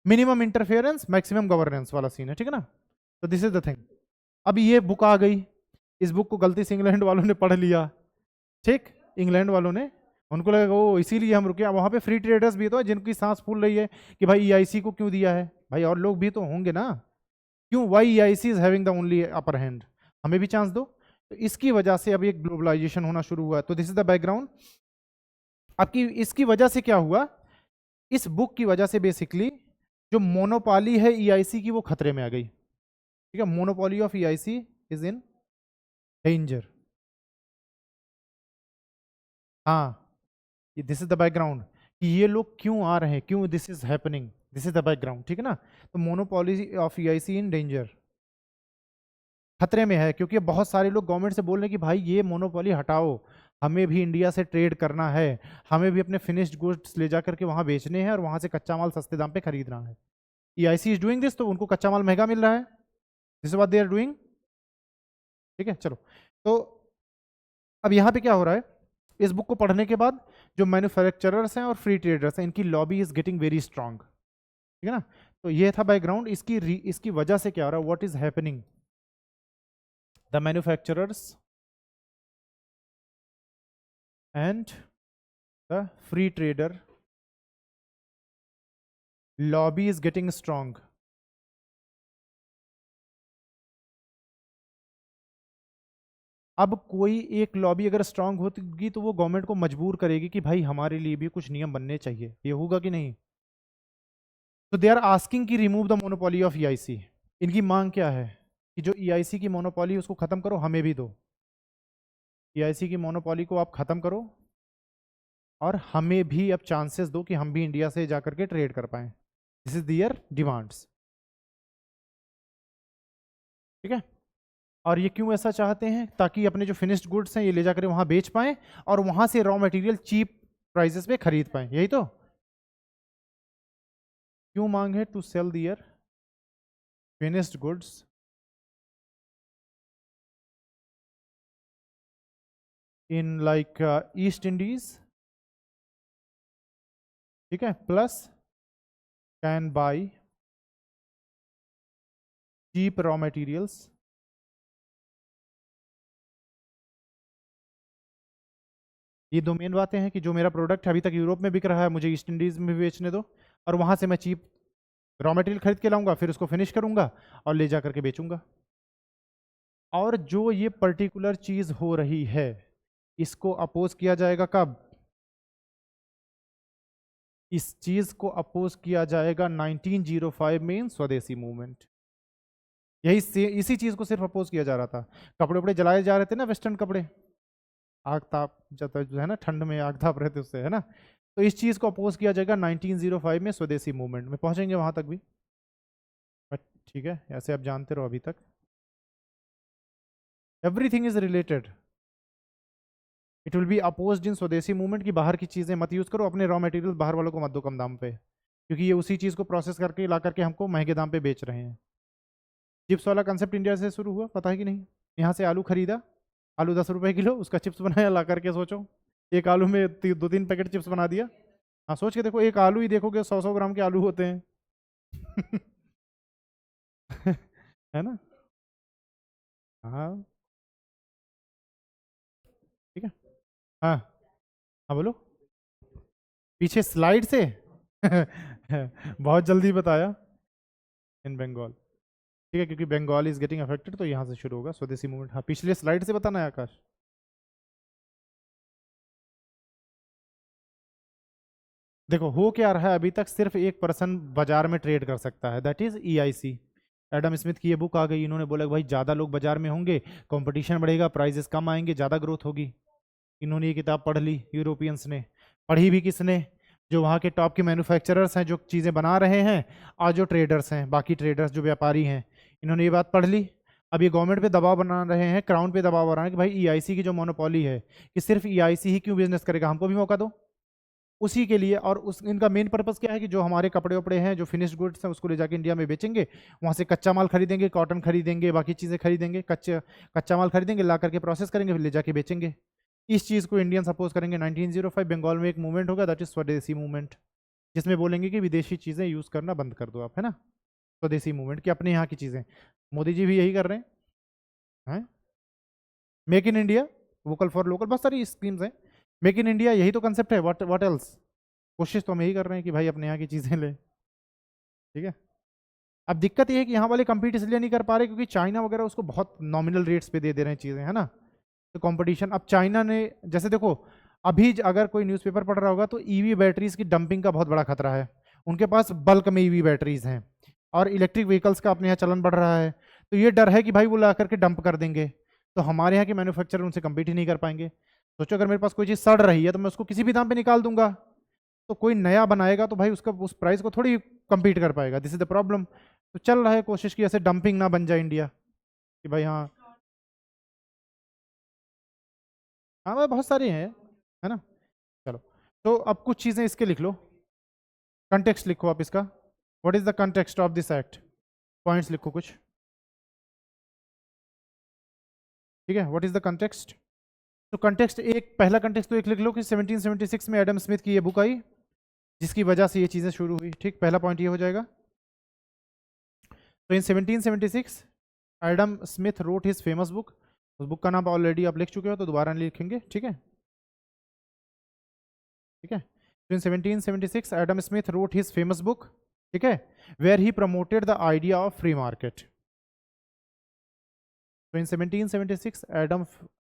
मिनिमम इंटरफेरेंस मैक्सिमम गवर्नेंस वाला सीन है, ठीक है ना। तो दिस इज द थिंग। अब ये बुक आ गई, इस बुक को गलती से इंग्लैंड वालों ने पढ़ लिया, ठीक, इंग्लैंड वालों ने, उनको लगा वो इसीलिए हम रुके। वहां पे फ्री ट्रेडर्स भी तो है जिनकी सांस फूल रही है कि भाई ईआईसी को क्यों दिया है, भाई और लोग भी तो होंगे ना, क्यों, why EIC is having the only upper hand, हमें भी चांस दो। तो इसकी वजह से अब एक ग्लोबलाइजेशन होना शुरू हुआ। तो दिस इज द बैकग्राउंड। आपकी इसकी वजह से क्या हुआ, इस बुक की वजह से बेसिकली जो मोनोपोली है ईआईसी की वो खतरे में आ गई, ठीक है, monopoly of EIC is in danger. हाँ, दिस इज द बैकग्राउंड, कि ये लोग क्यों आ रहे हैं, क्यों this is happening, this is the background, ठीक है ना। तो monopoly of EIC in danger, खतरे में है, क्योंकि बहुत सारे लोग गवर्नमेंट से बोल रहे हैं कि भाई ये मोनोपोली हटाओ, हमें भी इंडिया से ट्रेड करना है, हमें भी अपने फिनिश्ड गुड्स ले जा करके वहां बेचने हैं और वहां से कच्चा माल सस्ते दाम पे खरीदना है। ईआईसी इज डूइंग दिस, तो उनको कच्चा माल महंगा मिल रहा है, this is what they are doing, ठीक है। चलो, तो अब यहाँ पे क्या हो रहा है, इस बुक को पढ़ने के बाद जो मैन्युफैक्चरर्स हैं और फ्री ट्रेडर्स हैं, इनकी lobby is getting very strong, ठीक है ना। तो ये था बैकग्राउंड। इसकी वजह से क्या हो रहा है, what is happening, the manufacturers and the free trader lobby is getting strong. अब कोई एक लॉबी अगर स्ट्रांग होगी तो वो गवर्नमेंट को मजबूर करेगी कि भाई हमारे लिए भी कुछ नियम बनने चाहिए, ये होगा कि नहीं। तो दे आर आस्किंग कि remove the monopoly of EIC. इनकी मांग क्या है कि जो ईआईसी की मोनोपोली उसको खत्म करो, हमें भी दो, ईआईसी की मोनोपोली को आप खत्म करो और हमें भी अब चांसेस दो कि हम भी इंडिया से जाकर के ट्रेड कर पाए। दिस इज दियर डिमांड्स, ठीक है। और ये क्यों ऐसा चाहते हैं, ताकि अपने जो फिनिश्ड गुड्स हैं ये ले जाकर वहां बेच पाए और वहां से रॉ मटेरियल चीप प्राइसेस पे खरीद पाए, यही तो क्यों मांग है, to sell their finished goods in like East Indies, ठीक है, plus can buy cheap raw materials. ये दो मेन बातें हैं कि जो मेरा प्रोडक्ट अभी तक यूरोप में बिक रहा है मुझे ईस्ट इंडीज में भी बेचने दो, और वहां से मैं चीप रॉ मटेरियल खरीद के लाऊंगा, फिर उसको फिनिश करूंगा और ले जा करके बेचूंगा। और जो ये पर्टिकुलर चीज हो रही है इसको अपोज किया जाएगा कब, इस चीज को अपोज किया जाएगा 1905 में इन स्वदेशी मूवमेंट। इसी चीज को सिर्फ अपोज किया जा रहा था। कपड़े वपड़े जलाए जा रहे थे ना, वेस्टर्न कपड़े, आग ताप जब जो है ना, ठंड में आग ताप रहे थे उससे, है ना। तो इस चीज को अपोज किया जाएगा 1905 में स्वदेशी मूवमेंट में, पहुंचेंगे वहां तक भी, बट ठीक है, ऐसे आप जानते रहो अभी तक everything is related. It will be opposed in Swadeshi movement की बाहर की चीजें मत यूज करो, अपने रॉ मटेरियल बाहर वालों को मत दो कम दाम पे, क्योंकि ये उसी चीज को प्रोसेस करके ला करके हमको महंगे दाम पे बेच रहे हैं। चिप्स वाला कंसेप्ट इंडिया से शुरू हुआ, पता है कि नहीं। यहाँ से आलू खरीदा, आलू 10 रुपए किलो, उसका चिप्स बनाया, ला करके सोचो एक आलू में 2-3 पैकेट चिप्स बना दिया। हाँ सोच के देखो, एक आलू ही देखोगे 100-100 ग्राम के आलू होते हैं। है ना। हाँ ठीक है। हाँ हाँ बोलो, पीछे स्लाइड से बहुत जल्दी बताया, इन बंगाल, ठीक है, क्योंकि बंगाल इज गेटिंग अफेक्टेड तो यहाँ से शुरू होगा स्वदेशी मूवमेंट। हाँ पिछले स्लाइड से बताना है आकाश। देखो हो क्या रहा है, अभी तक सिर्फ एक पर्सन बाजार में ट्रेड कर सकता है, that is EIC। Adam Smith की ये बुक आ गई, इन्होंने बोला कि भाई ज़्यादा लोग बाजार में होंगे, कंपटीशन बढ़ेगा, प्राइजेस कम आएंगे, ज़्यादा ग्रोथ होगी। इन्होंने ये किताब पढ़ ली, यूरोपियंस ने। पढ़ी भी किसने? जो वहाँ के टॉप के मैन्युफैक्चरर्स हैं, जो चीज़ें बना रहे हैं, और जो ट्रेडर्स हैं, बाकी ट्रेडर्स जो व्यापारी हैं, इन्होंने ये बात पढ़ ली। अब ये गवर्नमेंट पे दबाव बना रहे हैं, क्राउन पे दबाव बना रहे हैं कि भाई EIC की जो मोनोपोली है, कि सिर्फ EIC ही क्यों बिजनेस करेगा, हमको भी मौका दो। उसी के लिए, और उस इनका मेन पर्पस क्या है कि जो हमारे कपड़े वपड़े हैं, जो फिनिश्ड गुड्स हैं, उसको ले जाके इंडिया में बेचेंगे, वहाँ से कच्चा माल खरीदेंगे, कॉटन खरीदेंगे, बाकी चीज़ें खरीदेंगे, कच्चा माल खरीदेंगे, ला करके प्रोसेस करेंगे, फिर ले जाके बेचेंगे। इस चीज़ को इंडियन अपोज करेंगे। 1905 बंगाल में एक मूवमेंट होगा, दैट इज स्वदेशी मूवमेंट, जिसमें बोलेंगे कि विदेशी चीज़ें यूज़ करना बंद कर दो आप, है ना। स्वदेशी मूवमेंट की अपने यहाँ की चीज़ें। मोदी जी भी यही कर रहे हैं। Make in India, vocal for local, बहुत सारी स्कीम्स हैं। मेक इन इंडिया यही तो कंसेप्ट है, व्हाट एल्स। कोशिश तो हम यही कर रहे हैं कि भाई अपने यहाँ की चीज़ें लें, ठीक है। अब दिक्कत ये है कि यहाँ वाले compete इसलिए नहीं कर पा रहे क्योंकि चाइना वगैरह उसको बहुत नॉमिनल रेट्स पे दे दे रहे हैं चीज़ें, है ना। तो कंपटीशन, अब चाइना ने, जैसे देखो, अभी अगर कोई न्यूज़पेपर पढ़ रहा होगा तो ईवी बैटरीज की डंपिंग का बहुत बड़ा खतरा है। उनके पास बल्क में ईवी बैटरीज हैं, और इलेक्ट्रिक व्हीकल्स का अपने यहाँ चलन बढ़ रहा है। तो ये डर है कि भाई वो ला करके डंप कर देंगे, तो हमारे यहाँ के मैन्युफैक्चरर उनसे कम्पीट ही नहीं कर पाएंगे। सोचो अगर मेरे पास कोई चीज़ सड़ रही है तो मैं उसको किसी भी दाम पे निकाल दूंगा, तो कोई नया बनाएगा तो भाई उसका उस प्राइस को थोड़ी कम्पीट कर पाएगा। This is the problem. तो चल रहा है कोशिश की ऐसे डंपिंग ना बन जाए इंडिया, कि भाई हाँ। हाँ भाई बहुत सारी हैं, है ना। चलो, तो अब कुछ चीज़ें इसके लिख लो, कंटेक्स्ट लिखो आप इसका। What is the context of this act? Points लिखो कुछ, ठीक है। What is the context? तो कंटेक्स्ट, एक पहला कंटेक्स्ट तो एक लिख लो कि 1776 में एडम स्मिथ की ये बुक आई, जिसकी वजह से ये चीज़ें शुरू हुई, ठीक। पहला पॉइंट ये हो जाएगा। तो in 1776 Adam Smith wrote his famous book. उस बुक का नाम ऑलरेडी आप लिख चुके हो, तो दोबारा नहीं लिखेंगे, ठीक है, ठीक है। तो in 1776 Adam Smith wrote his famous book, ठीक है, where he promoted the idea of free market. So in 1776 Adam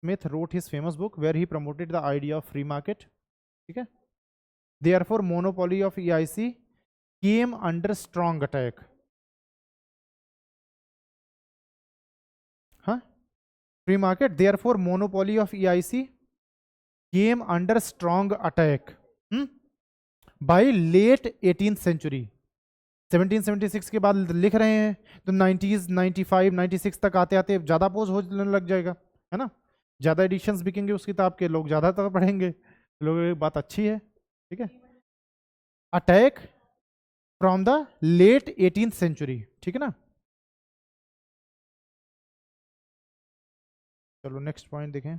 Smith wrote his famous book where he promoted the idea of free market, ठीक है। Therefore monopoly of EIC came under strong attack, हाँ, free market, therefore monopoly of EIC came under strong attack by late 18th century। 1776 के बाद लिख रहे हैं तो 90s 95 96 तक आते आते ज़्यादा पोज होने लग जाएगा, है ना। ज़्यादा एडिशंस बिकेंगे उस किताब के, लोग ज़्यादातर पढ़ेंगे, लोगों की बात अच्छी है, ठीक है। Attack from the late 18th century, ठीक है ना। चलो नेक्स्ट पॉइंट देखें,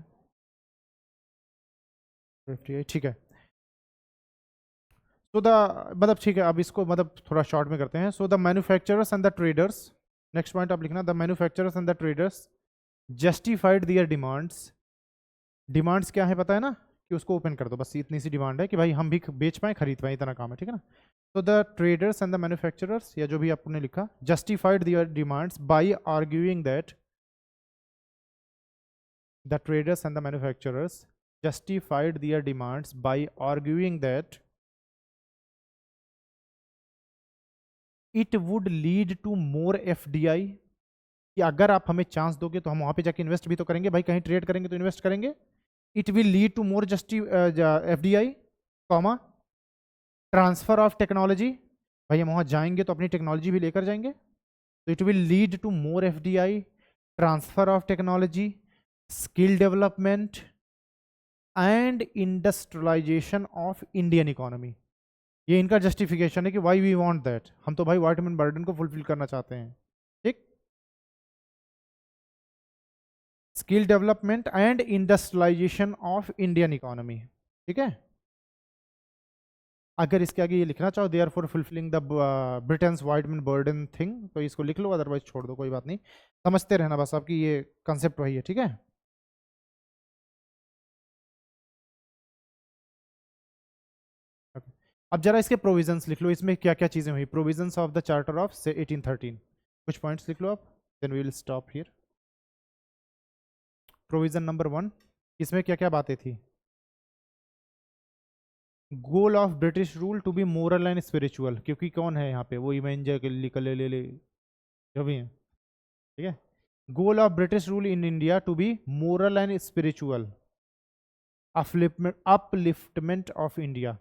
58, ठीक है। सो द, मतलब ठीक है, अब इसको मतलब थोड़ा शॉर्ट में करते हैं। So the manufacturers and the traders, next point आप लिखना, the manufacturers and the traders justified their demands. Demands क्या है पता है ना, कि उसको ओपन कर दो, बस इतनी सी डिमांड है कि भाई हम भी बेच पाए, खरीद पाए, इतना काम है, ठीक है ना। तो the traders and the manufacturers, या जो भी आपने लिखा, justified their demands by arguing that, the traders and the manufacturers justified their demands by arguing that it would lead to more FDI, कि अगर आप हमें चांस दोगे तो हम वहां पे जाके इन्वेस्ट भी तो करेंगे, भाई कहीं ट्रेड करेंगे तो इन्वेस्ट करेंगे। It will lead to more FDI, comma, transfer of technology, भाई हम वहां जाएंगे तो अपनी टेक्नोलॉजी भी लेकर जाएंगे, तो it will lead to more FDI, transfer of technology, skill development and industrialisation of Indian economy. ये इनका जस्टिफिकेशन है कि वाई वी वांट दैट, हम तो भाई वाइटमिन बर्डन को फुलफिल करना चाहते हैं, ठीक। Skill development and industrialisation of Indian economy, ठीक है। अगर इसके आगे ये लिखना चाहो they are for fulfilling the Britain's white man's burden thing, तो इसको लिख लो, अदरवाइज छोड़ दो, कोई बात नहीं, समझते रहना बस, आपकी ये कंसेप्ट वही है, ठीक है। अब जरा इसके प्रोविजंस लिख लो, इसमें क्या क्या चीजें हुई, provisions of the charter of से 1813, कुछ पॉइंट्स लिख लो आप, then we will stop here. Provision number 1, इसमें क्या क्या बातें थी? Goal of British rule to be moral and spiritual, क्योंकि कौन है यहाँ पे, वो इवेंजलिकल ले जो भी है, ठीक है। Goal of British rule in India to be moral and spiritual, upliftment of India.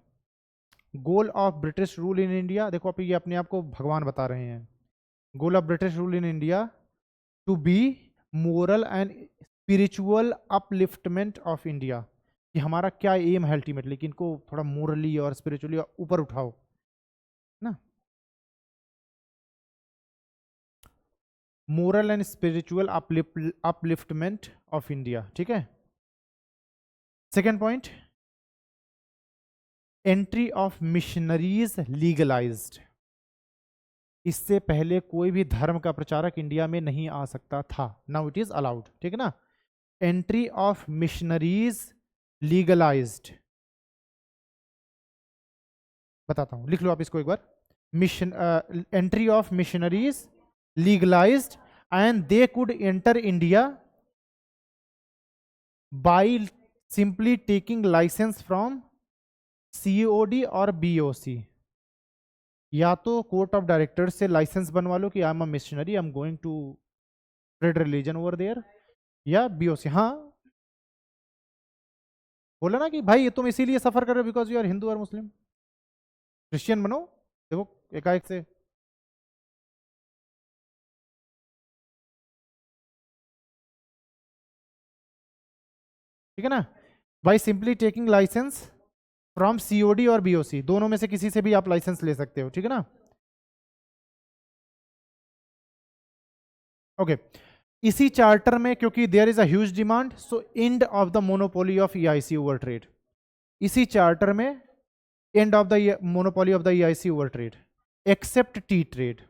Goal of British rule in India, देखो आप ये अपने आप को भगवान बता रहे हैं। Goal of British rule in India to be moral and spiritual upliftment of India, कि हमारा क्या एम है अल्टीमेटली, कि इनको थोड़ा मोरली और स्पिरिचुअली ऊपर उठाओ ना। Moral and spiritual upliftment of India, ठीक है। Second point, entry of missionaries legalised. इससे पहले कोई भी धर्म का प्रचारक इंडिया में नहीं आ सकता था, नाउ इट इज अलाउड, ठीक है ना। एंट्री ऑफ मिशनरीज लीगलाइज्ड, बताता हूं, लिख लो आप इसको एक बार। Mission entry of missionaries legalized and they could enter India by simply taking licence from COD और BOC। या तो कोर्ट ऑफ डायरेक्टर्स से लाइसेंस बनवा लो कि I am a missionary, I am going to spread religion over there, या BOC। हाँ, बोला ना कि भाई तुम इसीलिए सफर कर रहे हो बिकॉज यू आर हिंदू और मुस्लिम, क्रिश्चियन बनो, देखो एकाएक से। ठीक है ना, by simply taking licence from COD और BOC, दोनों में से किसी से भी आप लाइसेंस ले सकते हो, ठीक है ना। ओके, इसी चार्टर में क्योंकि there is a huge demand, so end of the monopoly of EIC over trade. इसी चार्टर में end of the monopoly of the EIC over trade, except tea trade.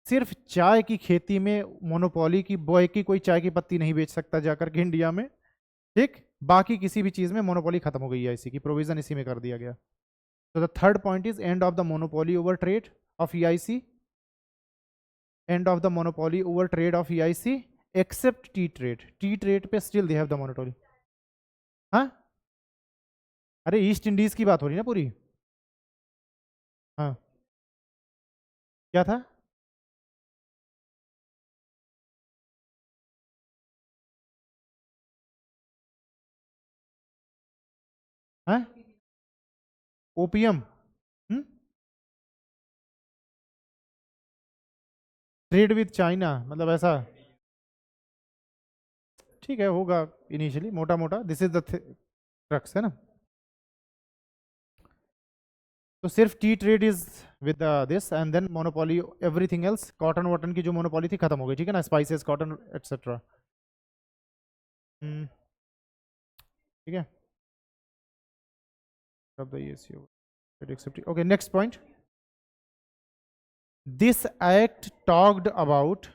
सिर्फ चाय की खेती में मोनोपोली की, बॉय की कोई चाय की पत्ती नहीं बेच सकता जाकर के इंडिया में, ठीक। बाकी किसी भी चीज में मोनोपोली खत्म हो गई, EIC की प्रोविजन इसी में कर दिया गया। तो the third point is end of the monopoly over trade of EIC, end of the monopoly over trade of EIC except tea trade. Tea trade पे still they have the monopoly. हाँ, अरे east Indies की बात हो रही ना पूरी। हाँ, क्या था? हाँ, ओपीएम, ट्रेड विद चाइना, मतलब ऐसा, ठीक है, होगा इनिशियली मोटा मोटा, दिस इज द क्रक्स, है ना। तो सिर्फ tea trade is with this and then monopoly everything else, cotton वॉटन की जो मोनोपोली थी खत्म हो गई, ठीक है ना, स्पाइसेस, कॉटन एटसेट्रा। ठीक है, okay, next point, this act talked about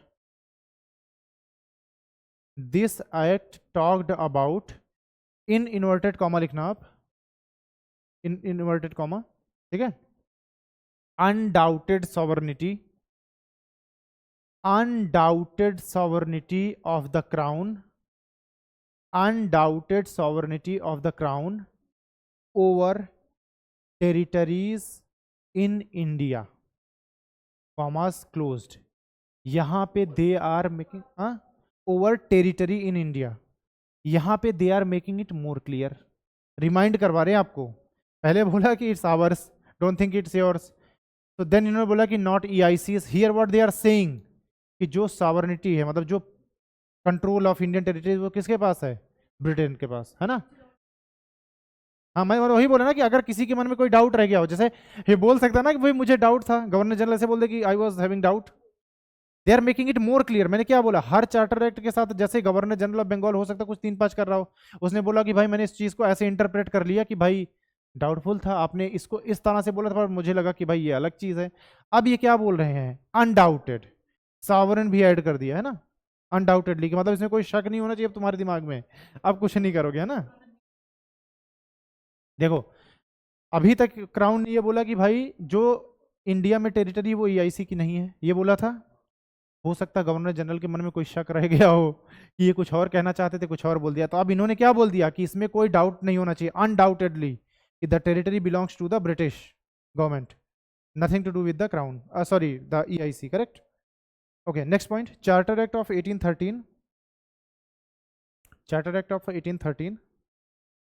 in inverted comma लिखना आप, in inverted comma, ठीक है, undoubted sovereignty of the crown over territories in India, commas closed। यहाँ पे they are making over territory in India, यहाँ पे they are making it more clear, remind करवा रहे हैं आपको। पहले बोला कि it's ours, don't think it's yours, तो देन इन्होंने बोला कि not EIC, here what they are saying, कि जो सॉवरेनिटी है, मतलब जो कंट्रोल ऑफ इंडियन टेरिटरी, वो किसके पास है? ब्रिटेन के पास, है ना। हाँ, मैं वही बोला ना कि अगर किसी के मन में कोई डाउट रह गया हो, जैसे ये बोल सकता है ना कि भाई मुझे डाउट था, गवर्नर जनरल ऐसे बोल दे कि I was having doubt, they are making it more clear. मैंने क्या बोला, हर चार्टर एक्ट के साथ, जैसे गवर्नर जनरल ऑफ बंगाल हो सकता है कुछ 3-5 कर रहा हो, उसने बोला कि भाई मैंने इस चीज को ऐसे इंटरप्रेट कर लिया कि भाई डाउटफुल था, आपने इसको इस तरह से बोला था पर मुझे लगा कि भाई ये अलग चीज है। अब ये क्या बोल रहे हैं, अनडाउटेड, सॉवरेन भी ऐड कर दिया है ना, अनडाउटेडली, कि मतलब इसमें कोई शक नहीं होना चाहिए अब तुम्हारे दिमाग में, अब कुछ नहीं करोगे, है ना। देखो, अभी तक क्राउन ने ये बोला कि भाई जो इंडिया में टेरिटरी वो EIC की नहीं है, ये बोला था। हो सकता है गवर्नर जनरल के मन में कोई शक रह गया हो कि ये कुछ और कहना चाहते थे, कुछ और बोल दिया, तो अब इन्होंने क्या बोल दिया कि इसमें कोई डाउट नहीं होना चाहिए, undoubtedly the territory belongs to the British government, nothing to do with the crown, sorry the EIC, correct. Okay, next point. Charter Act of 1813. Charter Act of 1813,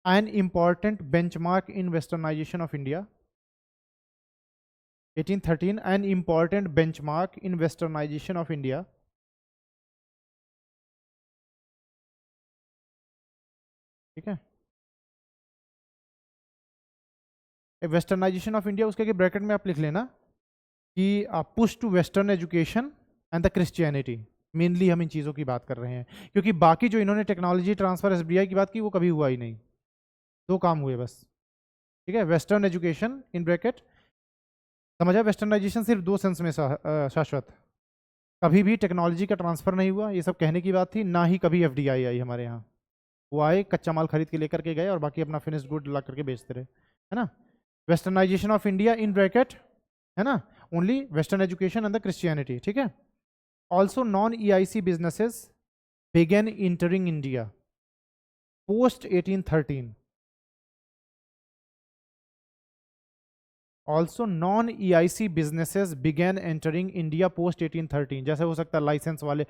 an important benchmark in westernization of India. 1813, an important benchmark in westernization of India. ठीक है. Westernisation of India, उसके bracket में आप लिख लेना कि push to western education and the Christianity. Mainly हम इन चीज़ों की बात कर रहे हैं, क्योंकि बाकी जो इन्होंने टेक्नोलॉजी ट्रांसफर SBI की बात की वो कभी हुआ ही नहीं. 2 काम हुए बस. ठीक है. वेस्टर्न एजुकेशन इन ब्रैकेट, समझा. वेस्टर्नाइजेशन सिर्फ 2 सेंस में शाश्वत. कभी भी टेक्नोलॉजी का ट्रांसफर नहीं हुआ, ये सब कहने की बात थी. ना ही कभी FDI आई हमारे यहाँ. वो आए, कच्चा माल खरीद के लेकर के गए और बाकी अपना फिनिश्ड गुड ला करके बेचते रहे, है ना. Westernisation of India in bracket, है ना, only western education and the Christianity. ठीक है. Also non EIC businesses began entering India post 1813. Also non-EIC businesses began entering India post 1813. जैसे हो सकता है लाइसेंस वाले,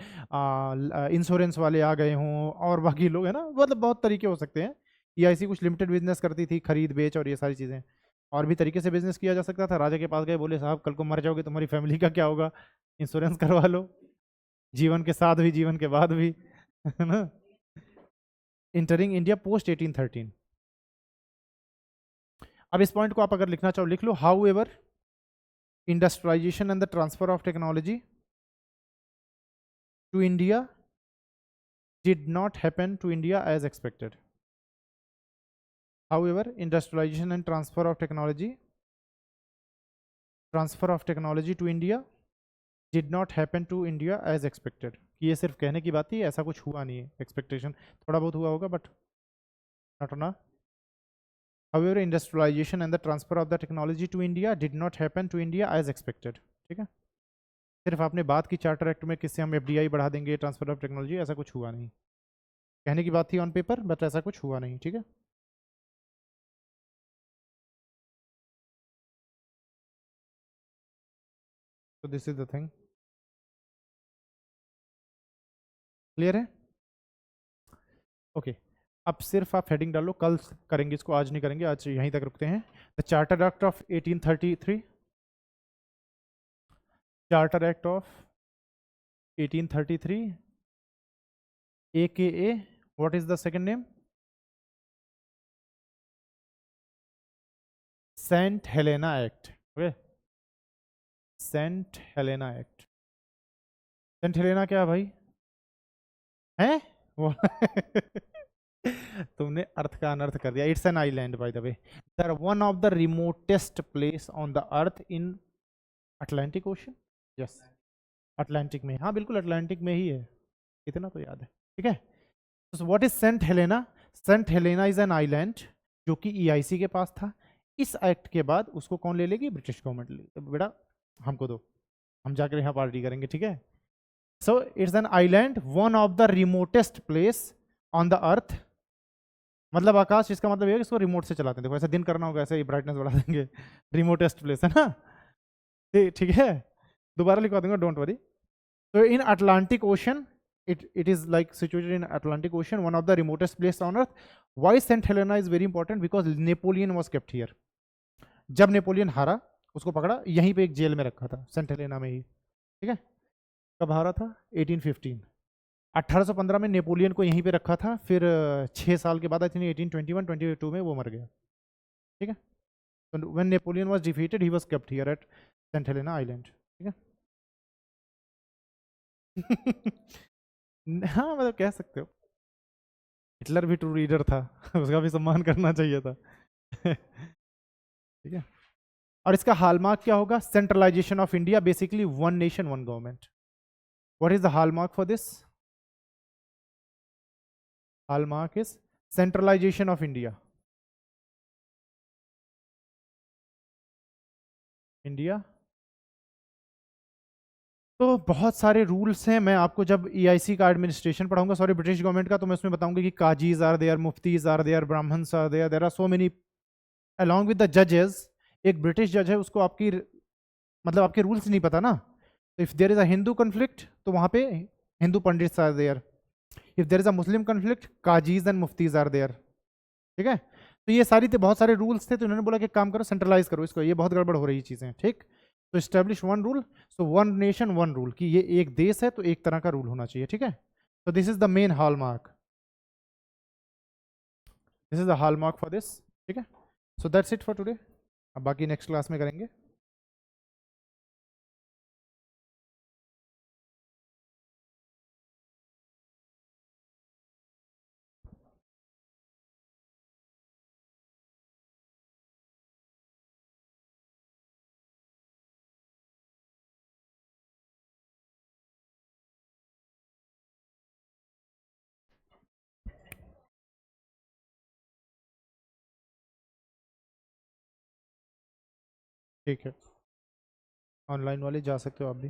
इंश्योरेंस वाले आ गए हों और बाकी लोग, है ना, मतलब बहुत तरीके हो सकते हैं. EIC कुछ लिमिटेड बिजनेस करती थी, खरीद बेच और ये सारी चीज़ें. और भी तरीके से बिजनेस किया जा सकता था. राजा के पास गए, बोले साहब कल को मर जाओगे, तुम्हारी फैमिली का क्या होगा, इंश्योरेंस करवा लो, जीवन के साथ भी जीवन के बाद भी, है ना. Entering India post 1813. अब इस पॉइंट को आप अगर लिखना चाहो लिख लो. However industrialization and the transfer of technology to India did not happen to India as expected. However, industrialization and transfer of technology to India did not happen to India as expected. ये सिर्फ कहने की बात थी, ऐसा कुछ हुआ नहीं है. एक्सपेक्टेशन थोड़ा बहुत हुआ होगा, but not enough. However, industrialization and the transfer of the technology to India did not happen to India as expected. ठीक है. सिर्फ आपने बात की चार्टर एक्ट में किससे हम FDI बढ़ा देंगे, ट्रांसफर ऑफ टेक्नोलॉजी, ऐसा कुछ हुआ नहीं. कहने की बात थी ऑन पेपर, बट ऐसा कुछ हुआ नहीं. ठीक है. So this is the thing. Clear है. ओके. अब सिर्फ आप हेडिंग डालो, कल करेंगे इसको, आज नहीं करेंगे. आज यहीं तक रुकते हैं. The charter act of 1833. Charter act of 1833, AKA what is the second name? Saint Helena act. Okay. Saint Helena act. Saint Helena क्या भाई है वो? तुमने अर्थ का अनर्थ कर दिया. It's an island by the way. There one of the remotest place on the earth in Atlantic Ocean. Yes, Atlantic में. हाँ बिल्कुल, अटलांटिक में ही है, इतना तो याद है. ठीक है. तो what is Saint Helena? Saint Helena is an island जो कि EIC के पास था. इस एक्ट के बाद उसको कौन ले लेगी? ब्रिटिश गवर्नमेंट ले. तो बेटा हमको दो, हम जाकर यहाँ पार्टी करेंगे. ठीक है. So it's an island, one of the remotest place on the अर्थ. मतलब आकाश, इसका मतलब ये है कि इसको रिमोट से चलाते हैं. देखो ऐसा दिन करना होगा, ऐसे ही ब्राइटनेस बढ़ा देंगे. रिमोटेस्ट प्लेस है ना. ठीक है, दोबारा लिखवा दूंगा, डोंट वरी. तो in Atlantic Ocean, it is like situated in Atlantic Ocean, one of the remotest place on earth. Why St. Helena is very important? Because Napoleon was kept here. जब Napoleon हारा, उसको पकड़ा, यहीं पे एक jail में रखा था, सेंट हेलेना में ही. ठीक है. कब हारा था? 1815. 1815 में नेपोलियन को यहीं पे रखा था. फिर 6 साल के बाद आई थिंक 1821-22 में वो मर गया. ठीक है. तो when Napoleon was defeated, he was kept here at Saint Helena island. ठीक है. हाँ मतलब कह सकते हो. हिटलर भी ट्रू रीडर था, उसका भी सम्मान करना चाहिए था. ठीक है. और इसका हॉलमार्क क्या होगा? Centralisation of India, basically one nation one government. What is the hallmark for this? Hallmark is centralisation of India. India. तो बहुत सारे रूल्स हैं. मैं आपको जब EIC का एडमिनिस्ट्रेशन पढ़ाऊंगा, सॉरी ब्रिटिश गवर्नमेंट का, तो मैं उसमें बताऊंगा कि qazis are there, muftis are there, Brahmins are there, there are so many along with the जजेस, एक ब्रिटिश जज है, उसको आपकी मतलब आपके रूल्स नहीं पता ना, तो if there is a Hindu conflict तो वहां पे Hindu pandits are there, if there is a Muslim conflict qazis and muftis are there. ठीक है, तो ये सारी थे, बहुत सारे रूल्स थे, तो इन्होंने बोला कि काम करो सेंट्रलाइज करो इसको, ये बहुत गड़बड़ हो रही चीजें। ठीक, तो establish one rule, so one nation one rule, कि ये एक देश है तो एक तरह का रूल होना चाहिए। ठीक है, तो this is the main hallmark, this is the hallmark for this. ठीक है, so that's it for today, अब बाकी नेक्स्ट क्लास में करेंगे। ठीक है, ऑनलाइन वाले जा सकते हो आप भी।